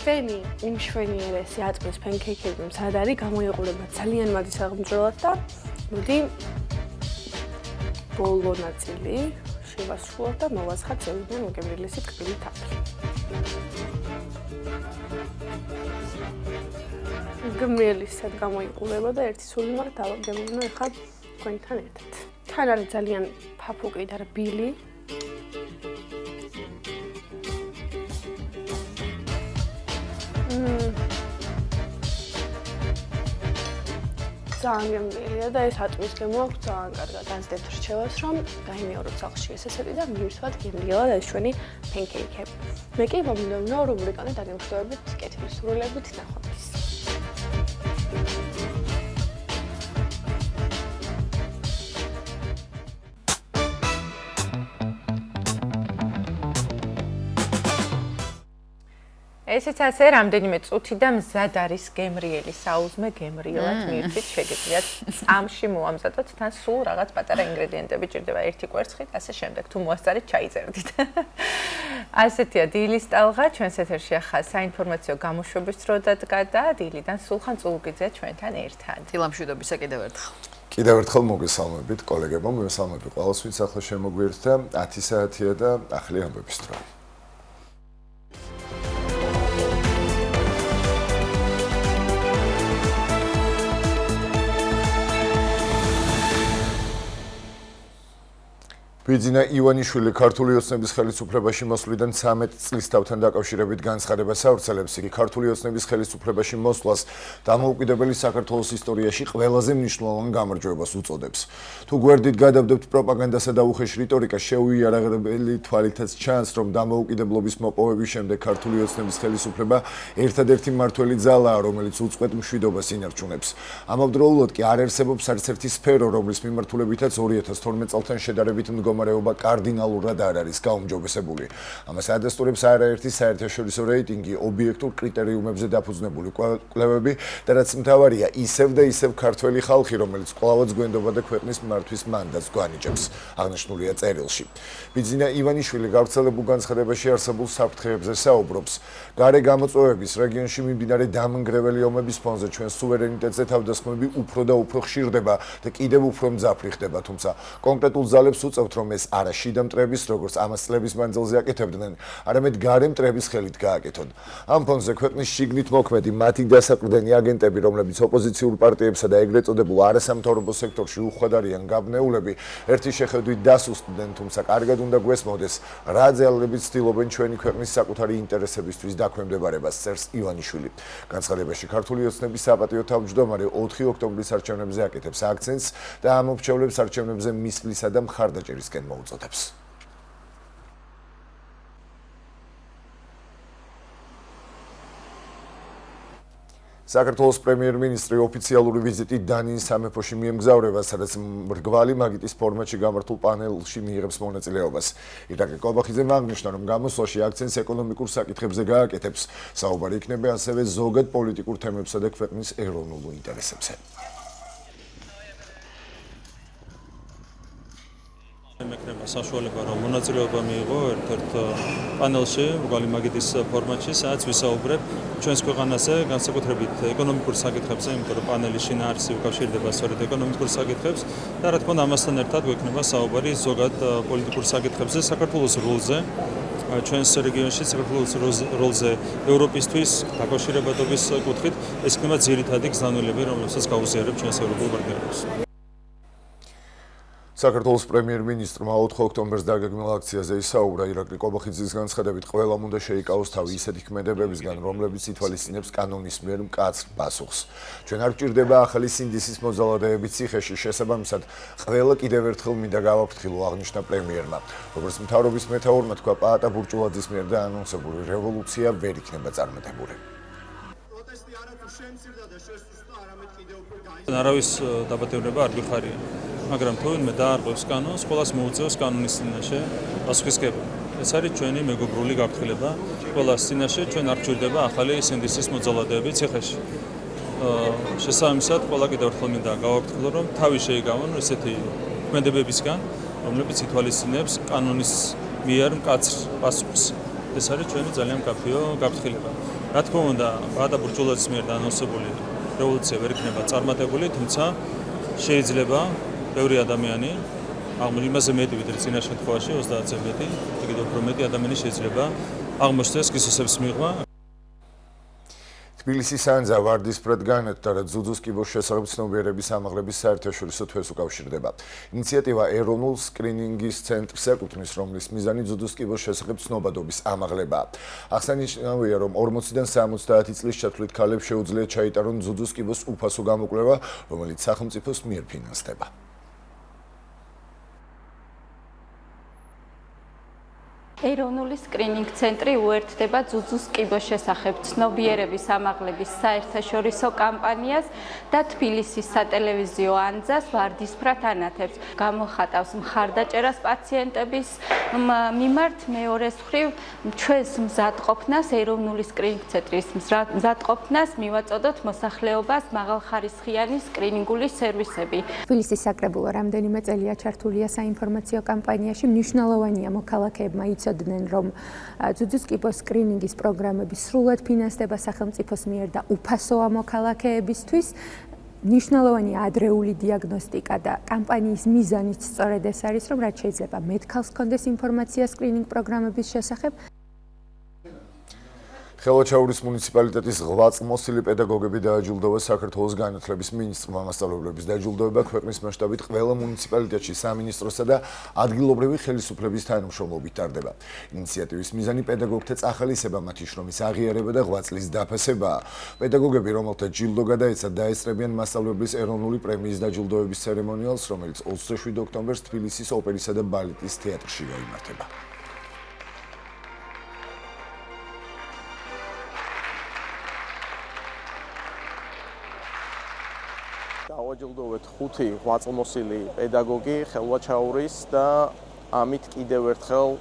ჩვენი უმშვენიერესი ატმის ფენკეიქები მზად არის, გამოიყურება ძალიან მაგის აღმჭრელად და მოდი ბოლო ნაწილი შევასრულოთ და მოვასხათ ზევიდან მოგემრიელესი ტკბილი თაფლი. გმრიელისად გამოიყურება და ერთი სული მაგ დავაგებინო ეხლა თქვენთან ერთად. თან არის ძალიან ფაფუკი და რბილი. ძალიან გემრიელია და ეს ატმის გემო აქვს ძალიან კარგად განცდებთ რჩევას, რომ გაიმეოროთ სახლში ესეთი და მივსვათ გემრიელად ეს ჩვენი pancake-ები. მე კი მომდევნო რუბრიკაზე დაგემშვიდობებით კეთილი სურვილებით ნახვამდის. ესეც ასე რამდენიმე წუთი და მზად არის გემრიელი საუზმე გემრიელად მივთვით შეგიძლიათ წამში მოამზადოთ თან სულ რაღაც პატარა ინგრედიენტები ჭირდება ერთი კვერცხით ასე შემდეგ თუ მოასწარით ჩაიწერდით ასეთია დილის ტალღა ჩვენს ეთერში ახლა საინფორმაციო გამოშვების დრო დადგა და დილიდან სულხან წულუკიძე ჩვენთან ერთად დილამშვიდობისა კიდევ ერთხელ მოგესალმებით კოლეგებო მოგესალმებით ყველას ვინც ახლა შემოგვიერთდა 10 საათია და ახალი ამბების დრო ბიძინა ივანიშვილი ქართული ოცნების ხელისუფლებაში მოსვლიდან 13 წლის თავთან დაკავშირებით განცხადებას ავრცელებს. იგი ქართული ოცნების ხელისუფლებაში მოსვლას დამოუკიდებელი საქართველოს ისტორიაში ყველაზე მნიშვნელოვან გამარჯვებას უწოდებს. თუ გვერდით გადავდებთ პროპაგანდასა და უხეშ რიტორიკას, შეუიარაღებელი თვალითაც ჩანს, რომ დამოუკიდებლობის მოპოვების შემდეგ ქართული ოცნების ხელისუფლება ერთადერთი მმართველი ძალაა, რომელიც უწყვეტ მშვიდობას ინარჩუნებს. ამავდროულად კი არ არსებობს არც ერთი სფერო, რომლის მიმართულებითაც 2012 წელთან შედარებით მდგომარეობა კარდინალურად არ არის გაუმჯობესებული. ამას ადასტურებს არაერთი საერთაშორისო რეიტინგი, ობიექტურ კრიტერიუმებზე დაფუძნებული კვლევები და რაც მთავარია, ისევ და ისევ ქართველი ხალხი, რომელიც კვლავაც გვენდობა და ქვეყნის მართვის მანდატს გვანიჭებს, აღნიშნულია წერილში. ბიძინა ივანიშვილი გავრცელებულ განცხადებაში არსებულ საფრთხეებზე საუბრობს. გარე გამოწვევების რეგიონში მიმდინარე დამანგრეველი ომების ფონზე ჩვენ სუვერენიტეტზე თავდასხმები უფრო და უფრო ხშირდება და კიდევ უფრო მძაფრი ხდება, თუმცა კონკრეტულ ძალებს უწევთ, რომ ეს არა შიდა მტრების, როგორც ამას წლების მანძილზე აკეთებდნენ, არამედ გარე მტრების ხელით გააკეთონ. ამ ფონზე ქვეყნის შიგნით მოქმედი მათი დასაყრდენი აგენტები, რომლებიც ოპოზიციურ პარტიებსა და ეგრეთ წოდებულ არასამთავრობო სექტორში უხვად არიან გაბნეულები, ერთი შეხედვით დასუსტდნენ, თუმცა კარგად უნდა გვესმოდეს, რა ძალებით ცდილობენ ჩვენი ქვეყნის საკუთარი ინტერესებისთვის დაქვემდებარებას, წერს ივანიშვილი. განცხადებაში ქართული ოცნების საპატიო თავმჯდომარე 4 ოქტომბრის არჩევნებზე აკეთებს აქცენტს და ამობჩევლებს არჩევნებზე მისვლისა და მხარდაჭერისკენ მოუწოდებს. საქართველოს პრემიერ-მინისტრი ოფიციალური ვიზიტით დანიის სამეფოში მიემგზავრება, სადაც მრგვალი მაგიტის ფორმატში გამართულ პანელში მიიღებს მონაწილეობას. ირაკლი კობახიძემ აღნიშნა, რომ გამოსვლაში აქცენტს ეკონომიკურ საკითხებზე გააკეთებს. საუბარი იქნება ასევე ზოგად პოლიტიკურ თემებსა და ქვეყნის ეროვნულ ინტერესებზე. მეკრება საშუალება რომ მონაწილეობა მიიღო ერთ-ერთ პანელში მრგვალი მაგიტის ფორმატში, სადაც ვისაუბრებ ჩვენს ქვეყანაზე განსაკუთრებით ეკონომიკურ საკითხებზე, იმიტომ რომ პანელის შინაარსი უკავშირდება სწორედ ეკონომიკურ საკითხებს და რა თქმა უნდა ამასთან ერთად გვექნება საუბარი ზოგად პოლიტიკურ საკითხებზე, საქართველოს როლზე ჩვენს რეგიონში, საქართველოს როლზე ევროპისთვის დაკავშირებადობის კუთხით, ეს იქნება ძირითადი გზავნილები, რომელსაც გაუზიარებ ჩვენს ევროპულ პარტნიორებს. საქართველოს პრემიერ-მინისტრმა 4 ოქტომბერს დაგეგმილ აქციაზე ისაუბრა. ირაკლი კობახიძის განცხადებით, ყველამ უნდა შეიკავოს თავი ისეთი ქმედებებისგან, რომლებიც ითვალისწინებს კანონის მიერ მკაცრ პასუხს. ჩვენ არ გვჭირდება ახალი სინდისის მოძალადეები ციხეში, შესაბამისად, ყველა კიდევ ერთხელ მინდა გავაფრთხილო, აღნიშნა პრემიერმა. როგორც მთავრობის მეთაურმა თქვა, პაატა ბურჭულაძის მიერ დაანონსებული რევოლუცია ვერ იქნება წარმატებული. არავის დაბატევნება არ გვიხარია. მაგრამ თუ ვინმე დაარღვევს კანონს, ყველას მოუწევს კანონის წინაშე პასუხისგება. ეს არის ჩვენი მეგობრული გაფრთხილება. ყველას წინაშე ჩვენ არ გვჭირდება ახალი სინდისის მოძალადეები ციხეში. შესაბამისად, ყველა კიდევ ერთხელ მინდა გავაფრთხილო, რომ თავი შეიკავონ ესეთი ქმედებებისგან, რომლებიც ითვალისწინებს კანონის მიერ მკაცრ პასუხს. ეს არის ჩვენი ძალიან მკაფიო გაფრთხილება. რა თქმა უნდა, პაატა ბურჭულაძის მიერ დაანონსებული რევოლუცია ვერ იქნება წარმატებული, თუმცა შეიძლება ბევრი ადამიანი, იმაზე მეტი ვიდრე წინა შემთხვევაში 30-ზე მეტი, კიდევ უფრო მეტი ადამიანი შეიძლება აღმოჩნდეს კისოსების მიღმა. თბილისის ანძა ვარდისფრად განათდა, რაც ძუძუს კიბოს შესახებ ცნობიერების ამაღლების საერთაშორისო თვეს უკავშირდება. ინიციატივა ეროვნულ სკრინინგის ცენტრს ეკუთვნის, რომლის მიზანი ძუძუს კიბოს შესახებ ცნობადობის ამაღლებაა. აღსანიშნავია, რომ 40-დან 70 წლის ჩათვლით ქალებს შეუძლიათ ჩაიტარონ ძუძუს კიბოს უფასო გამოკვლევა, რომელიც სახელმწიფოს მიერ ფინანსდება. ეროვნული სკრინინგ ცენტრი უერთდება ძუძუს კიბოს შესახებ ცნობიერების ამაღლების საერთაშორისო კამპანიას და თბილისის სატელევიზიო ანძას ვარდისფრად ანათებს. გამოხატავს მხარდაჭერას პაციენტების მიმართ, მეორეს მხრივ ჩვენს მზადყოფნას, ეროვნული სკრინინგ ცენტრის მზადყოფნას მივაწოდოთ მოსახლეობას მაღალხარისხიანი სკრინინგული სერვისები. თბილისის საკრებულო რამდენიმე წელია ჩართულია საინფორმაციო კამპანიაში. მნიშვნელოვანია მოქალაქეებმა იცოდნენ, რომ ძუძუს კიბოს სკრინინგის პროგრამები სრულად ფინანსდება სახელმწიფოს მიერ და უფასოა მოქალაქეებისთვის. მნიშვნელოვანია ადრეული დიაგნოსტიკა და კამპანიის მიზანიც სწორედ ეს არის, რომ რაც შეიძლება მეტ ქალს ჰქონდეს ინფორმაცია სკრინინგ პროგრამების შესახებ. ხელვაჩაურის მუნიციპალიტეტის ღვაწლმოსილი პედაგოგები დააჯილდოვეს საქართველოს განათლების მინისტრმა. მასწავლებლების დაჯილდოება ქვეყნის მასშტაბით ყველა მუნიციპალიტეტში სამინისტროსა და ადგილობრივი ხელისუფლების თანამშრომლობით ტარდება. ინიციატივის მიზანი პედაგოგთა წახალისება, მათი შრომის აღიარება და ღვაწლის დაფასებაა. პედაგოგები, რომელთა ჯილდო გადაეცათ, დაესწრებიან მასწავლებლის ეროვნული პრემიის დაჯილდოების ცერემონიალს, რომელიც 27 ოქტომბერს თბილისის ოპერისა და ბალეტის თეატრში გაიმართება. დავაჯილდოვეთ 5 ღვაწლმოსილი პედაგოგი ხელვაჩაურის და ამით კიდევ ერთხელ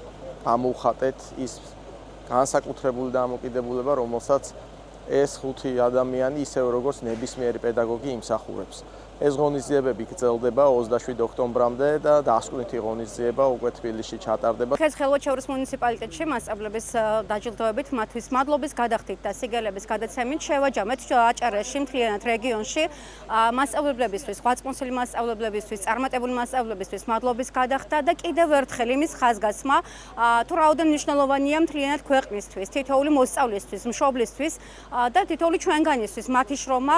ამოვხატეთ ის განსაკუთრებული დამოკიდებულება, რომელსაც ეს 5 ადამიანი ისევ როგორც ნებისმიერი პედაგოგი იმსახურებს. ეს ღონისძიებები გრძელდება 27 ოქტომბრამდე და დასკვნითი ღონისძიება უკვე თბილისში ჩატარდება. დღეს ხელვაჩაურის მუნიციპალიტეტში მასწავლებლების დაჯილდოებით მათთვის მადლობის გადახდით და სიგელების გადაცემით შევაჯამეთ აჭარაში, მთლიანად რეგიონში მასწავლებლებისთვის, ღვაწლმოსილი მასწავლებლებისთვის, წარმატებული მასწავლებლებისთვის მადლობის გადახდა და კიდევ ერთხელ იმის ხაზგასმა, თუ რაოდენ მნიშვნელოვანია მთლიანად ქვეყნისთვის, თითოეული მოსწავლისთვის, მშობლისთვის და თითოეული ჩვენგანისთვის მათი შრომა,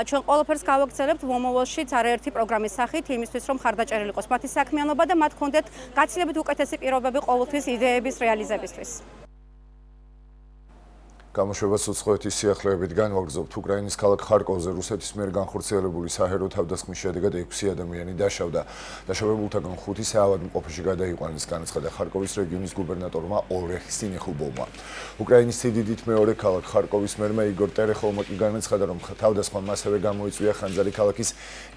ჩვენ ყველაფერს გავაგრძელებთ მომავალშიც არაერთი პროგრამის სახით, იმისთვის რომ ხარდაჭერილი იყოს მათი საქმიანობა და მათ ჰქონდეთ გაცილებით უკეთესი პირობები ყოველთვის იდეების რეალიზებისთვის. გამოშვებას უცხოეთის სიახლეებით განვაგრძობთ. უკრაინის ქალაქ ხარკოვზე რუსეთის მიერ განხორციელებული საჰაერო თავდასხმის შედეგად 6 ადამიანი დაშავდა. დაშავებულთაგან 5 საავადმყოფოში გადაიყვანეს, განაცხადა ხარკოვის რეგიონის გუბერნატორმა ოლეგ სინეხუბოვმა. უკრაინის სიდიდით მეორე ქალაქ ხარკოვის მერმა იგორ ტერეხოვმა კი განაცხადა, რომ თავდასხმამ ასევე გამოიწვია ხანძარი ქალაქის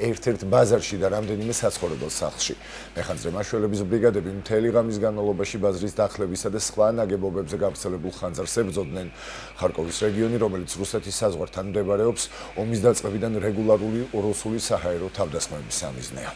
ერთ-ერთ ბაზარში და რამდენიმე საცხოვრებელ სახლში. მეხანძრე მაშველების ბრიგადები მთელი ღამის განმავლობაში ბაზრის დახლებისა და სხვა ნაგებობებზე გავრცელებულ ხანძარს ებრძოდნენ. ხარკოვის რეგიონი, რომელიც რუსეთის საზღვართან მდებარეობს, ომის დაწყებიდან რეგულარული რუსული საჰაერო თავდასხმების სამიზნეა.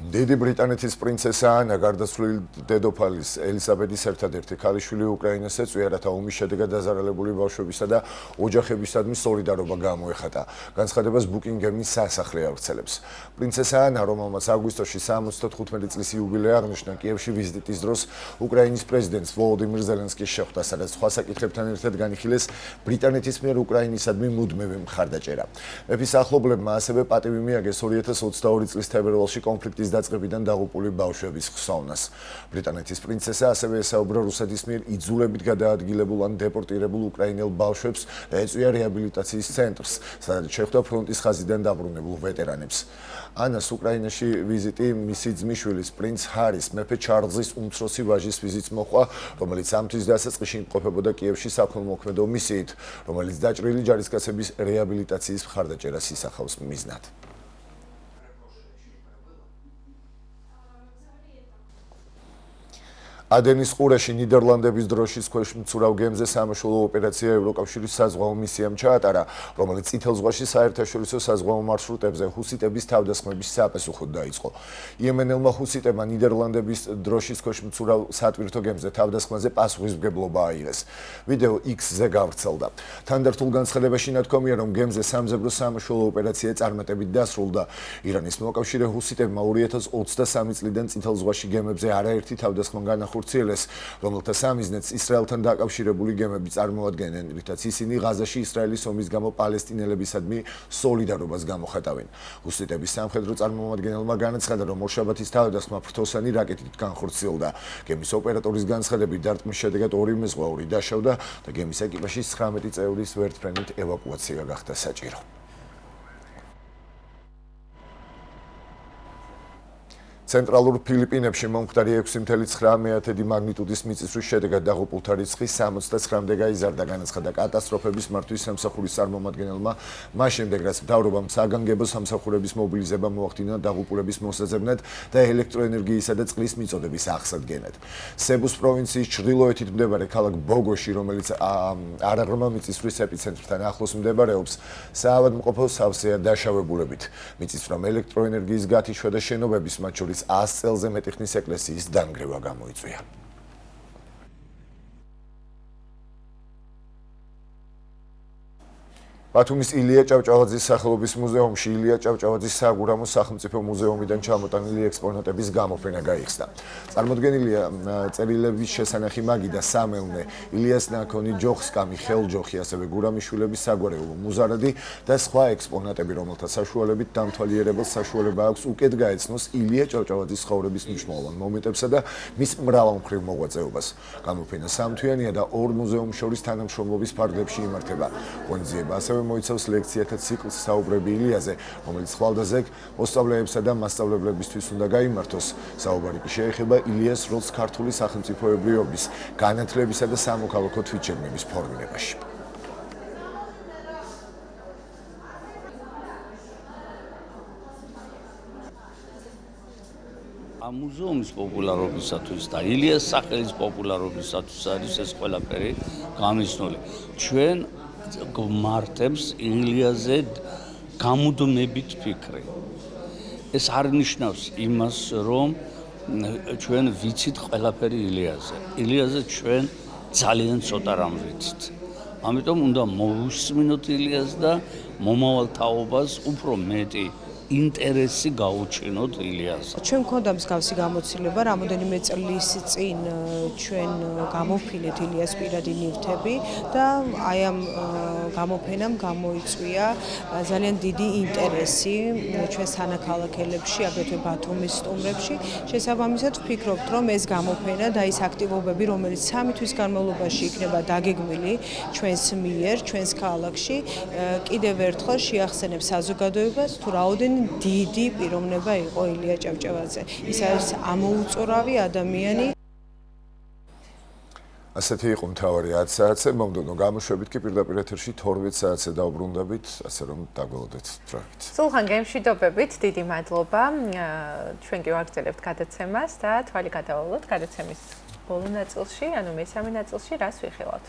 დიდი ბრიტანეთის პრინცესა ანა გარდაცვლილი დედოფალის ელისაბედის ერთადერთი ქალიშვილი უკრაინას ეწვია, რათა ომის შედეგად დაზარალებული ბავშვებისა და ოჯახებისადმი სოლიდარობა გამოეხატა. განცხადებას ბუკინგემის სასახლე ავრცელებს. პრინცესა ანა, რომელმაც აგვისტოში 75 წლის იუბილეა აღნიშნა, კიევში ვიზიტის დროს უკრაინის პრეზიდენტს ვოლოდიმირ ზელენსკის შეხვდა, სადაც სხვა საკითხებთან ერთად განიხილეს ბრიტანეთის მიერ უკრაინისადმი მუდმივი მხარდაჭერა. მეფის ახლობლებმა ასევე პატივი მიაგეს 2022 წლის თებერვალში კონფლიქტის დაწყებიდან დაღუპული ბავშვების ხსოვნას. ბრიტანეთის პრინცესა ასევე ესაუბრა რუსეთის მიერ იძულებით გადაადგილებულ ან დეპორტირებულ უკრაინელ ბავშვებს და ეწვია რეაბილიტაციის ცენტრს, სადაც შეხვდა ფრონტის ხაზიდან დაბრუნებულ ვეტერანებს. ანას უკრაინაში ვიზიტი მისი ძმისშვილის პრინც ჰარის, მეფე ჩარლზის უმცროსი ვაჟის ვიზიტს მოჰყვა, რომელიც ამ თვის დასაწყისში იმყოფებოდა კიევში საქველმოქმედო მისიით, რომელიც დაჭრილი ჯარისკაცების რეაბილიტაციის მხარდაჭერას ისახავს მიზნად. ადენის ყურეში ნიდერლანდების დროშის ქვეშ მცურავ გემზე სამაშველო ოპერაცია ევროკავშირის საზღვაო მისიამ ჩაატარა, რომელიც წითელ ზღვაში საერთაშორისო საზღვაო მარშრუტებზე ჰუსიტების თავდასხმების საპასუხოდ დაიწყო. იემენელმა ჰუსიტებმა ნიდერლანდების დროშის ქვეშ მცურავ სატვირთო გემზე თავდასხმაზე პასუხისმგებლობა აიღეს. ვიდეო X-ზე გავრცელდა. თანდართულ განცხადებაში ნათქვამია, რომ გემზე სამზებრო სამაშველო ოპერაცია წარმატებით დასრულდა. ირანის მოკავშირე ჰუსიტებმა 2023 წლიდან წითელ ზღვაში გემებზე არაერთი თავდასხმა განახორციელეს განახორციელეს, რომელთა სამიზნეც ისრაელთან დაკავშირებული გემები წარმოადგენენ, რითაც ისინი ღაზაში ისრაელის ომის გამო პალესტინელებისადმი სოლიდარობას გამოხატავენ. ჰუსიტების სამხედრო წარმომადგენელმა განაცხადა, რომ ორშაბათის თავდასხმა ფრთოსანი რაკეტით განხორციელდა. გემის ოპერატორის განცხადებით დარტყმის შედეგად 2 მეზღვაური დაშავდა და გემის ეკიპაჟის 19 წევრის ვერტმფრენით ევაკუაცია გახდა საჭირო. ცენტრალურ ფილიპინებში მომხდარი 6.9 მაგნიტუდის მიწისძვრის შედეგად დაღუპულთა რიცხვი 69-მდე გაიზარდა, განაცხადა კატასტროფების მართვის სამსახურის წარმომადგენელმა, მას შემდეგ რაც მთავრობამ საგანგებო სამსახურების მობილიზება მოახდინა დაღუპულების მოსაზებნად და ელექტროენერგიისა და წყლის მიწოდების აღსადგენად. სებუს პროვინციის ჩრდილოეთით მდებარე ქალაქ ბოგოში, რომელიც არაღრმა მიწისძვრის ეპიცენტრთან ახლოს მდებარეობს, საავადმყოფო სავსეა დაშავებულებით. მიწისძვრამ ელექტროენერგიის გათიშვა და შენობების, მათ შორის 100 წელზე მეტი ხნის ეკლესიის დანგრევა გამოიწვია. ბათუმის ილია ჭავჭავაძის სახელობის მუზეუმში ილია ჭავჭავაძის საგურამო სახელმწიფო მუზეუმიდან ჩამოტანილი ექსპონატების გამოფენა გაიხსნა. წარმოდგენილია წერილების შესანახი მაგიდა სამელნე, ილიას ნაქონი, ჯოხსკამი, ხელჯოხი, ასევე გურამიშვილების საგვარეულო მუზარადი და სხვა ექსპონატები, რომელთა საშუალებით დამთვალიერებელს საშუალება აქვს უკეთ გაეცნოს ილია ჭავჭავაძის ცხოვრების მნიშვნელოვან მომენტებსა და მის მრავალმხრივ მოღვაწეობას. გამოფენა სამთვიანია და 2 მუზეუმს შორის თანამშრომლობის ფარგლებში იმართება. ღონისძიება ასევე მოიცავს ლექციათა ციკლს საუბრები ილიაზე, რომელიც ხვალდაზეგ მოსწავლეებსა და მასწავლებლებისთვის უნდა გაიმართოს. საუბარი კი შეეხება ილიას როლს ქართული სახელმწიფოებრიობის, განათლებისა და სამოქალაქო თვითშეგნების ფორმირებაში. ამ მუზეუმის პოპულარობისათვის და ილიას სახელის პოპულარობისათვის არის ეს ყველაფერი გამიზნული. ჩვენ გვმართებს ილიაზე გამუდმებით ფიქრი. ეს არ ნიშნავს იმას, რომ ჩვენ ვიცით ყველაფერი ილიაზე. ილიაზე ჩვენ ძალიან ცოტა რამ ვიცით. ამიტომ უნდა მოვუსმინოთ ილიას და მომავალ თაობას უფრო მეტი ინტერესი გაუჩინოთ ილიაზე. ჩვენ გვქონდა მსგავსი გამოცდილება, რამოდენიმე წლის წინ ჩვენ გამოფინეთ ილიას პირადი ნივთები და აი ამ გამოფენამ გამოიწვია ძალიან დიდი ინტერესი ჩვენ სანაქალაქელებში, აგრეთვე ბათუმის სტუმრებში. შესაბამისად ვფიქრობთ, რომ ეს გამოფენა და ის აქტივობები, რომელიც 3 თვის განმავლობაში იქნება დაგეგმილი ჩვენს მიერ, ჩვენს ქალაქში, კიდევ ერთხელ შეახსენებს საზოგადოებას თუ რაოდენი დიდი პიროვნება იყო ილია ჭავჭავაძე. ის არის ამოუწურავი ადამიანი. ასეთი იყო მთავარი 10 საათზე, მომდევნო გამოშვებით კი პირდაპირ ეთერში 12 საათზე დავბრუნდებით, ასე რომ დაგველოდეთ დროებით. სულხან გემშვიდობებით, დიდი მადლობა. ჩვენ კი ვაგრძელებთ გადაცემას და თვალი გადავალოთ გადაცემის ბოლო ნაწილში, ანუ მესამე ნაწილში რას ვიხილავთ.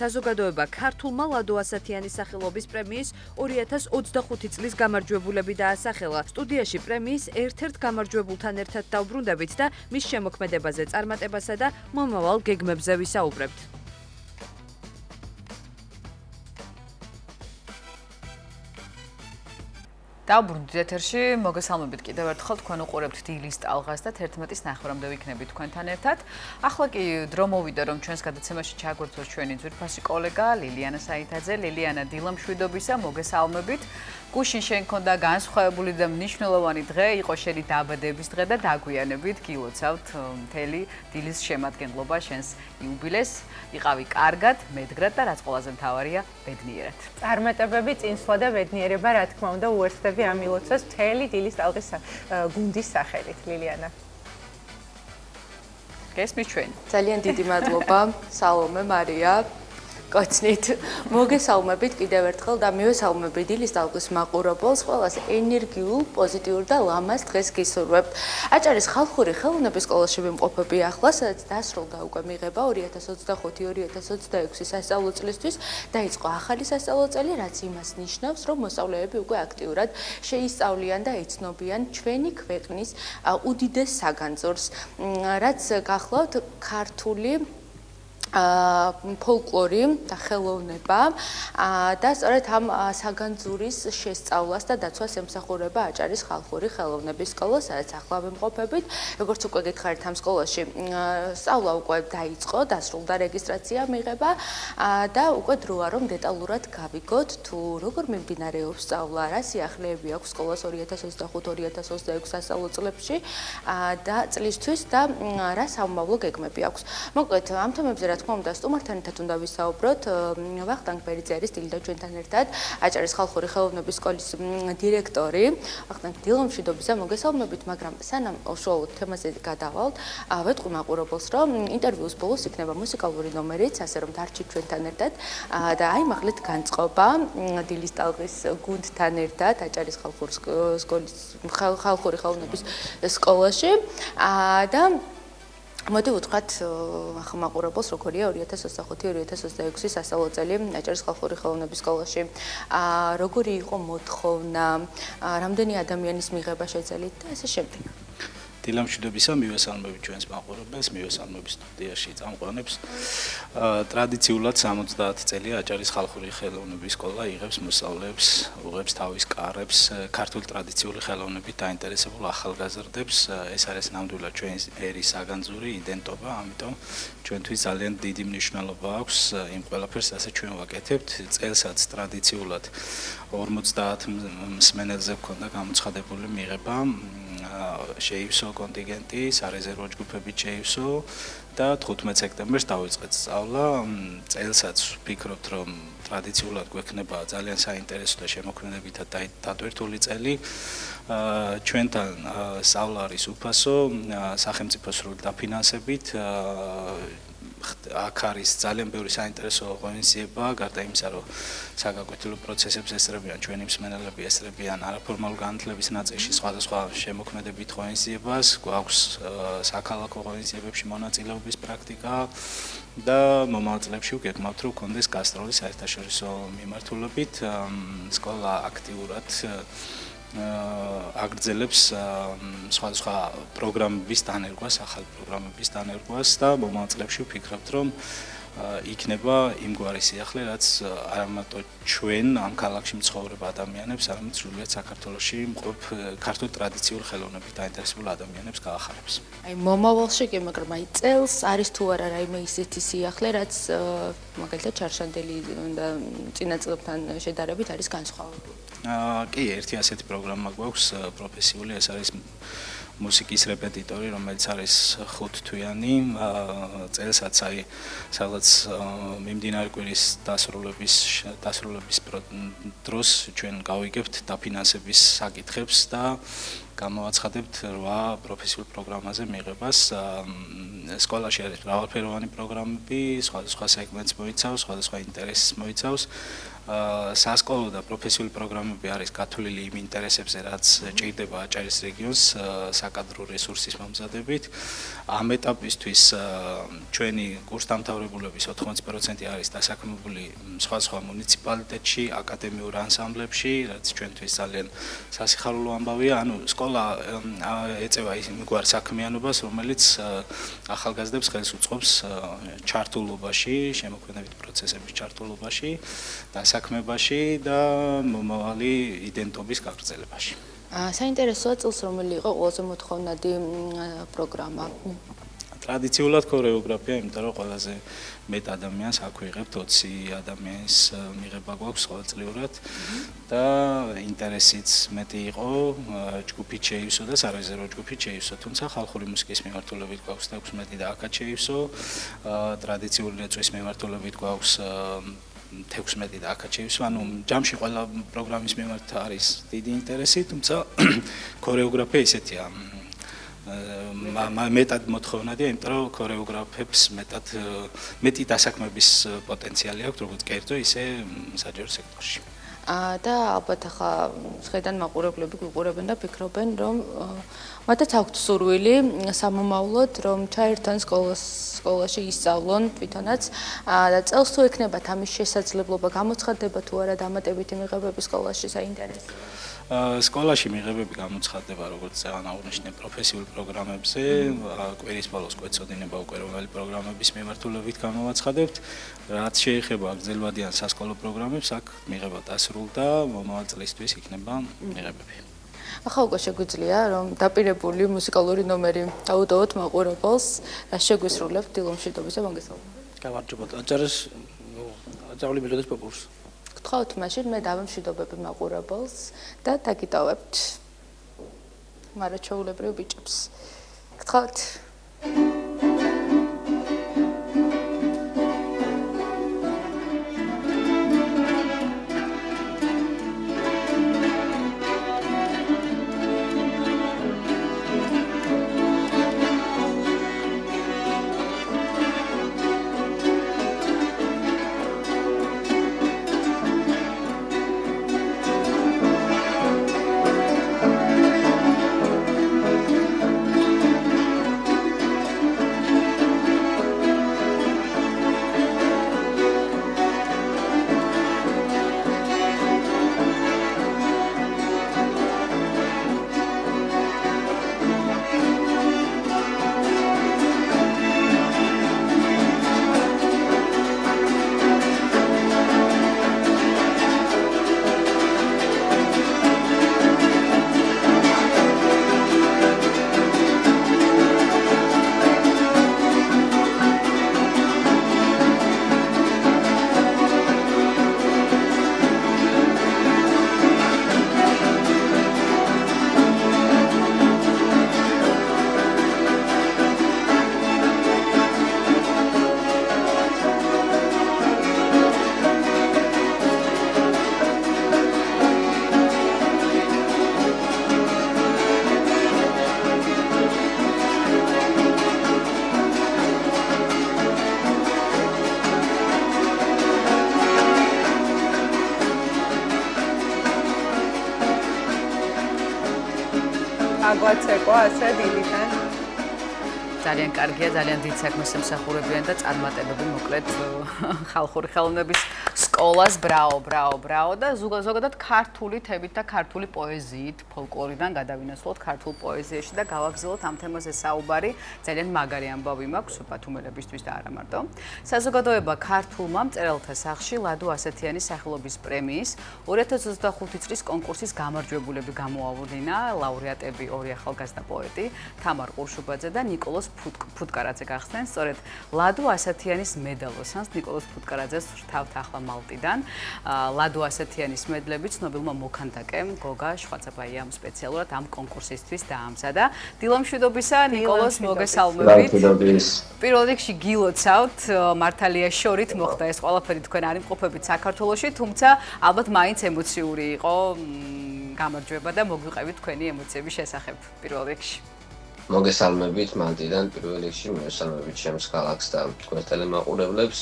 საზოგადოება ქართულმა ლადო ასათიანის სახელობის პრემიის 2025 წლის გამარჯვებულები დაასახელა. სტუდიაში პრემიის ერთ-ერთ გამარჯვებულთან ერთად დავბრუნდებით და მის შემოქმედებაზე, წარმატებასა და მომავალ გეგმებზე ვისაუბრებთ. დავბრუნდით ეთერში, მოგესალმებით კიდევ ერთხელ, თქვენ უყურებთ დილის ტალღას და 11-ის ნახევრამდე ვიქნებით თქვენთან ერთად. ახლა კი დრო მოვიდა, რომ ჩვენს გადაცემაში ჩაგვერთვოს ჩვენი ძვირფასი კოლეგა ლილიანა საითაძე. ლილიანა, დილა მშვიდობისა, მოგესალმებით. გუშინ შენ ქონდა განსხვავებული და მნიშვნელოვანი დღე, იყო შენი დაბადების დღე და დაგვიანებით გილოცავთ მთელი დილის შემადგენლობა შენს იუბილეს. იყავი კარგად, მედგრად და რაც ყველაზე მთავარია, ბედნიერად. წარმატებები, წინსვლა და ბედნიერება, რა თქმა უნდა, უერთდები ამ ილოცვას მთელი დილის ტალღის გუნდის სახელით, ლილიანა. გესმის ჩვენი. ძალიან დიდი მადლობა, სალომე, მარია. გოცნით, მოგესალმებით კიდევ ერთხელ და მივესალმებით დილის ტალღის მაყურებელს, ყველას ენერგიულ, პოზიტიურ და ლამაზ დღეს გისურვებთ. აჭარის ხალხური ხელოვნების სკოლაში ვიმყოფები ახლა, სადაც დასრულდა უკვე მიღება 2025-2026 სასწავლო წლისთვის. დაიწყო ახალი სასწავლო წელი, რაც იმას ნიშნავს, რომ მოსწავლეები უკვე აქტიურად შეისწავლიან და იცნობიან ჩვენი ქვეყნის უდიდეს საგანძურს, რაც გახლავთ ქართული ფოლკლორი და ხელოვნება და სწორედ ამ საგანძურის შესწავლას და დაცვას ემსახურება აჭარის ხალხური ხელოვნების სკოლა, სადაც ახლა ვიმყოფებით. როგორც უკვე გითხარით, ამ სკოლაში სწავლა უკვე დაიწყო, დასრულდა რეგისტრაცია მიღება და უკვე დროა რომ დეტალურად გავიგოთ თუ როგორ მიმდინარეობს სწავლა, რა სიახლეები აქვს სკოლას 2025-2026 სასწავლო წლებში და წლისთვის და რა სამომავლო გეგმები აქვს. მოკლედ, ამ თემებზე რა თქმა უნდა, სტუმართან ერთად უნდა ვისაუბროთ. ვახტანგ ბერიძე არის დილიდან ჩვენთან ერთად, აჭარის ხალხური ხელოვნების სკოლის დირექტორი. ვახტანგ, დილომშვიდობისა, მოგესალმებით, მაგრამ სანამ უშუალოდ თემაზე გადავალთ, ვეთყვი მაყურებელს, რომ ინტერვიუს ბოლოს იქნება მუსიკალური ნომერიც, ასე რომ დარჩით ჩვენთან ერთად და აი მაღლით განწყობა დილის ტალღის გუნდთან ერთად აჭარის ხალხური ხელოვნების სკოლაში და მოდი ვუთხრათ ახლა მაყურებელს როგორია 2025-2026 სასწავლო წელი აჭარის ხალხური ხელოვნების სკოლაში. როგორი იყო მოთხოვნა, რამდენი ადამიანის მიღება შეძელით და ასე შემდეგ. დილამშვიდობისა, მივესალმებით ჩვენს მაყურებელს, მივესალმებით სტუდიაში წამყვანებს. ტრადიციულად 70 წელია აჭარის ხალხური ხელოვნების სკოლა იღებს მოსწავლეებს, უღებს თავის კარებს, ქართული ტრადიციული ხელოვნებით დაინტერესებულ ახალგაზრდებს. ეს არის ნამდვილად ჩვენი ერის საგანძური იდენტობა, ამიტომ ჩვენთვის ძალიან დიდი მნიშვნელობა აქვს იმ ყველაფერს, რასაც ჩვენ ვაკეთებთ. წელსაც ტრადიციულად 50 მსმენელზე გვქონდა გამოცხადებული მიღება. შეივსო კონტინგენტი, სარეზერვო ჯგუფებით შეივსო და 15 სექტემბერს დავიწყეთ სწავლა. წელსაც ვფიქრობთ, რომ ტრადიციულად გვექნება ძალიან საინტერესო და შემოქმედებითად დატვირთული წელი. ჩვენთან სწავლა არის უფასო, სახელმწიფოს სრული დაფინანსებით. აქ არის ძალიან ბევრი საინტერესო ღონისძიება, გარდა იმისა, რომ საგაკვეთილო პროცესებს ესწრებიან ჩვენი მსმენელები, ესწრებიან არაფორმალურ განათლების ნაწილში სხვადასხვა შემოქმედებით ღონისძიებას, გვაქვს საქალაქო ღონისძიებებში მონაწილეობის პრაქტიკა და მომავალ წლებში ვგეგმავთ, რომ გქონდეს გასტროლი საერთაშორისო მიმართულებით. სკოლა აქტიურად აგრძელებს სხვადასხვა პროგრამების დანერგვას, ახალი პროგრამების დანერგვას და მომავალ წლებში ვფიქრობთ, რომ იქნება იმგვარი სიახლე, რაც არა მარტო ჩვენ ამ ქალაქში მცხოვრებ ადამიანებს, არამედ სრულიად საქართველოში მყოფ ქართულ ტრადიციული ხელოვნებით დაინტერესებულ ადამიანებს გაახარებს. აი მომავალში კი, მაგრამ აი წელს არის თუ არა რაიმე ისეთი სიახლე, რაც მაგალითად ჩარშანდელი და წინა წლებთან შედარებით არის განსხვავებული. კი, ერთი ასეთი პროგრამა გვაქვს პროფესიული, ეს არის მუსიკის რეპეტიტორი, რომელიც არის 5 თვიანი. წელსაც აი სადღაც მიმდინარე კვირის დასრულების დროს ჩვენ გავიგებთ დაფინანსების საკითხებს და გამოვაცხადებთ 8 პროფესიულ პროგრამაზე მიღებას. სკოლაში არის მრავალფეროვანი პროგრამები, სხვადასხვა სეგმენტს მოიცავს, სხვადასხვა ინტერესს მოიცავს. სასკოლო და პროფესიული პროგრამები არის გათვლილი იმ ინტერესებზე, რაც ჭირდება აჭარის რეგიონს საკადრო რესურსის მომზადებით. ამ ეტაპისთვის ჩვენი კურსდამთავრებულების 80% არის დასაქმებული სხვადასხვა მუნიციპალიტეტში, აკადემიურ ანსამბლებში, რაც ჩვენთვის ძალიან სასიხარულო ამბავია. ანუ სკოლა ეწევა იმგვარ საქმიანობას, რომელიც ახალგაზრდებს ხელს უწყობს ჩართულობაში, შემოქმედებით პროცესების ჩართულობაში, დასაქმებაში და მომავალი იდენტობის გაგრძელებაში. საინტერესოა წელს რომელი იყო ყველაზე მოთხოვნადი პროგრამა? ტრადიციულად ქორეოგრაფია, იმიტომ რომ ყველაზე მეტ ადამიანს აქ ვიღებთ 20 ადამიანის მიღება გვაქვს ყოველწლიურად და ინტერესიც მეტი იყო, ჯგუფით შეივსო და სარეზერვო ჯგუფით შეივსო, თუმცა ხალხური მუსიკის მიმართულებით გვაქვს 16 და აქაც შეივსო, ტრადიციული რეწვის მიმართულებით გვაქვს 16 და აქაც შეივსო, ანუ ჯამში ყველა პროგრამის მიმართ არის დიდი ინტერესი, თუმცა ქორეოგრაფია ისეთია მეტად მოთხოვნადია, იმიტომ რომ ქორეოგრაფებს მეტი დასაქმების პოტენციალი აქვს, როგორც კერძო, ისე საჯარო სექტორში. და ალბათ ახლა შედან მაყურებლები გვიყურებენ და ფიქრობენ, რომ მათაც აქვთ სურვილი სამომავლოდ, რომ ჩაერთონ სკოლაში ისწავლონ თვითონაც და წელს თუ ექნებათ ამის შესაძლებლობა, გამოცხადდება თუ არა დამატებითი მიღებები სკოლაში საინტერესო? სკოლაში მიღებები გამოცხადდება როგორც აღნიშნე პროფესიულ პროგრამებზე, კვირის ბოლოს გვეცოდინება უკვე რომელი პროგრამების მიმართულებით გამოვაცხადებთ. რაც შეეხება გრძელვადიან სასკოლო პროგრამებს, აქ მიღება დასრულდა, მომავალ წლისთვის იქნება მიღებები. ახლა უკვე შეგვიძლია რომ დაპირებული მუსიკალური ნომერი დაუდოვოთ მაყურებელს, რაც შეგვისრულებთ დილომშვიდობის და მოგესალმებით. გავარჯობოთ აჭარის აჭარული ბიჭების პოპულს. გთხოვთ მაშინ მე დავემშვიდობები მაყურებელს და დაგიტოვებთ მარაჩვეულებრივ ბიჭებს. გთხოვთ აგვაცეკვა ასე დილიდან. ძალიან კარგია, ძალიან დიდ საქმეს ემსახურებიან და წარმატებები მოკლედ ხალხური ხელოვნების სკოლას, ბრავო და ზოგადად ქართული თემით და ქართული პოეზიით, ფოლკლორიდან გადავინაცვლოთ ქართულ პოეზიაში და გავაგზავნოთ ამ თემაზე საუბარი. ძალიან მაგარი ამბავი მაქვს ბათუმელებისთვის და არა მარტო. საზოგადოება ქართულმა მწერალთა სახლში ლადო ასეთიანის სახელობის პრემიის 2025 წლის კონკურსის გამარჯვებულები გამოავლინა, ლაურეატები ორი ახალგაზრდა პოეტი, თამარ ყურშუბაძე და ნიკოლოზ ფუტკარაძე გახსნენ. სწორედ ლადო ასათიანის მედალოსანს ნიკოლოზ ფუტკარაძეს ვრთავთ ახლა მალტიდან. ლადო ასათიანის მედლები ცნობილმა მოქანდაკემ გოგა შვაცაბაიამ სპეციალურად ამ კონკურსისთვის დაამზადა. დილომშვიდობისა ნიკოლოზ, მოგესალმებით. პირველ რიგში გილოცავთ, მართალია შორით მოხდა ეს ყველაფერი, თქვენ არ იმყოფებით საქართველოში, თუმცა ალბათ მაინც ემოციური იყო გამარჯვება და მოგვიყევით თქვენი ემოციების შესახებ პირველ რიგში. მოგესალმებით მალტიდან პირველ რიგში მოგესალმებით ჩემს ქალაქს და თქვენს ტელემაყურებლებს.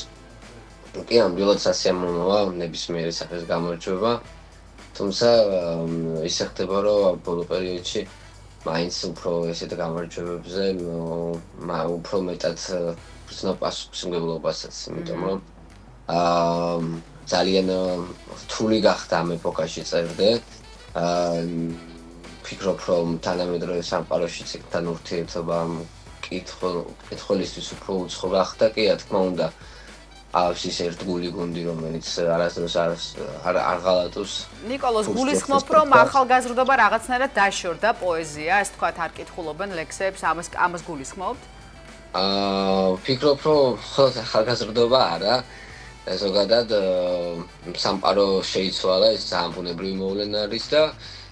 კი ამბილად სასიამოვნოა ნებისმიერი სახის გამარჯვება. თუმცა ისე ხდება რომ ბოლო პერიოდში მაინც უფრო ესეთ გამარჯვებებზე უფრო მეტად ვცნობ პასუხისმგებლობასაც, იმიტომ რომ ძალიან რთული გახდა ამ ეპოქაში წერდე. ფიქრობ რომ თანამედროვე სამყაროში ციგთან ურთიერთობა კითხულისთვის უფრო უცხო გახდა, კი რა თქმა უნდა აქვს ის ერთგული გუნდი, რომელიც არასდროს არ ღალატობს. ნიკოლოზ, გულისხმობ რომ ახალგაზრდობა რაღაცნაირად დაშორდა პოეზია, ეს თქვათ არ კითხულობენ ლექსებს, ამას გულისხმობთ? ფიქრობ რომ ხოლმე ახალგაზრდობა არა, ზოგადად სამყარო შეიცვალა, ეს ძალიან ბუნებრივი მოვლენა არის და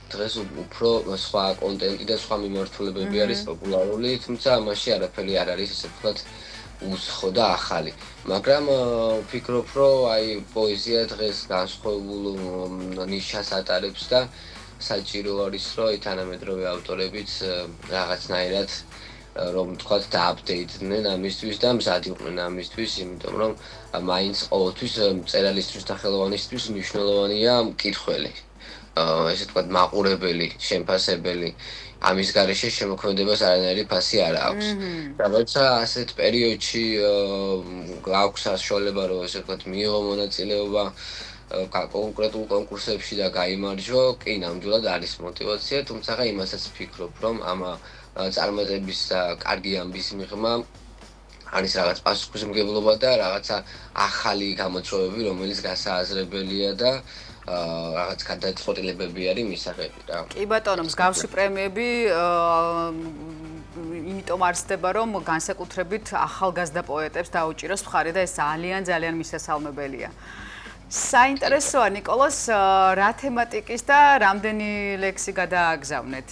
დღეს უფრო სხვა კონტენტი და სხვა მიმართულებები არის პოპულარული, თუმცა ამაში არაფერი არ არის ესე ვთქვათ უცხო და ახალი. მაგრამ ვფიქრობ, რომ აი პოეზია დღეს განსხვავებულ ნიშას ატარებს და საჭირო არის, რომ თანამედროვე ავტორებიც რაღაცნაირად რომ თქვათ დააპდეიტდნენ ამისთვის და მზად იყვნენ ამისთვის, იმიტომ რომ მაინც ყოველთვის მწერალისთვის და ხელოვანისთვის მნიშვნელოვანია მკითხველი. ესე თქვათ მაყურებელი, შემფასებელი. ამის გარეშე შემოქმედებას არანაირი ფასი არ აქვს. და როცა ასეთ პერიოდში აქვს საშუალება რომ ესე თქვათ მიიღო მონაწილეობა კონკრეტულ კონკურსებში და გაიმარჯვო, კი ნამდვილად არის мотиваცია, თუმცა იმასაც ვფიქრობ, რომ ამ წარმატების და კარგი ამბის მიღმა არის რაღაც პასუხისმგებლობა და რაღაცა ახალი გამოწვევები, რომელიც გასააზრებელია და რაღაც გადაწყვეტილებები არის მისაღები რა. კი ბატონო, მსგავსი პრემიები იმიტომ არსდება, რომ განსაკუთრებით ახალგაზრდა პოეტებს დაუჭიროს მხარი და ეს ძალიან მისასალმებელია. საინტერესოა ნიკოლოს რა თემატიკის და რამდენი ლექსი გადააგზავნეთ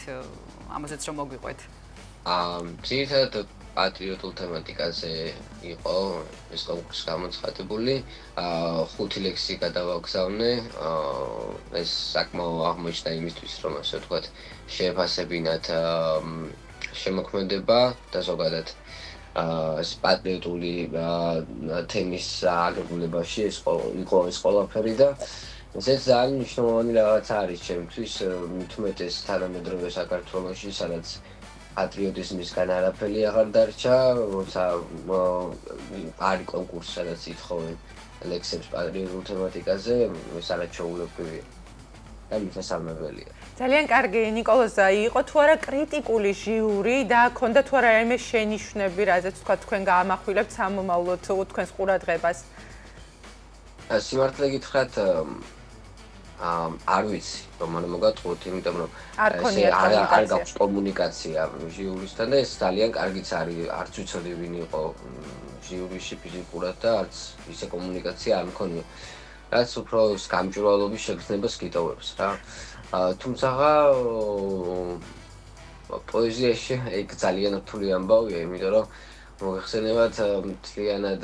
ამასაც რომ მოგვიყვეთ. ძირითადად პატრიოტულ თემატიკაზე იყო ეს კონკურსი გამოცხადებული. 5 ლექსი გადავაგზავნე. ეს საკმაო აღმოჩნდა იმისთვის, რომ ასე ვთქვათ, შეეფასებინათ შემოქმედება და ზოგადად ეს პატრიოტული თემის აგებულებაში იყო ეს ყველაფერი და ესეც ძალიან მნიშვნელოვანი რაღაც არის ჩემთვის, მით უმეტეს თანამედროვე საქართველოში, სადაც patriotismისგან არაფერი აღარ დარჩა, როცა არის კონკურსი, სადაც ითხოვენ ლექსებს პატრიოტულ თემატიკაზე, ეს არაჩვეულებრივია და მისასალმებელია. ძალიან კარგი, ნიკოლოზ, იყო თუ არა კრიტიკული ჟიური და ჰქონდა თუ არა რაიმე შენიშვნები, რაზეც თქვა თქვენ გაამახვილებთ სამომავლოდ თქვენს ყურადღებას? სიმართლე გითხრათ, არ ვიცი, რომ არ მოგატყუოთ, იმიტომ რომ არ გაქვს კომუნიკაცია ჟიურისთან და ეს ძალიან კარგიც არის, არც ვიცოდი ვინ იყო ჟიურიში ფიზიკურად და არც ისე კომუნიკაცია არ მქონია. რაც უფრო გამჭვირვალობის შეგრძნებას გიტოვებს რა. თუმცა პოეზიაში ეგ ძალიან რთული ამბავია, იმიტომ რომ მოიხსენებათ მთლიანად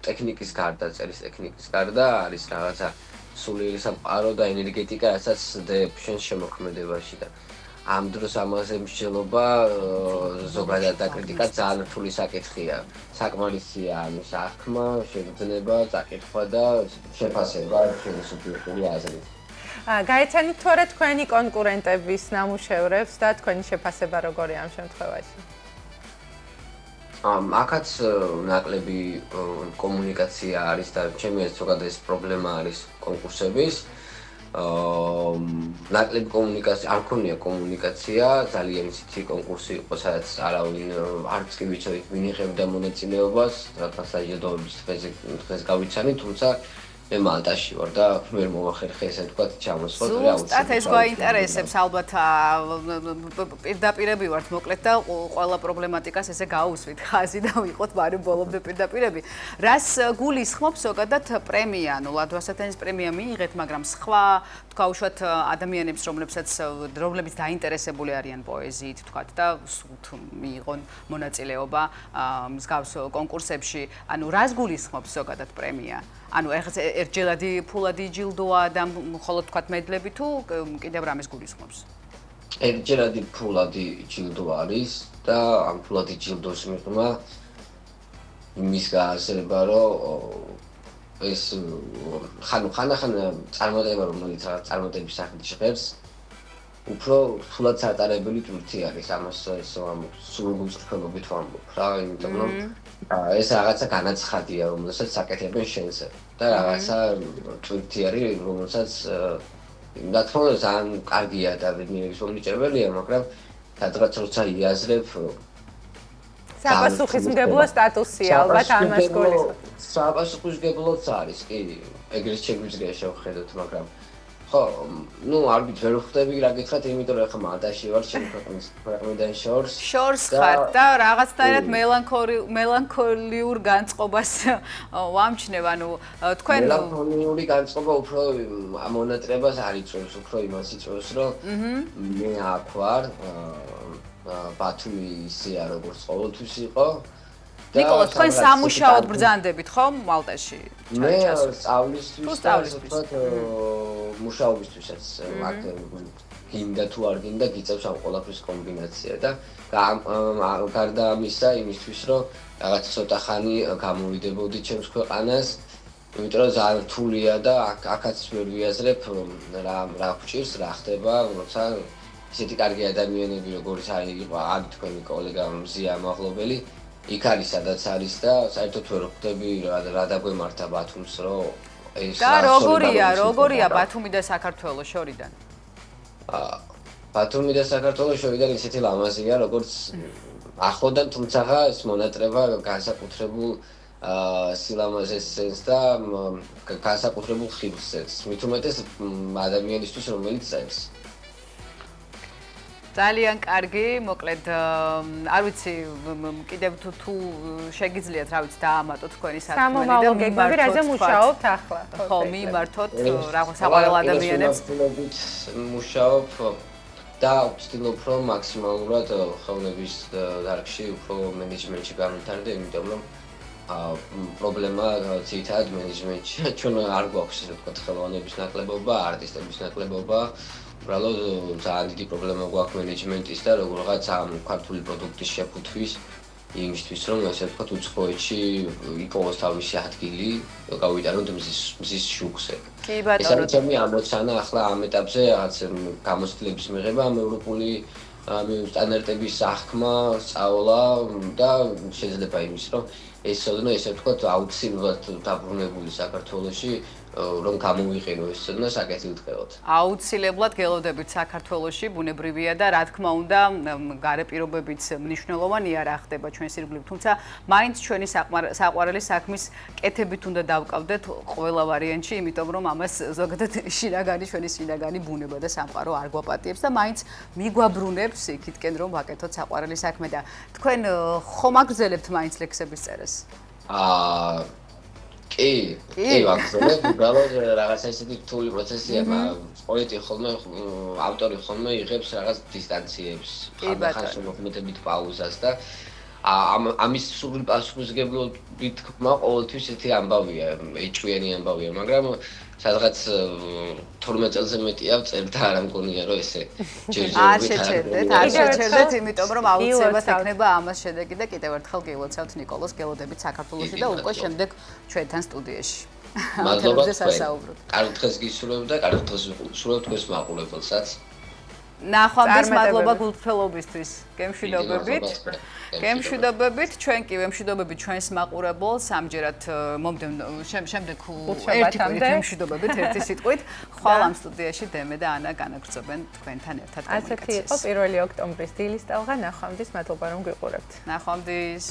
ტექნიკის გარდა, წერის ტექნიკის გარდა არის რაღაცა სულიერი სამყარო და ენერგეტიკა, რასაც დებ შენ შემოქმედებაში და ამ დროს ამაზე მსჯელობა ზოგადად და კრიტიკა ძალიან რთული საკითხია. საკმარისია ამის აღქმა, შეგრძნება, წაკითხვა და შეფასება ჩვენი სუბიექტური აზრით. გაეცანით თუ არა თქვენი კონკურენტების ნამუშევრებს და თქვენი შეფასება როგორია ამ შემთხვევაში? აქაც ნაკლები კომუნიკაცია არის და ჩემი ზოგადად ეს პრობლემა არის კონკურსების. ნაკლები კომუნიკაცია, არ მქონია კომუნიკაცია, ძალიან ისეთი კონკურსი იყო, სადაც არავინ არც კი ვიცოდით ვინ იღებდა მონაწილეობას, რადგან საჯილდოების დღეს გავიცანი, თუმცა მე მალტაში ვარ და ვერ მომახერხე ესე ვთქვათ ჩამოსვლა და ზუსტად ეს გვაინტერესებს ალბათ პირდაპირები ვართ მოკლედ და ყველა პრობლემატიკას ესე გაუსვით ხაზი და ვიყოთ მაგრამ ბოლომდე პირდაპირები რას გულისხმობს ზოგადად პრემია ანუ ლადვასათენის პრემია მიიღეთ მაგრამ სხვა თქვა უშუალოდ ადამიანებს რომლებიც დაინტერესებული არიან პოეზიით თქვათ და სულთ მიიღონ მონაწილეობა მსგავს კონკურსებში ანუ რას გულისხმობს ზოგადად პრემია ანუ ერთჯერადი ფულადი ჯილდოა და მხოლოდ თქვათ მედლები თუ კიდევ რამეს გულისხმობს? ერთჯერადი ფულადი ჯილდო არის და ამ ფულადი ჯილდოს მიღმა იმის გააზრება, რომ ეს ხანახან წარმატება რომელიც წარმატების სახით ჟღერს უფრო ფულად სატარებელი ტვირთი არის ამას სულგუნწრფელობით ვამბობ რა იმიტომ რომ ეს რაღაცა განაცხადია რომელსაც საკეთებენ შენზე და რაღაცა ტვირთი არის რომელსაც რა თქმა უნდა ძალიან კარგია და ბედნიერების მომრიჭებელია მაგრამ სადღაც როცა იაზრებ საპასუხისმგებლო სტატუსია ალბათ ამას გულისხმობს საპასუხისმგებლოც არის კი ეგრეთ შეგვიძლია შევხედოთ მაგრამ ხო, ну, არბით ვერ ვხვდები რა გითხრათ, იმიტომ რომ ახლა მალტაში ვარ, ჩემი ქვეყნიდან შორს. შორს ხარ და რაღაცნაირად მელანქოლიურ განწყობას ვამჩნევ, ანუ თქვენ მელანქოლიური განწყობა უფრო მონატრებას არ იწვევს, უფრო იმას იწვევს, რომ მე აქ ვარ, ბათუმი ისეა როგორც ყოველთვის იყო ნიკოლოზ, თქვენ სამუშაოდ ბრძანდებით ხო მალტაში? მე სწავლისთვის და ასე ვთქვათ, მუშაობისთვისაც აქ გინდა თუ არ გინდა გიწევს ამ ყველაფრის კომბინაცია და გარდა ამისა იმისთვის რომ რაღაც ცოტა ხანი გამოვიდებოდი ჩემს ქვეყანას, იმიტომ რომ ძალიან რთულია და აქაც ვერ ვიაზრებ რა გვჭირს, რა ხდება, როცა ისეთი კარგი ადამიანები როგორც არის თქვენი კოლეგა მზია მაღლობელი იქ არის სადაც არის და საერთოდ ვერ ხვდები რა დაგვემართა ბათუმს რომ ეს და როგორია ბათუმი და საქართველოს შორიდან? ბათუმი და საქართველოს შორიდან ისეთი ლამაზია როგორც ახლოდან თუმცა ეს მონატრება განსაკუთრებულ სილამაზეს სენს და განსაკუთრებულ ხიბლს სენს მით უმეტეს ადამიანისთვის რომელიც წევს ძალიან კარგი, მოკლედ არ ვიცი კიდევ თუ შეგიძლიათ რა ვიცი დაამატოთ თქვენი საქმე და გეგმები რაზე მუშაობთ ახლა? ხო, მიმართოთ რაღაც საყვარელ ადამიანებს. მუშაობ და ვცდილობ რომ მაქსიმალურად ხელოვნების დარგში უფრო მენეჯმენტში გამვითარდე, იმიტომ რომ პრობლემა ძირითადად მენეჯმენტში ჩვენ არ გვაქვს ესე ვთქვათ ხელოვნების ნაკლებობა, არტისტების ნაკლებობა. უბრალოდ ძალიან დიდი პრობლემა გვაქვს მენეჯმენტის და როგორღაც ამ ქართული პროდუქტის შეფუთვის იმისთვის რომ ესე ვთქვათ უცხოეთში იპოვოს თავისი ადგილი, გავიტანოთ მზის შუქზე. კი ბატონო. ეს არის ჩემი ამოცანა ახლა ამ ეტაპზე რაღაც გამოცდილების მიღება ამ ევროპული სტანდარტების აღქმა, სწავლა და შეიძლება იმის რომ ეს ოდნო ესე ვთქვათ აუცილებლად დაბრუნებული საქართველოში რომ გამოვიყენო ეს ცოდნა საკეთილ დღეოდ. აუცილებლად გელოდებით საქართველოში, ბუნებრივია და რა თქმა უნდა, გარე პირობებიც მნიშვნელოვანია რა ხდება ჩვენს ირგვლივ, თუმცა მაინც ჩვენი საყვარელი საქმის კეთებით უნდა დავკავდეთ ყველა ვარიანტში, იმიტომ რომ ამას ზოგადად ჩვენი შინაგანი ბუნება და სამყარო არ გვაპატიებს და მაინც მიგვაბრუნებს იქითკენ რომ ვაკეთოთ საყვარელი საქმე და თქვენ ხომ აგრძელებთ მაინც ლექსების წერას? კი, ვაგრძელებ, უბრალოდ რაღაცა ისეთი რთული პროცესია, პოეტი ხოლმე, ავტორი ხოლმე იღებს რაღაც დისტანციებს, ხან შემოქმედებით პაუზას და ამის სრული პასუხისმგებლობით თქმა ყოველთვის ესეთი ამბავია, ეჭვიანი ამბავია, მაგრამ სადღაც 12 წელზე მეტია ვწერ და არ მგონია რომ ესე ჯერჯერობით არ შეჩერდეთ, იმიტომ რომ აუცილებლად ექნება ამას შედეგი და კიდევ ერთხელ გილოცავთ ნიკოლოზ გელოდებით საქართველოში და უკვე შემდეგ ჩვენთან სტუდიაში. მადლობა თქვენ. კარგ დღეს გისურვებ და კარგ დღეს ვისურვებ თქვენს მაყურებელსაც. ნახვამდის მადლობა გულწრფელობისთვის. გემშვიდობებით, ჩვენ კი ვემშვიდობებით ჩვენს მაყურებელს, ამჯერად შემდეგ ერთი გემშვიდობებით ერთი სიტყვით. ხვალ ამ სტუდიაში დემე და ანა განაგრძობენ თქვენთან ერთად კომუნიკაციას. ასეთი იყო 1 ოქტომბრის დილის ტალღა, ნახვამდის, მადლობა რომ გვიყურებთ. ნახვამდის.